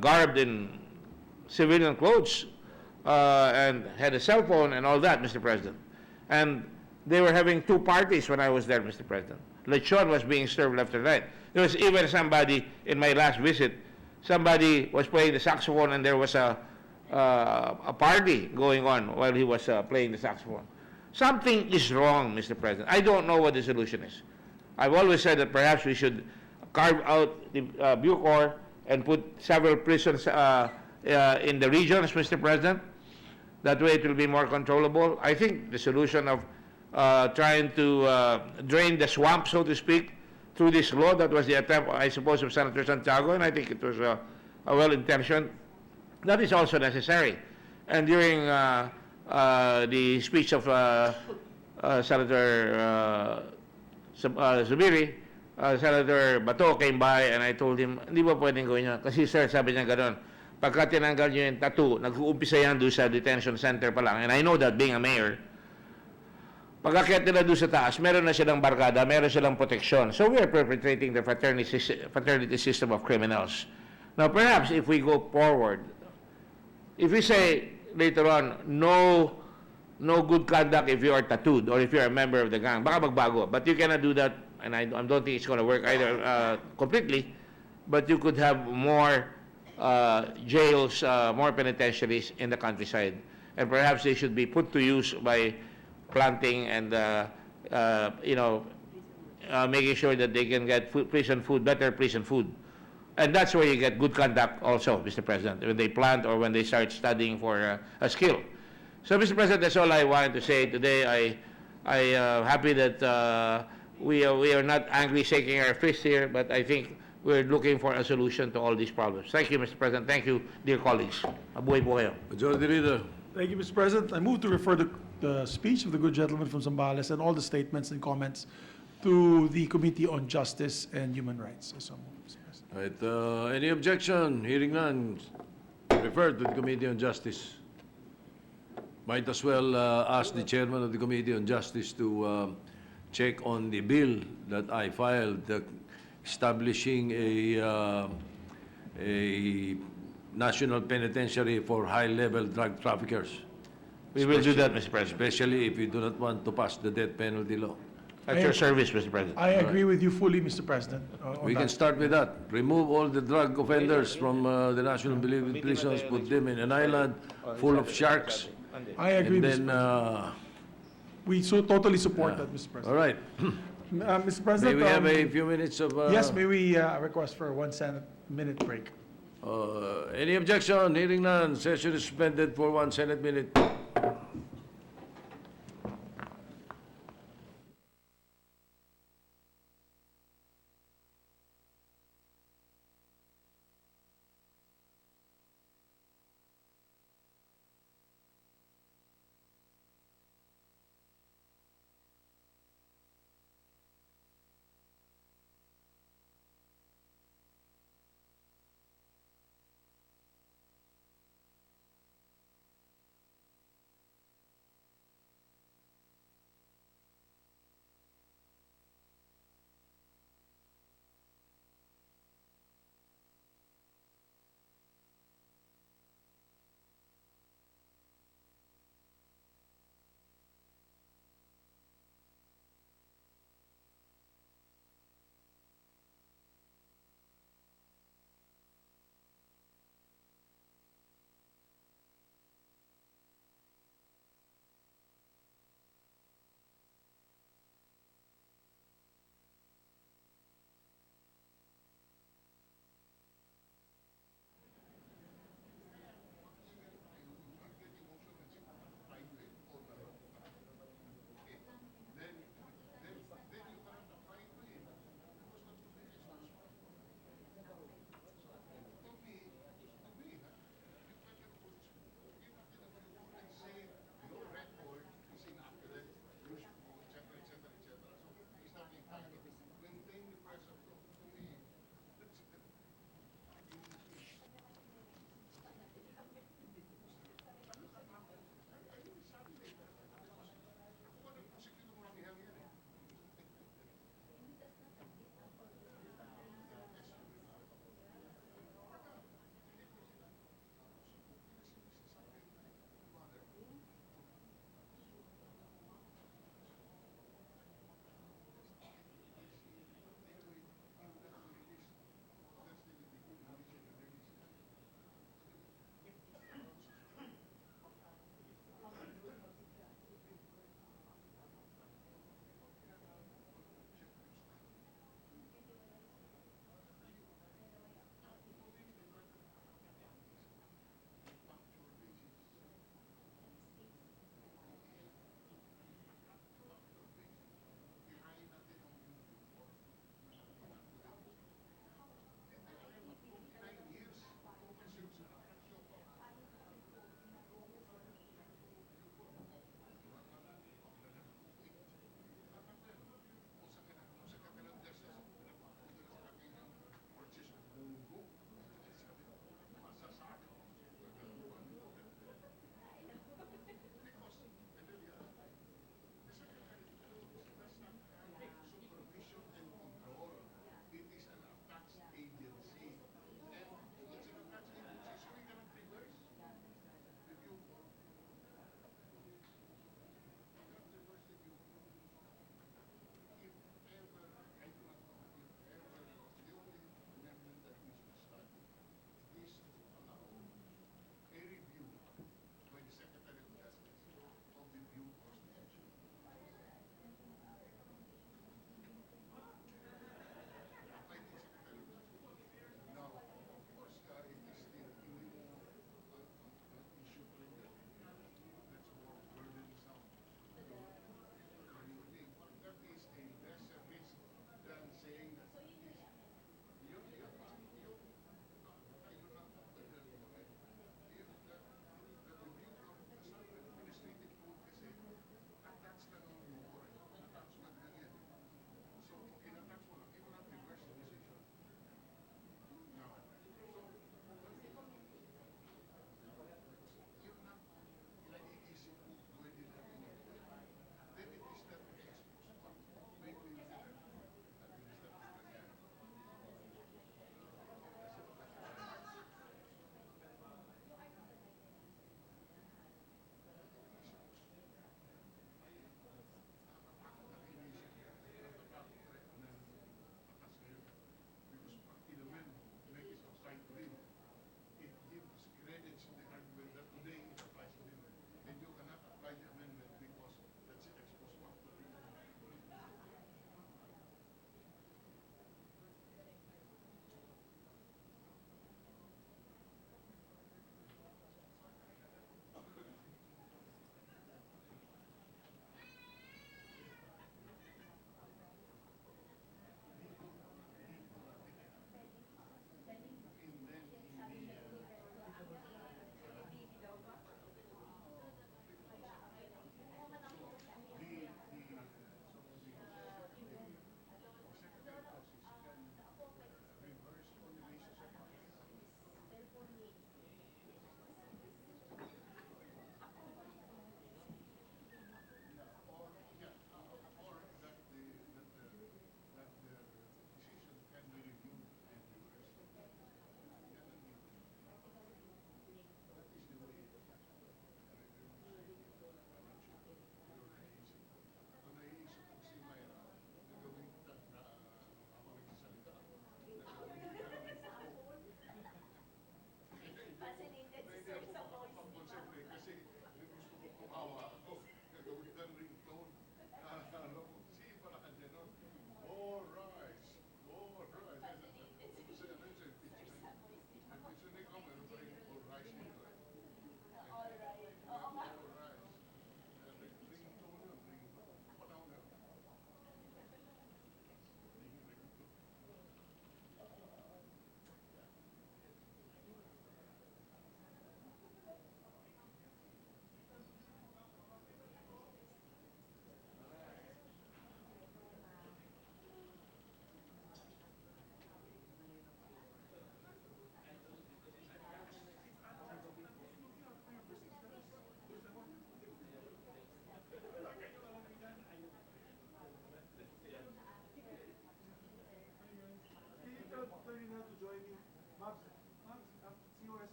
garbed in civilian clothes, and had a cell phone and all that, Mr. President. And they were having 2 parties when I was there, Mr. President. Lechon was being served left and right. There was even somebody, in my last visit, somebody was playing the saxophone, and there was a party going on while he was playing the saxophone. Something is wrong, Mr. President. I don't know what the solution is. I've always said that perhaps we should carve out the Bucor and put several prisons in the regions, Mr. President. That way it will be more controllable. I think the solution of trying to drain the swamp, so to speak, through this law, that was the attempt, I suppose, of Senator Santiago, and I think it was a well-intentioned That is also necessary. And during the speech of Senator Zubiri, Senator Bato came by and I told him, hindi ba pwedeng gawin niya? Kasi sir, sabi niya gano'n, pagka tinanggal niyo yung tattoo, nag-uumpisa yan doon sa detention center pa lang. And I know that being a mayor, pagkakit nila doon sa taas, meron na silang barkada, meron silang proteksyon. So we are perpetrating the fraternity system of criminals. Now perhaps if we go forward, if we say later on, no good conduct if you are tattooed or if you are a member of the gang, baka magbago. But you cannot do that, and I don't think it's going to work either completely, but you could have more jails, more penitentiaries in the countryside. And perhaps they should be put to use by planting and, making sure that they can get prison food, better prison food. And that's where you get good conduct also, Mr. President, when they plant or when they start studying for a skill. So, Mr. President, that's all I wanted to say today. I happy that we are not angry shaking our fist here, but I think we're looking for a solution to all these problems. Thank you, Mr. President. Thank you, dear colleagues. Mabuhay po kayo. Majority Leader. Thank you, Mr. President. I move to refer the speech of the good gentleman from Zambales and all the statements and comments to the Committee on Justice and Human Rights. So move, Mr. President. Right, any objection? Hearing none, refer to the Committee on Justice. Might as well ask the chairman of the Committee on Justice to check on the bill that I filed establishing a national penitentiary for high-level drug traffickers. We will do that, Mr. President. Especially if you do not want to pass the death penalty law. At your service, Mr. President. I agree with you fully, Mr. President. On We can that. start with that. Remove all the drug offenders from the national prisons, put them in an island full of sharks. I agree, And Mr. then, President. We totally support that, Mr. President. all right. Mr. May President. we have a few minutes of... Yes, may we request for a 1 minute break? Any objection? Hearing none. Session is suspended for 1 Senate minute.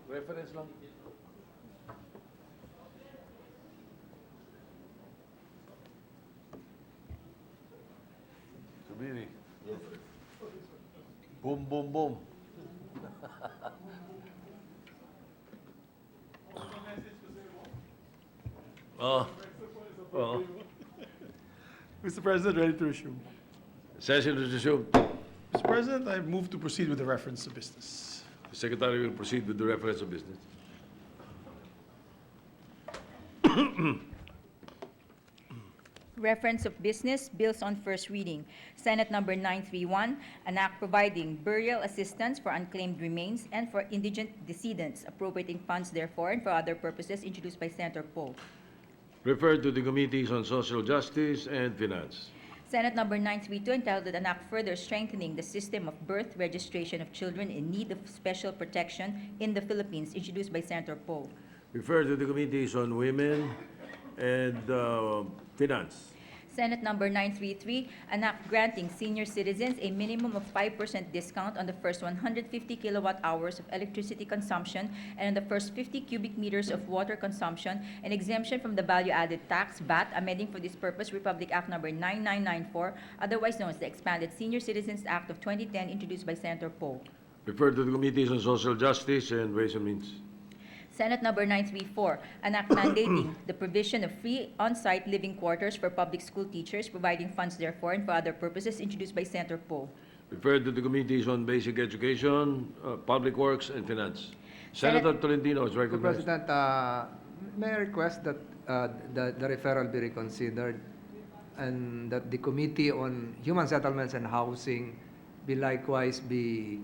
Reference lang. Sabihin eh. Boom, boom, boom. Oh. Oh. Mr. President, ready to resume. Session is resumed. Mr. President, I move to proceed with the reference to business. The Secretary will proceed with the reference of business. Reference of business, bills on first reading. Senate number 931, an act providing burial assistance for unclaimed remains and for indigent decedents, appropriating funds therefore and for other purposes, introduced by Senator Poe. Referred to the Committees on Social Justice and Finance. Senate number 932, entitled an act further strengthening the system of birth registration of children in need of special protection in the Philippines, introduced by Senator Poe. Referred to the Committees on Women and Finance. Senate number 933, an act granting senior citizens a minimum of 5% discount on the first 150 kilowatt hours of electricity consumption and on the first 50 cubic meters of water consumption, and exemption from the value-added tax, VAT, amending for this purpose Republic Act number 9994, otherwise known as the Expanded Senior Citizens Act of 2010, introduced by Senator Poe. Referred to the Committees on Social Justice and Ways and Means. Senate number 934, an act mandating the provision of free on-site living quarters for public school teachers, providing funds therefore and for other purposes, introduced by Senator Poe. Referred to the Committees on Basic Education, Public Works, and Finance. Senator Tolentino is Mr. recognized. President, may I request that the referral be reconsidered and that the Committee on Human Settlements and Housing be likewise be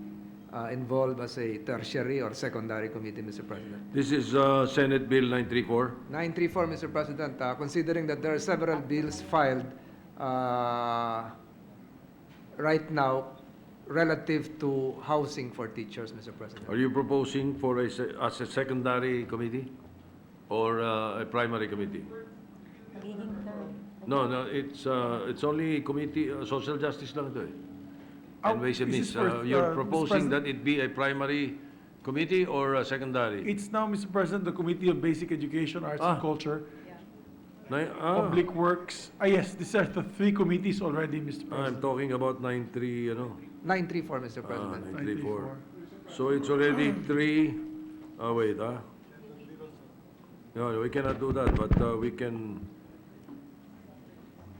involved as a tertiary or secondary committee, Mr. President. This is Senate Bill 934. 934, Mr. President, considering that there are several bills filed right now relative to housing for teachers, Mr. President. Are you proposing for as a secondary committee or a primary committee? No, it's only committee, social justice lang ito eh. And Ways and Means. You're proposing that it be a primary committee or a secondary? It's now, Mr. President, the Committee on Basic Education, Arts and Culture, Public Works. Yes, these are the three committees already, Mr. President. I'm talking about 93, 934, Mr. President. 934. So it's already three. Wait, No, we cannot do that, but we can.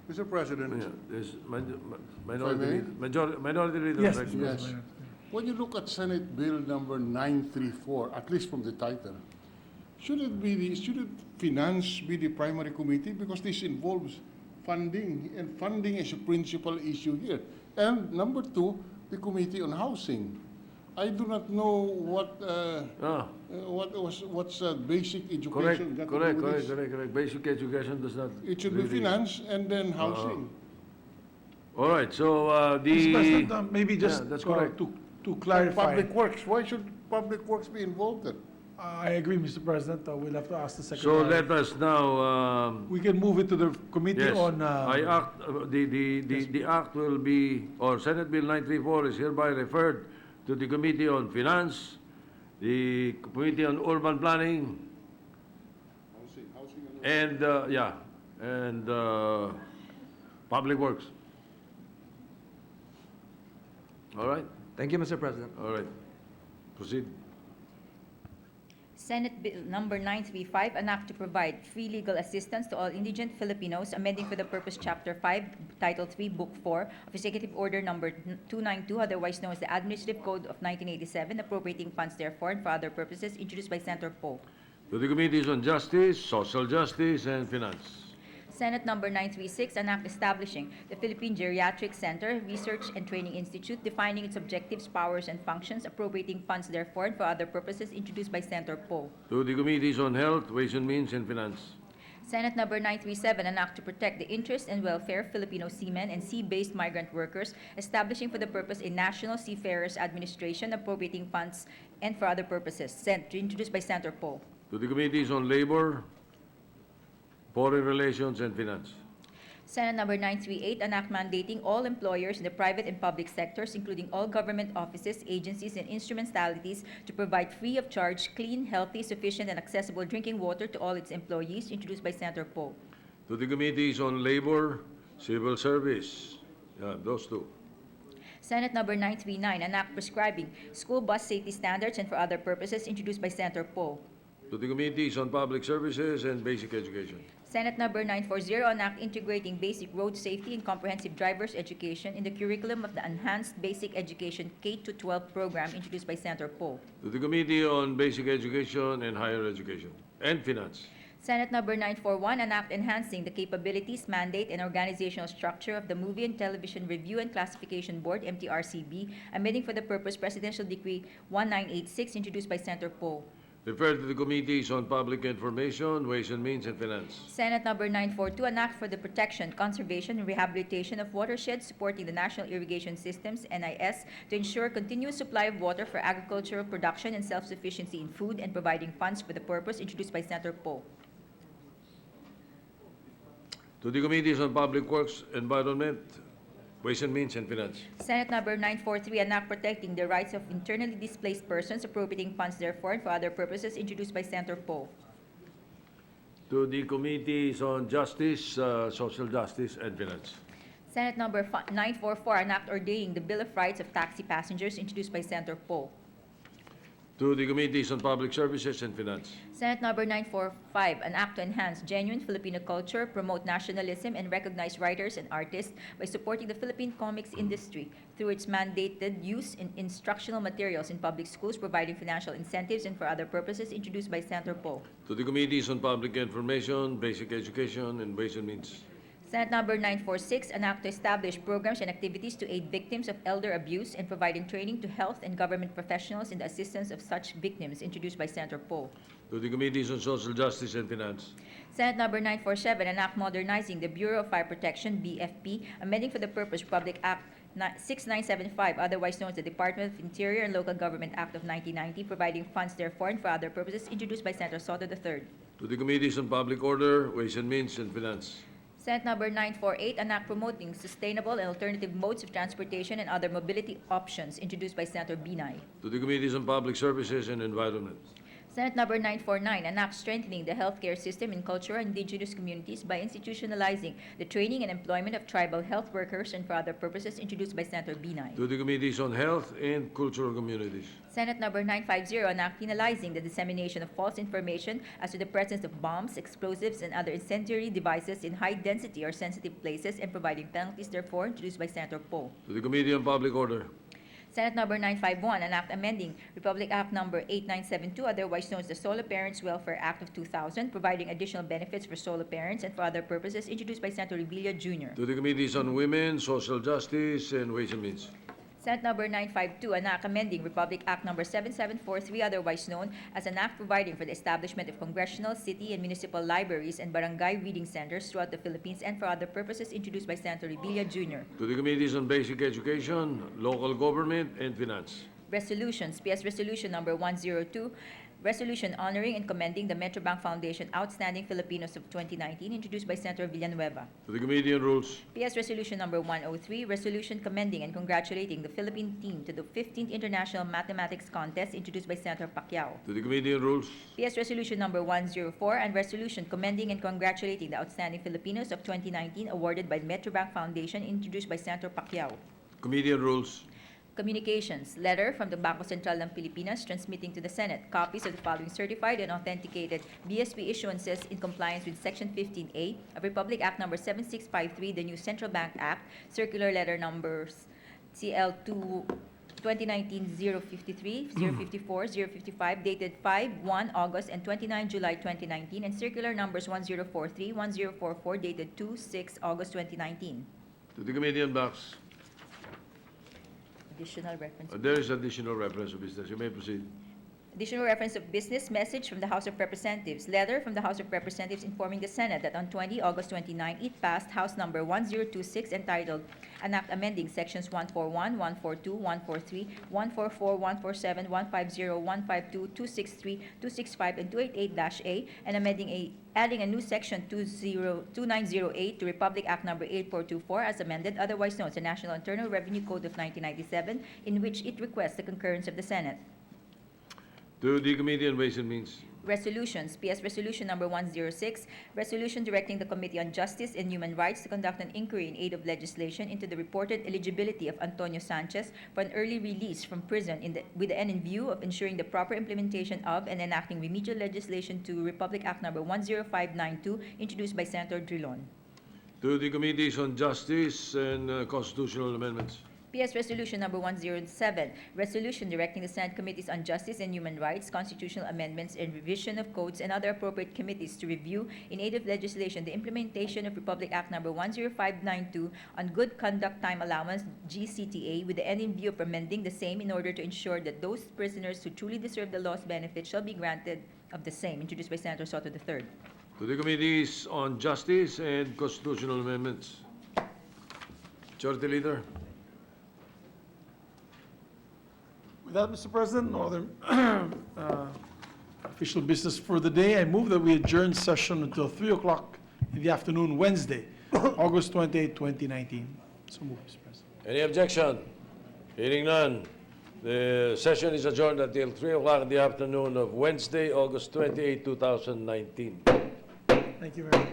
Mr. President, There's may? minority leader. Yes, right? Mr. yes. President. When you look at Senate Bill number 934, at least from the title, should it finance be the primary committee? Because this involves funding, and funding is a principal issue here. And number two, the Committee on Housing. I do not know what's basic education. got to do with this. Correct. Basic education does not. It should be really- finance and then housing. All right, so Mr. President, maybe just that's correct. to clarify. Public Works, why should Public Works be involved then? I agree, Mr. President. We'll have to ask the So Secretary. let us now. We can move it to the Committee Yes, on... I act, the act will be, or Senate Bill 934 is hereby referred to the Committee on Finance, the Committee on Urban Planning, and, Public Works. All right? Thank you, Mr. President. All right. Proceed. Senate Bill number 935, an act to provide free legal assistance to all indigent Filipinos, amending for the purpose Chapter 5, Title 3, Book 4 of Executive Order number 292, otherwise known as the Administrative Code of 1987, appropriating funds therefore and for other purposes, introduced by Senator Poe. To the Committees on Justice, Social Justice, and Finance. Senate number 936, an act establishing the Philippine Geriatric Center, Research and Training Institute, defining its objectives, powers, and functions, appropriating funds therefore and for other purposes, introduced by Senator Poe. To the Committees on Health, Ways and Means, and Finance. Senate number 937, an act to protect the interests and welfare of Filipino seamen and sea-based migrant workers, establishing for the purpose a National Seafarers Administration, appropriating funds and for other purposes, introduced by Senator Poe. To the Committees on Labor, Foreign Relations, and Finance. Senate Number 938, an act mandating all employers in the private and public sectors, including all government offices, agencies, and instrumentalities, to provide free of charge, clean, healthy, sufficient, and accessible drinking water to all its employees, introduced by Senator Poe. To the Committees on Labor, Civil Service. Yeah, those two. Senate Number 939, an act prescribing school bus safety standards and for other purposes, introduced by Senator Poe. To the Committees on Public Services and Basic Education. Senate Number 940, an act integrating basic road safety and comprehensive driver's education in the curriculum of the Enhanced Basic Education K-12 program, introduced by Senator Poe. To the Committee on Basic Education and Higher Education and Finance. Senate Number 941, an act enhancing the capabilities, mandate, and organizational structure of the Movie and Television Review and Classification Board, MTRCB, amending for the purpose Presidential Decree 1986, introduced by Senator Poe. Referred to the Committees on Public Information, Ways and Means, and Finance. Senate Number 942, an act for the protection, conservation, and rehabilitation of watersheds supporting the National Irrigation Systems, NIS, to ensure continuous supply of water for agricultural production and self-sufficiency in food and providing funds for the purpose, introduced by Senator Poe. To the Committees on Public Works, Environment, Ways and Means, and Finance. Senate Number 943, an act protecting the rights of internally displaced persons, appropriating funds therefore and for other purposes, introduced by Senator Poe. To the Committees on Justice, Social Justice, and Finance. Senate Number 944, an act ordaining the Bill of Rights of taxi passengers, introduced by Senator Poe. To the Committees on Public Services and Finance. Senate Number 945, an act to enhance genuine Filipino culture, promote nationalism, and recognize writers and artists by supporting the Philippine comics industry through its mandated use in instructional materials in public schools, providing financial incentives and for other purposes, introduced by Senator Poe. To the Committees on Public Information, Basic Education, and Ways and Means. Senate Number 946, an act to establish programs and activities to aid victims of elder abuse and providing training to health and government professionals in the assistance of such victims, introduced by Senator Poe. To the Committees on Social Justice and Finance. Senate Number 947, an act modernizing the Bureau of Fire Protection, BFP, amending for the purpose Republic Act 6975, otherwise known as the Department of Interior and Local Government Act of 1990, providing funds therefore and for other purposes, introduced by Senator Soto III. To the Committees on Public Order, Ways and Means, and Finance. Senate Number 948, an act promoting sustainable and alternative modes of transportation and other mobility options, introduced by Senator Binay. To the Committees on Public Services and Environment. Senate Number 949, an act strengthening the healthcare system in cultural and indigenous communities by institutionalizing the training and employment of tribal health workers and for other purposes, introduced by Senator Binay. To the Committees on Health and Cultural Communities. Senate Number 950, an act penalizing the dissemination of false information as to the presence of bombs, explosives, and other incendiary devices in high-density or sensitive places and providing penalties therefore, introduced by Senator Poe. To the Committee on Public Order. Senate Number 951, an act amending Republic Act Number 8972, otherwise known as the Solo Parents Welfare Act of 2000, providing additional benefits for solo parents and for other purposes, introduced by Senator Revilla Jr. To the Committees on Women, Social Justice, and Ways and Means. Senate Number 952, an act amending Republic Act Number 7743, otherwise known as an act providing for the establishment of congressional, city, and municipal libraries and barangay reading centers throughout the Philippines and for other purposes, introduced by Senator Revilla Jr. To the Committees on Basic Education, Local Government, and Finance. Resolutions, PS Resolution Number 102, Resolution honoring and commending the Metrobank Foundation Outstanding Filipinos of 2019, introduced by Senator Villanueva. To the Committee on Rules. PS Resolution Number 103, Resolution commending and congratulating the Philippine team to the 15th International Mathematics Contest, introduced by Senator Pacquiao. To the Committee on Rules. PS Resolution Number 104, and Resolution commending and congratulating the outstanding Filipinos of 2019 awarded by the Metrobank Foundation, introduced by Senator Pacquiao. Committee on Rules. Communications. Letter from the Bangko Sentral ng Pilipinas transmitting to the Senate copies of the following certified and authenticated BSP issuances in compliance with Section 15A of Republic Act Number 7653, the new Central Bank Act, Circular Letter Numbers CL2 2019-053, 054, 055, dated 5-1 August and 29 July 2019, and Circular Numbers 1043, 1044, dated 2-6 August 2019. To the Committee on Backs. Additional reference. There is additional reference to business. You may proceed. Additional reference of business message from the House of Representatives. Letter from the House of Representatives informing the Senate that on 20 August 29, it passed House Number 1026 entitled An Act Amending Sections 141, 142, 143, 144, 147, 150, 152, 263, 265, and 288-A, and adding a new section 2908 to Republic Act Number 8424 as amended, otherwise known as the National Internal Revenue Code of 1997, in which it requests the concurrence of the Senate. To the Committee on Ways and Means. Resolutions. PS Resolution Number 106, resolution directing the Committee on Justice and Human Rights to conduct an inquiry in aid of legislation into the reported eligibility of Antonio Sanchez for an early release from prison with the end in view of ensuring the proper implementation of and enacting remedial legislation to Republic Act Number 10592, introduced by Senator Drilon. To the Committees on Justice and Constitutional Amendments. PS Resolution Number 107, resolution directing the Senate Committees on Justice and Human Rights, Constitutional Amendments, and Revision of Codes and other appropriate committees to review, in aid of legislation, the implementation of Republic Act Number 10592 on Good Conduct Time Allowance, GCTA, with the end in view of amending the same in order to ensure that those prisoners who truly deserve the law's benefits shall be granted of the same, introduced by Senator Soto III. To the Committees on Justice and Constitutional Amendments. Majority Leader. With that, Mr. President, no other official business for the day. I move that we adjourn session until 3 o'clock in the afternoon, Wednesday, August 28, 2019. So move, Mr. President. Any objection? Hearing none. The session is adjourned until 3 o'clock in the afternoon of Wednesday, August 28, 2019. Thank you very much.